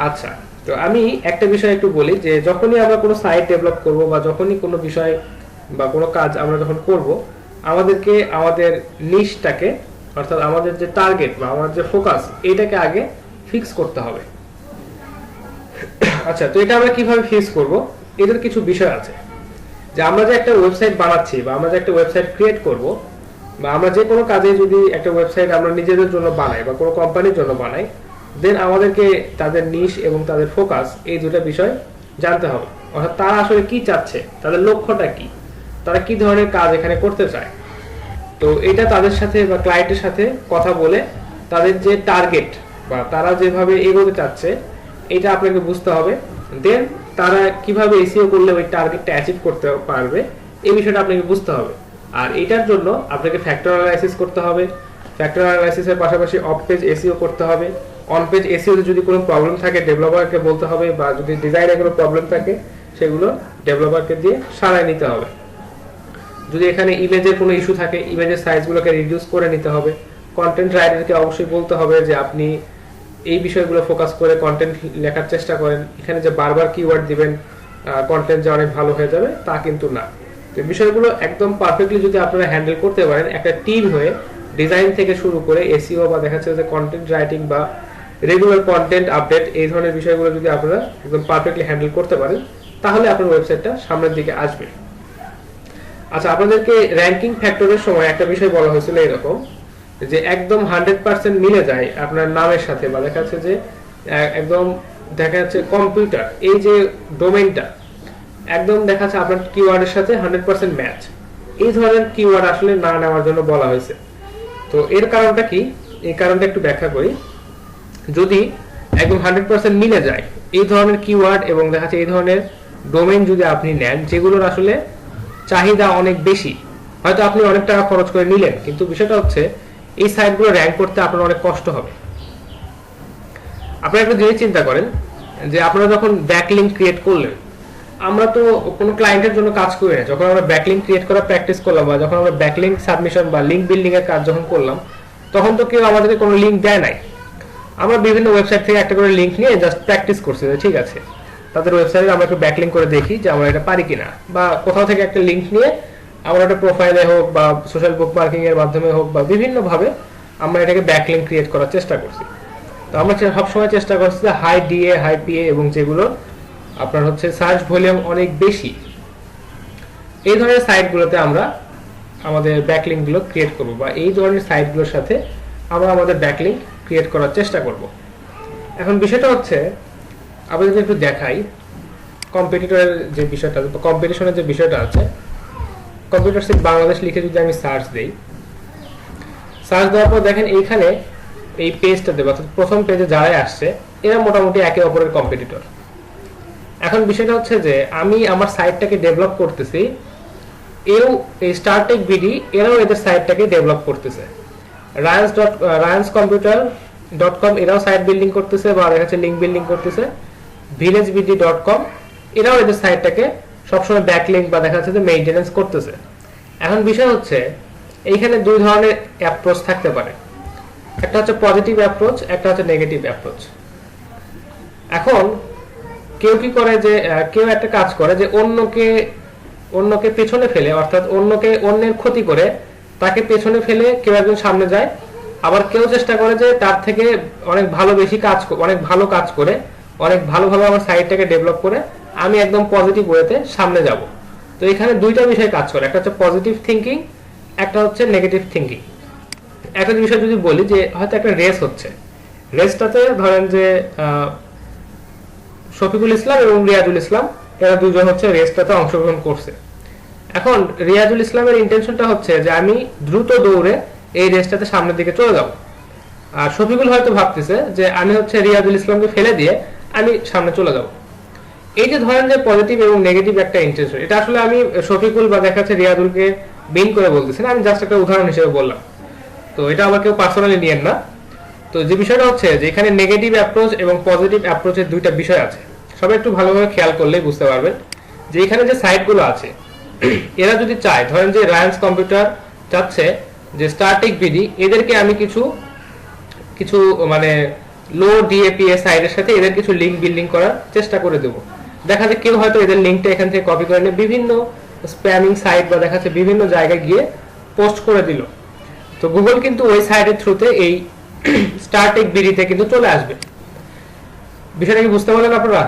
আচ্ছা, তো আমি একটা বিষয় একটু বলি যে যখনই আমরা কোনো সাইট ডেভেলপ করব বা যখনই কোনো বিষয় বা কোনো কাজ আমরা যখন করব আমাদেরকে আমাদের নিশটাকে অর্থাৎ আমাদের যে টার্গেট বা আমাদের যে ফোকাস এটাকে আগে ফিক্স করতে হবে। আচ্ছা, তো এটা আমরা কিভাবে ফিক্স করব, এটার কিছু বিষয় আছে যে আমরা যে একটা ওয়েবসাইট বানাচ্ছি বা আমরা যে একটা ওয়েবসাইট ক্রিয়েট করব বা আমরা যে কোনো কাজে যদি একটা ওয়েবসাইট আমরা নিজেদের জন্য বানাই বা কোনো কোম্পানির জন্য বানাই, দেন আমাদেরকে তাদের নিশ এবং তাদের ফোকাস এই দুটো বিষয় জানতে হবে। অর্থাৎ তারা আসলে কি চাচ্ছে, তাদের লক্ষ্যটা কি, তারা কি ধরনের কাজ এখানে করতে চায়। তো এটা তাদের সাথে বা ক্লায়েন্টের সাথে কথা বলে তাদের যে টার্গেট বা তারা যেভাবে এগোতে চাচ্ছে এটা আপনাকে বুঝতে হবে। দেন তারা কিভাবে এসইও করলে ওই টার্গেটটা অ্যাচিভ করতে পারবে এই বিষয়টা আপনাকে বুঝতে হবে। আর এটার জন্য আপনাকে ফ্যাক্টর অ্যানালাইসিস করতে হবে। ফ্যাক্টর অ্যানালাইসিসের পাশাপাশি অফ পেজ এসইও করতে হবে। অন পেজ এসইওতে যদি কোনো প্রবলেম থাকে ডেভেলপারকে বলতে হবে, বা যদি ডিজাইনে কোনো প্রবলেম থাকে সেগুলো ডেভেলপারকে দিয়ে সারায় নিতে হবে। যদি এখানে ইমেজের কোনো ইস্যু থাকে ইমেজের সাইজগুলোকে রিডিউস করে নিতে হবে। কন্টেন্ট রাইটারকে অবশ্যই বলতে হবে যে আপনি এই বিষয়গুলো ফোকাস করে কন্টেন্ট লেখার চেষ্টা করেন। এখানে যে বারবার কিওয়ার্ড দিবেন কন্টেন্ট যে অনেক ভালো হয়ে যাবে তা কিন্তু না। তো বিষয়গুলো একদম পারফেক্টলি যদি আপনারা হ্যান্ডেল করতে পারেন একটা টিম হয়ে, ডিজাইন থেকে শুরু করে এসইও বা দেখা যাচ্ছে যে কন্টেন্ট রাইটিং বা রেগুলার কন্টেন্ট আপডেট এই ধরনের বিষয়গুলো যদি আপনারা একদম পারফেক্টলি হ্যান্ডেল করতে পারেন তাহলে আপনার ওয়েবসাইটটা সামনের দিকে আসবে। আচ্ছা, আপনাদেরকে র্যাঙ্কিং ফ্যাক্টরের সময় একটা বিষয় বলা হয়েছিল এরকম যে একদম 100% মিলে যায় আপনার নামের সাথে বা দেখা যাচ্ছে যে একদম দেখা যাচ্ছে কম্পিউটার এই যে ডোমেইনটা একদম দেখা যাচ্ছে আপনার কিওয়ার্ডের সাথে 100% ম্যাচ, এই ধরনের কিওয়ার্ড আসলে না নেওয়ার জন্য বলা হয়েছে। তো এর কারণটা কি, এই কারণটা একটু ব্যাখ্যা করি। যদি একদম 100% মিলে যায় এই ধরনের কিওয়ার্ড এবং দেখা যাচ্ছে এই ধরনের ডোমেইন যদি আপনি নেন যেগুলোর আসলে চাহিদা অনেক বেশি, হয়তো আপনি অনেক টাকা খরচ করে নিলেন কিন্তু বিষয়টা হচ্ছে এই সাইটগুলো র্যাঙ্ক করতে আপনার অনেক কষ্ট হবে। আপনারা একটা জিনিস চিন্তা করেন যে আপনারা যখন ব্যাকলিংক ক্রিয়েট করলেন, আমরা তো কোনো ক্লায়েন্টের জন্য কাজ করি না, যখন আমরা ব্যাকলিংক ক্রিয়েট করা প্র্যাকটিস করলাম বা যখন আমরা ব্যাকলিংক সাবমিশন বা লিঙ্ক বিল্ডিং এর কাজ যখন করলাম তখন তো কেউ আমাদেরকে কোনো লিঙ্ক দেয় নাই। আমরা বিভিন্ন ওয়েবসাইট থেকে একটা করে লিঙ্ক নিয়ে জাস্ট প্র্যাকটিস করছি যে ঠিক আছে তাদের ওয়েবসাইটে আমরা একটু ব্যাকলিংক করে দেখি যে আমরা এটা পারি কিনা, বা কোথাও থেকে একটা লিঙ্ক নিয়ে আমরা একটা প্রোফাইলে হোক বা সোশ্যাল বুকমার্কিং এর মাধ্যমে হোক বা বিভিন্ন ভাবে আমরা এটাকে ব্যাকলিংক ক্রিয়েট করার চেষ্টা করছি। তো আমরা সবসময় চেষ্টা করছি যে হাই ডিএ হাই পিএ এবং যেগুলো আপনার হচ্ছে সার্চ ভলিউম অনেক বেশি এই ধরনের সাইটগুলোতে আমরা আমাদের ব্যাকলিংকগুলো ক্রিয়েট করব, বা এই ধরনের সাইটগুলোর সাথে আমরা আমাদের ব্যাকলিংক ক্রিয়েট করার চেষ্টা করব। এখন বিষয়টা হচ্ছে আমরা যদি একটু দেখাই কম্পিটিটরের যে বিষয়টা, কম্পিটিশনের যে বিষয়টা আছে, কম্পিউটার সেট বাংলাদেশ লিখে যদি আমি সার্চ দেই, সার্চ দেওয়ার পর দেখেন এইখানে এই পেজটা দেবো, অর্থাৎ প্রথম পেজে যারাই আসছে এরা মোটামুটি একে অপরের কম্পিটিটর। এখন বিষয়টা হচ্ছে যে আমি আমার সাইটটাকে ডেভেলপ করতেছি, এও এই স্টারটেক বিডি এরাও এদের সাইটটাকে ডেভেলপ করতেছে। রায়ান্স কম্পিউটার .com এরাও সাইট বিল্ডিং করতেছে বা দেখা যাচ্ছে লিঙ্ক বিল্ডিং করতেছে। villagebd.com এরাও এদের সাইটটাকে সবসময় ব্যাকলিঙ্ক বা দেখা যাচ্ছে যে মেইনটেনেন্স করতেছে। এখন বিষয় হচ্ছে এইখানে দুই ধরনের অ্যাপ্রোচ থাকতে পারে, একটা হচ্ছে পজিটিভ অ্যাপ্রোচ, একটা হচ্ছে নেগেটিভ অ্যাপ্রোচ। এখন কেউ কি করে যে কেউ একটা কাজ করে যে অন্যকে পেছনে ফেলে, অর্থাৎ অন্যের ক্ষতি করে তাকে পেছনে ফেলে কেউ একজন সামনে যায়, আবার কেউ চেষ্টা করে যে তার থেকে অনেক ভালো কাজ করে অনেক ভালোভাবে আমার সাইটটাকে ডেভেলপ করে আমি একদম পজিটিভ ওয়েতে সামনে যাব। তো এখানে দুইটা বিষয় কাজ করে, একটা হচ্ছে পজিটিভ থিঙ্কিং, একটা হচ্ছে নেগেটিভ থিঙ্কিং। একটা বিষয় যদি বলি যে হয়তো একটা রেস হচ্ছে, রেসটাতে ধরেন যে শফিকুল ইসলাম এবং রিয়াজুল ইসলাম এরা দুজন হচ্ছে রেসটাতে অংশগ্রহণ করছে। এখন রিয়াজুল ইসলামের ইন্টেনশনটা হচ্ছে যে আমি দ্রুত দৌড়ে এই রেসটাতে সামনের দিকে চলে যাব, আর শফিকুল হয়তো ভাবতেছে যে আমি হচ্ছে রিয়াজুল ইসলামকে ফেলে দিয়ে আমি সামনে চলে যাব। এই যে ধরেন যে পজিটিভ এবং নেগেটিভ একটা ইন্টেনশন, এটা আসলে আমি শফিকুল বা দেখা যাচ্ছে রিয়াজুলকে বিন করে বলতেছি না, আমি জাস্ট একটা উদাহরণ হিসেবে বললাম। তো এটা আবার কেউ পার্সোনালি নিয়েন না। তো যে বিষয়টা হচ্ছে যে এখানে নেগেটিভ অ্যাপ্রোচ এবং পজিটিভ অ্যাপ্রোচের দুইটা বিষয় আছে, সবাই একটু ভালোভাবে খেয়াল করলেই বুঝতে পারবেন যে এখানে যে সাইটগুলো আছে এরা যদি চায়, ধরেন যে রায়ান্স কম্পিউটার চাচ্ছে যে স্টারটেক বিডি এদেরকে আমি কিছু মানে লো ডিএপিএ সাইটের সাথে এদের কিছু লিঙ্ক বিল্ডিং করার চেষ্টা করে দেবো। দেখা যায় কেউ হয়তো এদের লিঙ্কটা এখান থেকে কপি করে নিয়ে বিভিন্ন স্প্যামিং সাইট বা দেখা যাচ্ছে বিভিন্ন জায়গায় গিয়ে পোস্ট করে দিল। তো গুগল কিন্তু ওই সাইটের থ্রুতে এই স্টারটেক বিডিতে কিন্তু চলে আসবে। বিষয়টা কি বুঝতে পারলেন আপনারা?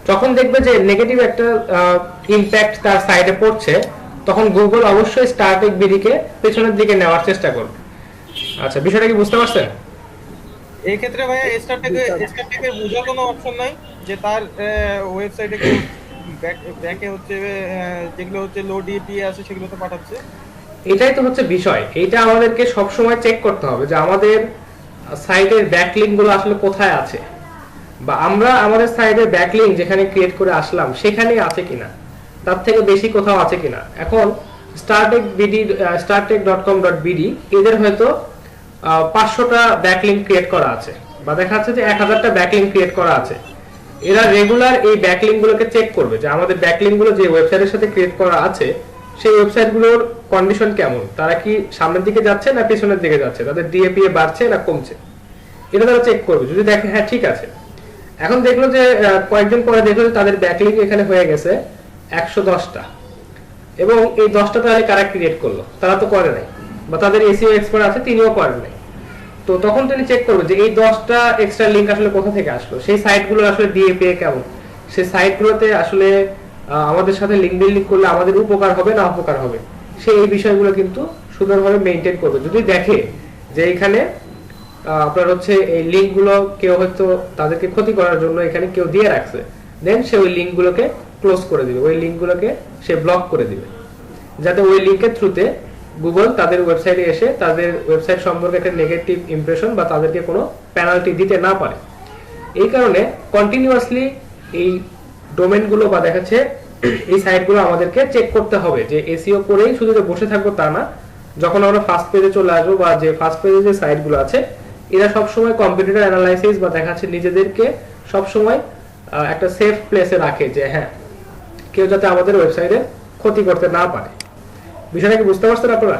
যখন দেখবে যে নেগেটিভ একটা ইমপ্যাক্ট তার সাইটে পড়ছে, তখন গুগল অবশ্যই স্টারটেক বিডিকে পেছনের দিকে নেওয়ার চেষ্টা করবে। আচ্ছা, বিষয়টা কি বুঝতে পারছেন? এই ক্ষেত্রে ভাইয়া স্টারটেকের বোঝার কোনো অপশন নাই যে তার ওয়েবসাইটে ব্যাকে হচ্ছে যেগুলো হচ্ছে লো ডিপি আছে সেগুলো তো পাঠাচ্ছে। এটাই তো হচ্ছে বিষয়, এইটা আমাদেরকে সব সময় চেক করতে হবে যে আমাদের সাইটের ব্যাকলিংক গুলো আসলে কোথায় আছে, বা আমরা আমাদের সাইটের ব্যাকলিংক যেখানে ক্রিয়েট করে আসলাম সেখানেই আছে কিনা, তার থেকে বেশি কোথাও আছে কিনা। এখন startek.com.bd এদের হয়তো 500টা ব্যাকলিংক ক্রিয়েট করা আছে, বা দেখা যাচ্ছে যে 1000টা ব্যাকলিংক ক্রিয়েট করা আছে। এরা রেগুলার এই ব্যাকলিংক গুলোকে চেক করবে যে আমাদের ব্যাকলিংক গুলো যে ওয়েবসাইটের সাথে ক্রিয়েট করা আছে সেই ওয়েবসাইটগুলোর কন্ডিশন কেমন, তারা কি সামনের দিকে যাচ্ছে না পেছনের দিকে যাচ্ছে, তাদের ডিএপিএ বাড়ছে না কমছে, এটা তারা চেক করবে। যদি দেখে হ্যাঁ ঠিক আছে, এখন দেখলো যে কয়েকদিন পরে দেখলো যে তাদের ব্যাকলিংক এখানে হয়ে গেছে 110টা, এবং এই 10টা তাহলে কারা ক্রিয়েট করলো, তারা তো করে নাই, বা তাদের এসইও এক্সপার্ট আছে তিনিও করেন নাই। তো তখন তিনি চেক করবে যে এই 10টা এক্সট্রা লিংক আসলে কোথা থেকে আসলো, সেই সাইটগুলো আসলে ডিএপিএ কেমন, সেই সাইটগুলোতে আসলে আমাদের সাথে লিংক বিল্ডিং করলে আমাদের উপকার হবে না অপকার হবে, সেই এই বিষয়গুলো কিন্তু সুন্দরভাবে মেইনটেইন করবে। যদি দেখে যে এখানে আপনার হচ্ছে এই লিংকগুলো কেউ হয়তো তাদেরকে ক্ষতি করার জন্য এখানে কেউ দিয়ে রাখছে, দেন সে ওই লিংকগুলোকে ক্লোজ করে দিবে, ওই লিংকগুলোকে সে ব্লক করে দিবে, যাতে ওই লিংকের থ্রুতে গুগল তাদের ওয়েবসাইটে এসে তাদের ওয়েবসাইট সম্পর্কে একটা নেগেটিভ ইমপ্রেশন বা তাদেরকে কোনো পেনাল্টি দিতে না পারে। এই কারণে কন্টিনিউয়াসলি এই ডোমেনগুলো বা দেখাচ্ছে এই সাইটগুলো আমাদেরকে চেক করতে হবে যে এসইও করেই শুধু যে বসে থাকবো তা না। যখন আমরা ফার্স্ট পেজে চলে আসবো বা যে ফার্স্ট পেজে যে সাইটগুলো আছে এরা সবসময় কম্পিটিটর অ্যানালাইসিস বা দেখাচ্ছে নিজেদেরকে সবসময় একটা সেফ প্লেসে রাখে যে হ্যাঁ কেউ যাতে আমাদের ওয়েবসাইটে ক্ষতি করতে না পারে। বিষয়টা কি বুঝতে পারছেন আপনারা?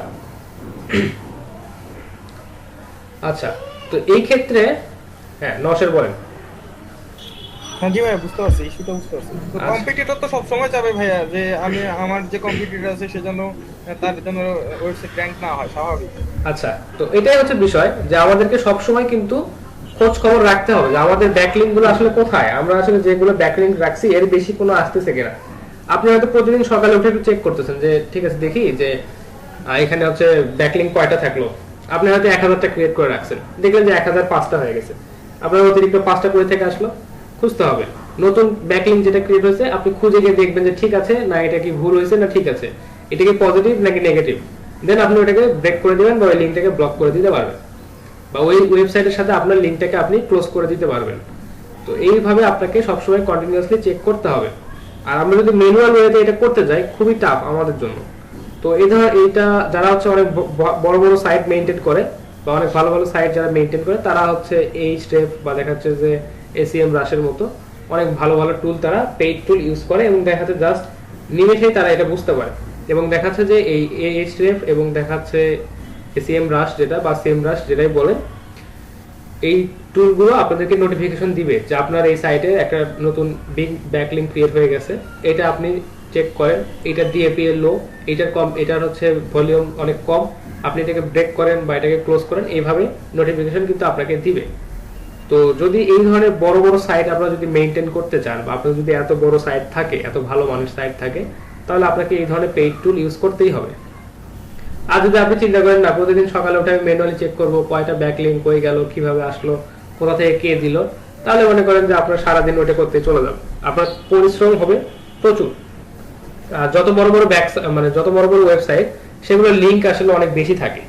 আচ্ছা, তো এই ক্ষেত্রে হ্যাঁ নওশের বলেন। হ্যাঁ জি ভাইয়া, বুঝতে পারছি, ইস্যুটা বুঝতে পারছি। তো কম্পিটিটর তো সবসময় চাবে ভাইয়া যে আমি আমার যে কম্পিটিটর আছে সেজন্য তার জন্য ওয়েবসাইট র্যাঙ্ক না হয়, স্বাভাবিক। আচ্ছা, তো এটাই হচ্ছে বিষয় যে আমাদেরকে সবসময় কিন্তু খোঁজ খবর রাখতে হবে যে আমাদের ব্যাকলিংক গুলো আসলে কোথায়, আমরা আসলে যেগুলো ব্যাকলিংক রাখছি এর বেশি কোনো আসতেছে কিনা। আপনি হয়তো প্রতিদিন সকালে উঠে একটু চেক করতেছেন যে ঠিক আছে দেখি যে এখানে হচ্ছে ব্যাকলিংক কয়টা থাকলো, আপনি হয়তো 1000টা ক্রিয়েট করে রাখছেন, দেখলেন যে 1005টা হয়ে গেছে, আপনার অতিরিক্ত 5টা করে থেকে আসলো, খুঁজতে হবে নতুন ব্যাকলিংক যেটা ক্রিয়েট হয়েছে, আপনি খুঁজে গিয়ে দেখবেন যে ঠিক আছে না এটা কি ভুল হয়েছে না ঠিক আছে, এটা কি পজিটিভ নাকি নেগেটিভ, দেন আপনি ওটাকে ব্রেক করে দিবেন বা ওই লিঙ্কটাকে ব্লক করে দিতে পারবেন, বা ওই ওয়েবসাইটের সাথে আপনার লিঙ্কটাকে আপনি ক্লোজ করে দিতে পারবেন। তো এইভাবে আপনাকে সবসময় কন্টিনিউয়াসলি চেক করতে হবে। আর আমরা যদি ম্যানুয়াল ওয়েতে এটা করতে যাই খুবই টাফ আমাদের জন্য। তো এইটা যারা হচ্ছে অনেক বড় বড় সাইট মেইনটেইন করে বা অনেক ভালো ভালো সাইট যারা মেইনটেইন করে তারা হচ্ছে এই স্টেপ বা দেখা যাচ্ছে যে এসিএম রাশের মতো অনেক ভালো ভালো টুল, তারা পেইড টুল ইউজ করে এবং দেখা যাচ্ছে জাস্ট নিমেষেই তারা এটা বুঝতে পারে এবং দেখা যাচ্ছে যে এই এইচটিএফ এবং দেখা যাচ্ছে এসিএম রাশ যেটা বা সিএম রাশ যেটাই বলে, এই টুলগুলো আপনাদেরকে নোটিফিকেশন দিবে যে আপনার এই সাইটে একটা নতুন বিগ ব্যাকলিংক ক্রিয়েট হয়ে গেছে, এটা আপনি চেক করেন, এটার ডিএপিএল লো, এটার কম, এটার হচ্ছে ভলিউম অনেক কম, আপনি এটাকে ব্রেক করেন বা এটাকে ক্লোজ করেন, এইভাবে নোটিফিকেশন কিন্তু আপনাকে দিবে। তো যদি এই ধরনের বড় বড় সাইট আপনারা যদি মেইনটেইন করতে চান বা আপনার যদি এত বড় সাইট থাকে, এত ভালো মানের সাইট থাকে, তাহলে আপনাকে এই ধরনের পেইড টুল ইউজ করতেই হবে। আর যদি আপনি চিন্তা করেন না প্রতিদিন সকালে উঠে আমি ম্যানুয়ালি চেক করবো কয়টা ব্যাকলিংক হয়ে গেল, কিভাবে আসলো, কোথা থেকে কে দিল, তাহলে মনে করেন যে আপনার সারাদিন ওটা করতে চলে যাবে, আপনার পরিশ্রম হবে প্রচুর। যত বড় বড় যত বড় বড় ওয়েবসাইট সেগুলোর লিঙ্ক আসলে অনেক বেশি থাকে,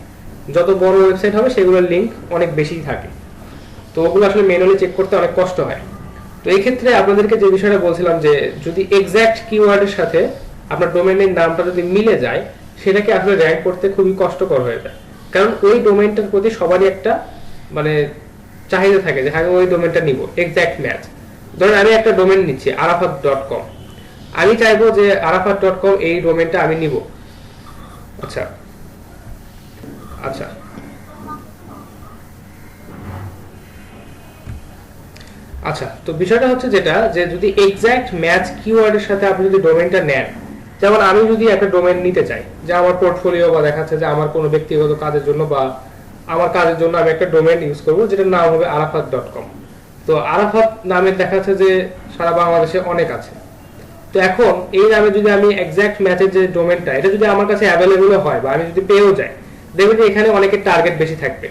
যত বড় ওয়েবসাইট হবে সেগুলোর লিঙ্ক অনেক বেশি থাকে, তো ওগুলো আসলে ম্যানুয়ালি চেক করতে অনেক কষ্ট হয়। তো এই ক্ষেত্রে আপনাদেরকে যে বিষয়টা বলছিলাম যে যদি এক্সাক্ট কিওয়ার্ডের সাথে আপনার ডোমেইনের নামটা যদি মিলে যায়, সেটাকে আসলে র‍্যাঙ্ক করতে খুবই কষ্টকর হয়ে যায়, কারণ ওই ডোমেইনটার প্রতি সবারই একটা চাহিদা থাকে যে আমি ওই ডোমেইনটা নিব, এক্সাক্ট ম্যাচ। ধরুন আমি একটা ডোমেইন নিচ্ছি arafat.com, আমি চাইবো যে arafat.com এই ডোমেইনটা আমি নিব। আচ্ছা আচ্ছা আচ্ছা তো বিষয়টা হচ্ছে যেটা যে যদি এক্সাক্ট ম্যাচ কিওয়ার্ডের সাথে আপনি যদি ডোমেইনটা নেন, যেমন আমি যদি একটা ডোমেইন নিতে চাই যে আমার পোর্টফোলিও বা দেখাচ্ছে যে আমার কোনো ব্যক্তিগত কাজের জন্য বা আমার কাজের জন্য আমি একটা ডোমেইন ইউজ করব যেটার নাম হবে arafat.com। তো আরাফাত নামের দেখাচ্ছে যে সারা বাংলাদেশে অনেক আছে। তো এখন এই নামে যদি আমি এক্সাক্ট ম্যাচের যে ডোমেইনটা এটা যদি আমার কাছে অ্যাভেলেবল হয় বা আমি যদি পেয়েও যাই, দেখবেন যে এখানে অনেকের টার্গেট বেশি থাকবে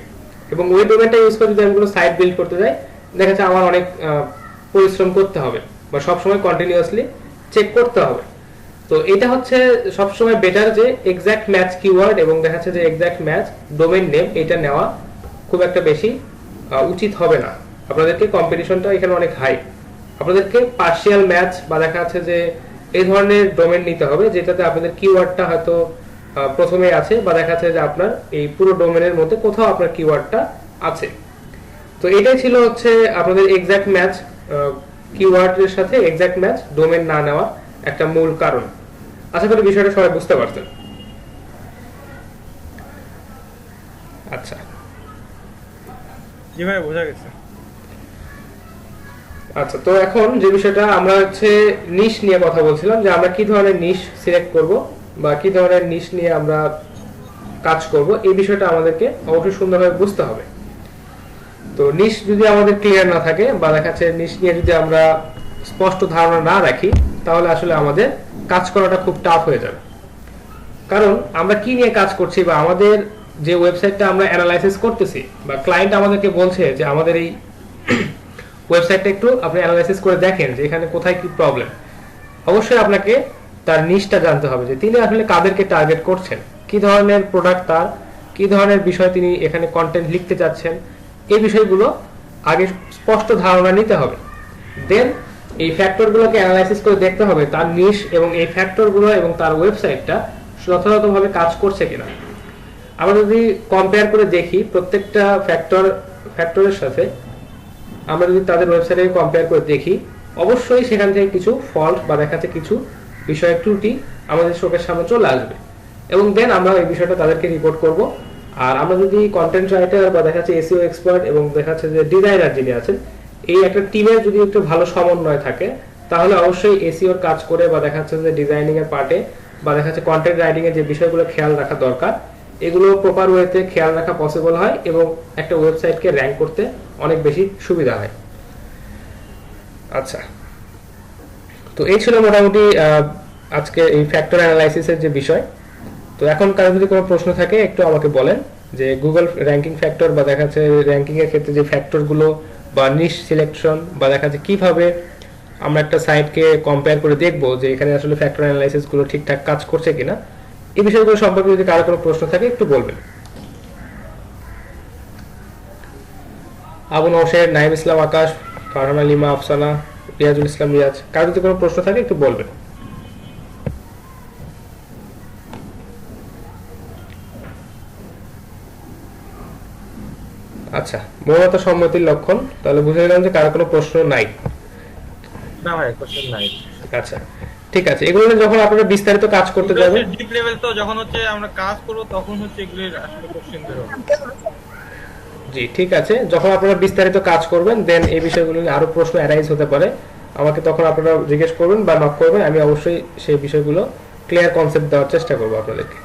এবং ওই ডোমেইনটা ইউজ করে যদি আমি কোনো সাইট বিল্ড করতে যাই, দেখা যাচ্ছে আমার অনেক পরিশ্রম করতে হবে বা সবসময় কন্টিনিউয়াসলি চেক করতে হবে। তো এটা হচ্ছে সবসময় বেটার যে এক্সাক্ট ম্যাচ কিওয়ার্ড এবং দেখা যাচ্ছে যে এক্সাক্ট ম্যাচ ডোমেইন নেম এটা নেওয়া খুব একটা বেশি উচিত হবে না। আপনাদেরকে কম্পিটিশনটা এখানে অনেক হাই, আপনাদেরকে পার্শিয়াল ম্যাচ বা দেখা যাচ্ছে যে এই ধরনের ডোমেইন নিতে হবে যেটাতে আপনাদের কিওয়ার্ডটা হয়তো প্রথমে আছে বা দেখা যাচ্ছে যে আপনার এই পুরো ডোমেইনের মধ্যে কোথাও আপনার কিওয়ার্ডটা আছে। তো এটাই ছিল হচ্ছে আপনাদের এক্সাক্ট ম্যাচ কিওয়ার্ডের সাথে এক্সাক্ট ম্যাচ ডোমেইন না নেওয়া একটা মূল কারণ। আশা করি বিষয়টা সবাই বুঝতে পারছেন। আচ্ছা জি ভাই বোঝা গেছে। আচ্ছা তো এখন যে বিষয়টা আমরা হচ্ছে নিশ নিয়ে কথা বলছিলাম যে আমরা কি ধরনের নিশ সিলেক্ট করব বা কি ধরনের নিশ নিয়ে আমরা কাজ করব, এই বিষয়টা আমাদেরকে অবশ্যই সুন্দরভাবে বুঝতে হবে। তো নিশ যদি আমাদের ক্লিয়ার না থাকে বা দেখা যাচ্ছে নিশ নিয়ে যদি আমরা স্পষ্ট ধারণা না রাখি, তাহলে আসলে আমাদের কাজ করাটা খুব টাফ হয়ে যাবে। কারণ আমরা কি নিয়ে কাজ করছি বা আমাদের যে ওয়েবসাইটটা আমরা অ্যানালাইসিস করতেছি বা ক্লায়েন্ট আমাদেরকে বলছে যে আমাদের এই ওয়েবসাইটটা একটু আপনি অ্যানালাইসিস করে দেখেন যে এখানে কোথায় কি প্রবলেম, অবশ্যই আপনাকে তার নিশটা জানতে হবে যে তিনি আসলে কাদেরকে টার্গেট করছেন, কি ধরনের প্রোডাক্ট তার, কি ধরনের বিষয় তিনি এখানে কন্টেন্ট লিখতে চাচ্ছেন, এই বিষয়গুলো আগে স্পষ্ট ধারণা নিতে হবে। দেন এই ফ্যাক্টরগুলোকে অ্যানালাইসিস করে দেখতে হবে তার নিশ এবং এই ফ্যাক্টরগুলো এবং তার ওয়েবসাইটটা যথাযথভাবে কাজ করছে কিনা। আমরা যদি কম্পেয়ার করে দেখি প্রত্যেকটা ফ্যাক্টরের সাথে আমরা যদি তাদের ওয়েবসাইটে কম্পেয়ার করে দেখি, অবশ্যই সেখান থেকে কিছু ফল্ট বা দেখাচ্ছে কিছু বিষয়ের ত্রুটি আমাদের চোখের সামনে চলে আসবে এবং দেন আমরা এই বিষয়টা তাদেরকে রিপোর্ট করব। আর আমরা যদি কন্টেন্ট রাইটার বা দেখাচ্ছে এসইও এক্সপার্ট এবং দেখাচ্ছে যে ডিজাইনার যিনি আছেন, এই একটা টিমের যদি একটু ভালো সমন্বয় থাকে, তাহলে অবশ্যই এসইওর কাজ করে বা দেখাচ্ছে যে ডিজাইনিং এর পার্টে বা দেখাচ্ছে কন্টেন্ট রাইটিং এর যে বিষয়গুলো খেয়াল রাখা দরকার, এগুলো প্রপার ওয়েতে খেয়াল রাখা পসিবল হয় এবং একটা ওয়েবসাইটকে র‍্যাঙ্ক করতে অনেক বেশি সুবিধা হয়। আচ্ছা তো এই ছিল মোটামুটি আজকে এই ফ্যাক্টর অ্যানালাইসিসের যে বিষয়। তো এখন কারো যদি কোনো প্রশ্ন থাকে একটু আমাকে বলেন যে গুগল র্যাঙ্কিং ফ্যাক্টর বা দেখা যাচ্ছে র্যাঙ্কিং এর ক্ষেত্রে যে ফ্যাক্টরগুলো বা নিশ সিলেকশন বা দেখা যাচ্ছে কিভাবে আমরা একটা সাইটকে কম্পেয়ার করে দেখবো যে এখানে আসলে ফ্যাক্টর অ্যানালাইসিস গুলো ঠিকঠাক কাজ করছে কিনা, এই বিষয়গুলো সম্পর্কে যদি কারো কোনো প্রশ্ন থাকে একটু বলবেন। আবু নওশের, নাইম ইসলাম আকাশ, ফারহানা লিমা, আফসানা, রিয়াজুল ইসলাম রিয়াজ, কারো যদি কোনো প্রশ্ন থাকে একটু বলবেন। আচ্ছা, মৌনতা সম্মতির লক্ষণ, তাহলে বুঝে গেলাম যে কারো কোনো প্রশ্ন নাই। না ভাই কোশ্চেন নাই। আচ্ছা ঠিক আছে, এগুলো নিয়ে যখন আপনারা বিস্তারিত কাজ করতে যাবেন, ডিপ লেভেল তো যখন হচ্ছে আমরা কাজ করব তখন হচ্ছে এগুলোর আসলে কোশ্চেন বের হবে। জি ঠিক আছে, যখন আপনারা বিস্তারিত কাজ করবেন দেন এই বিষয়গুলো নিয়ে আরো প্রশ্ন অ্যারাইজ হতে পারে, আমাকে তখন আপনারা জিজ্ঞেস করবেন বা নক করবেন, আমি অবশ্যই সেই বিষয়গুলো ক্লিয়ার কনসেপ্ট দেওয়ার চেষ্টা করবো আপনাদেরকে।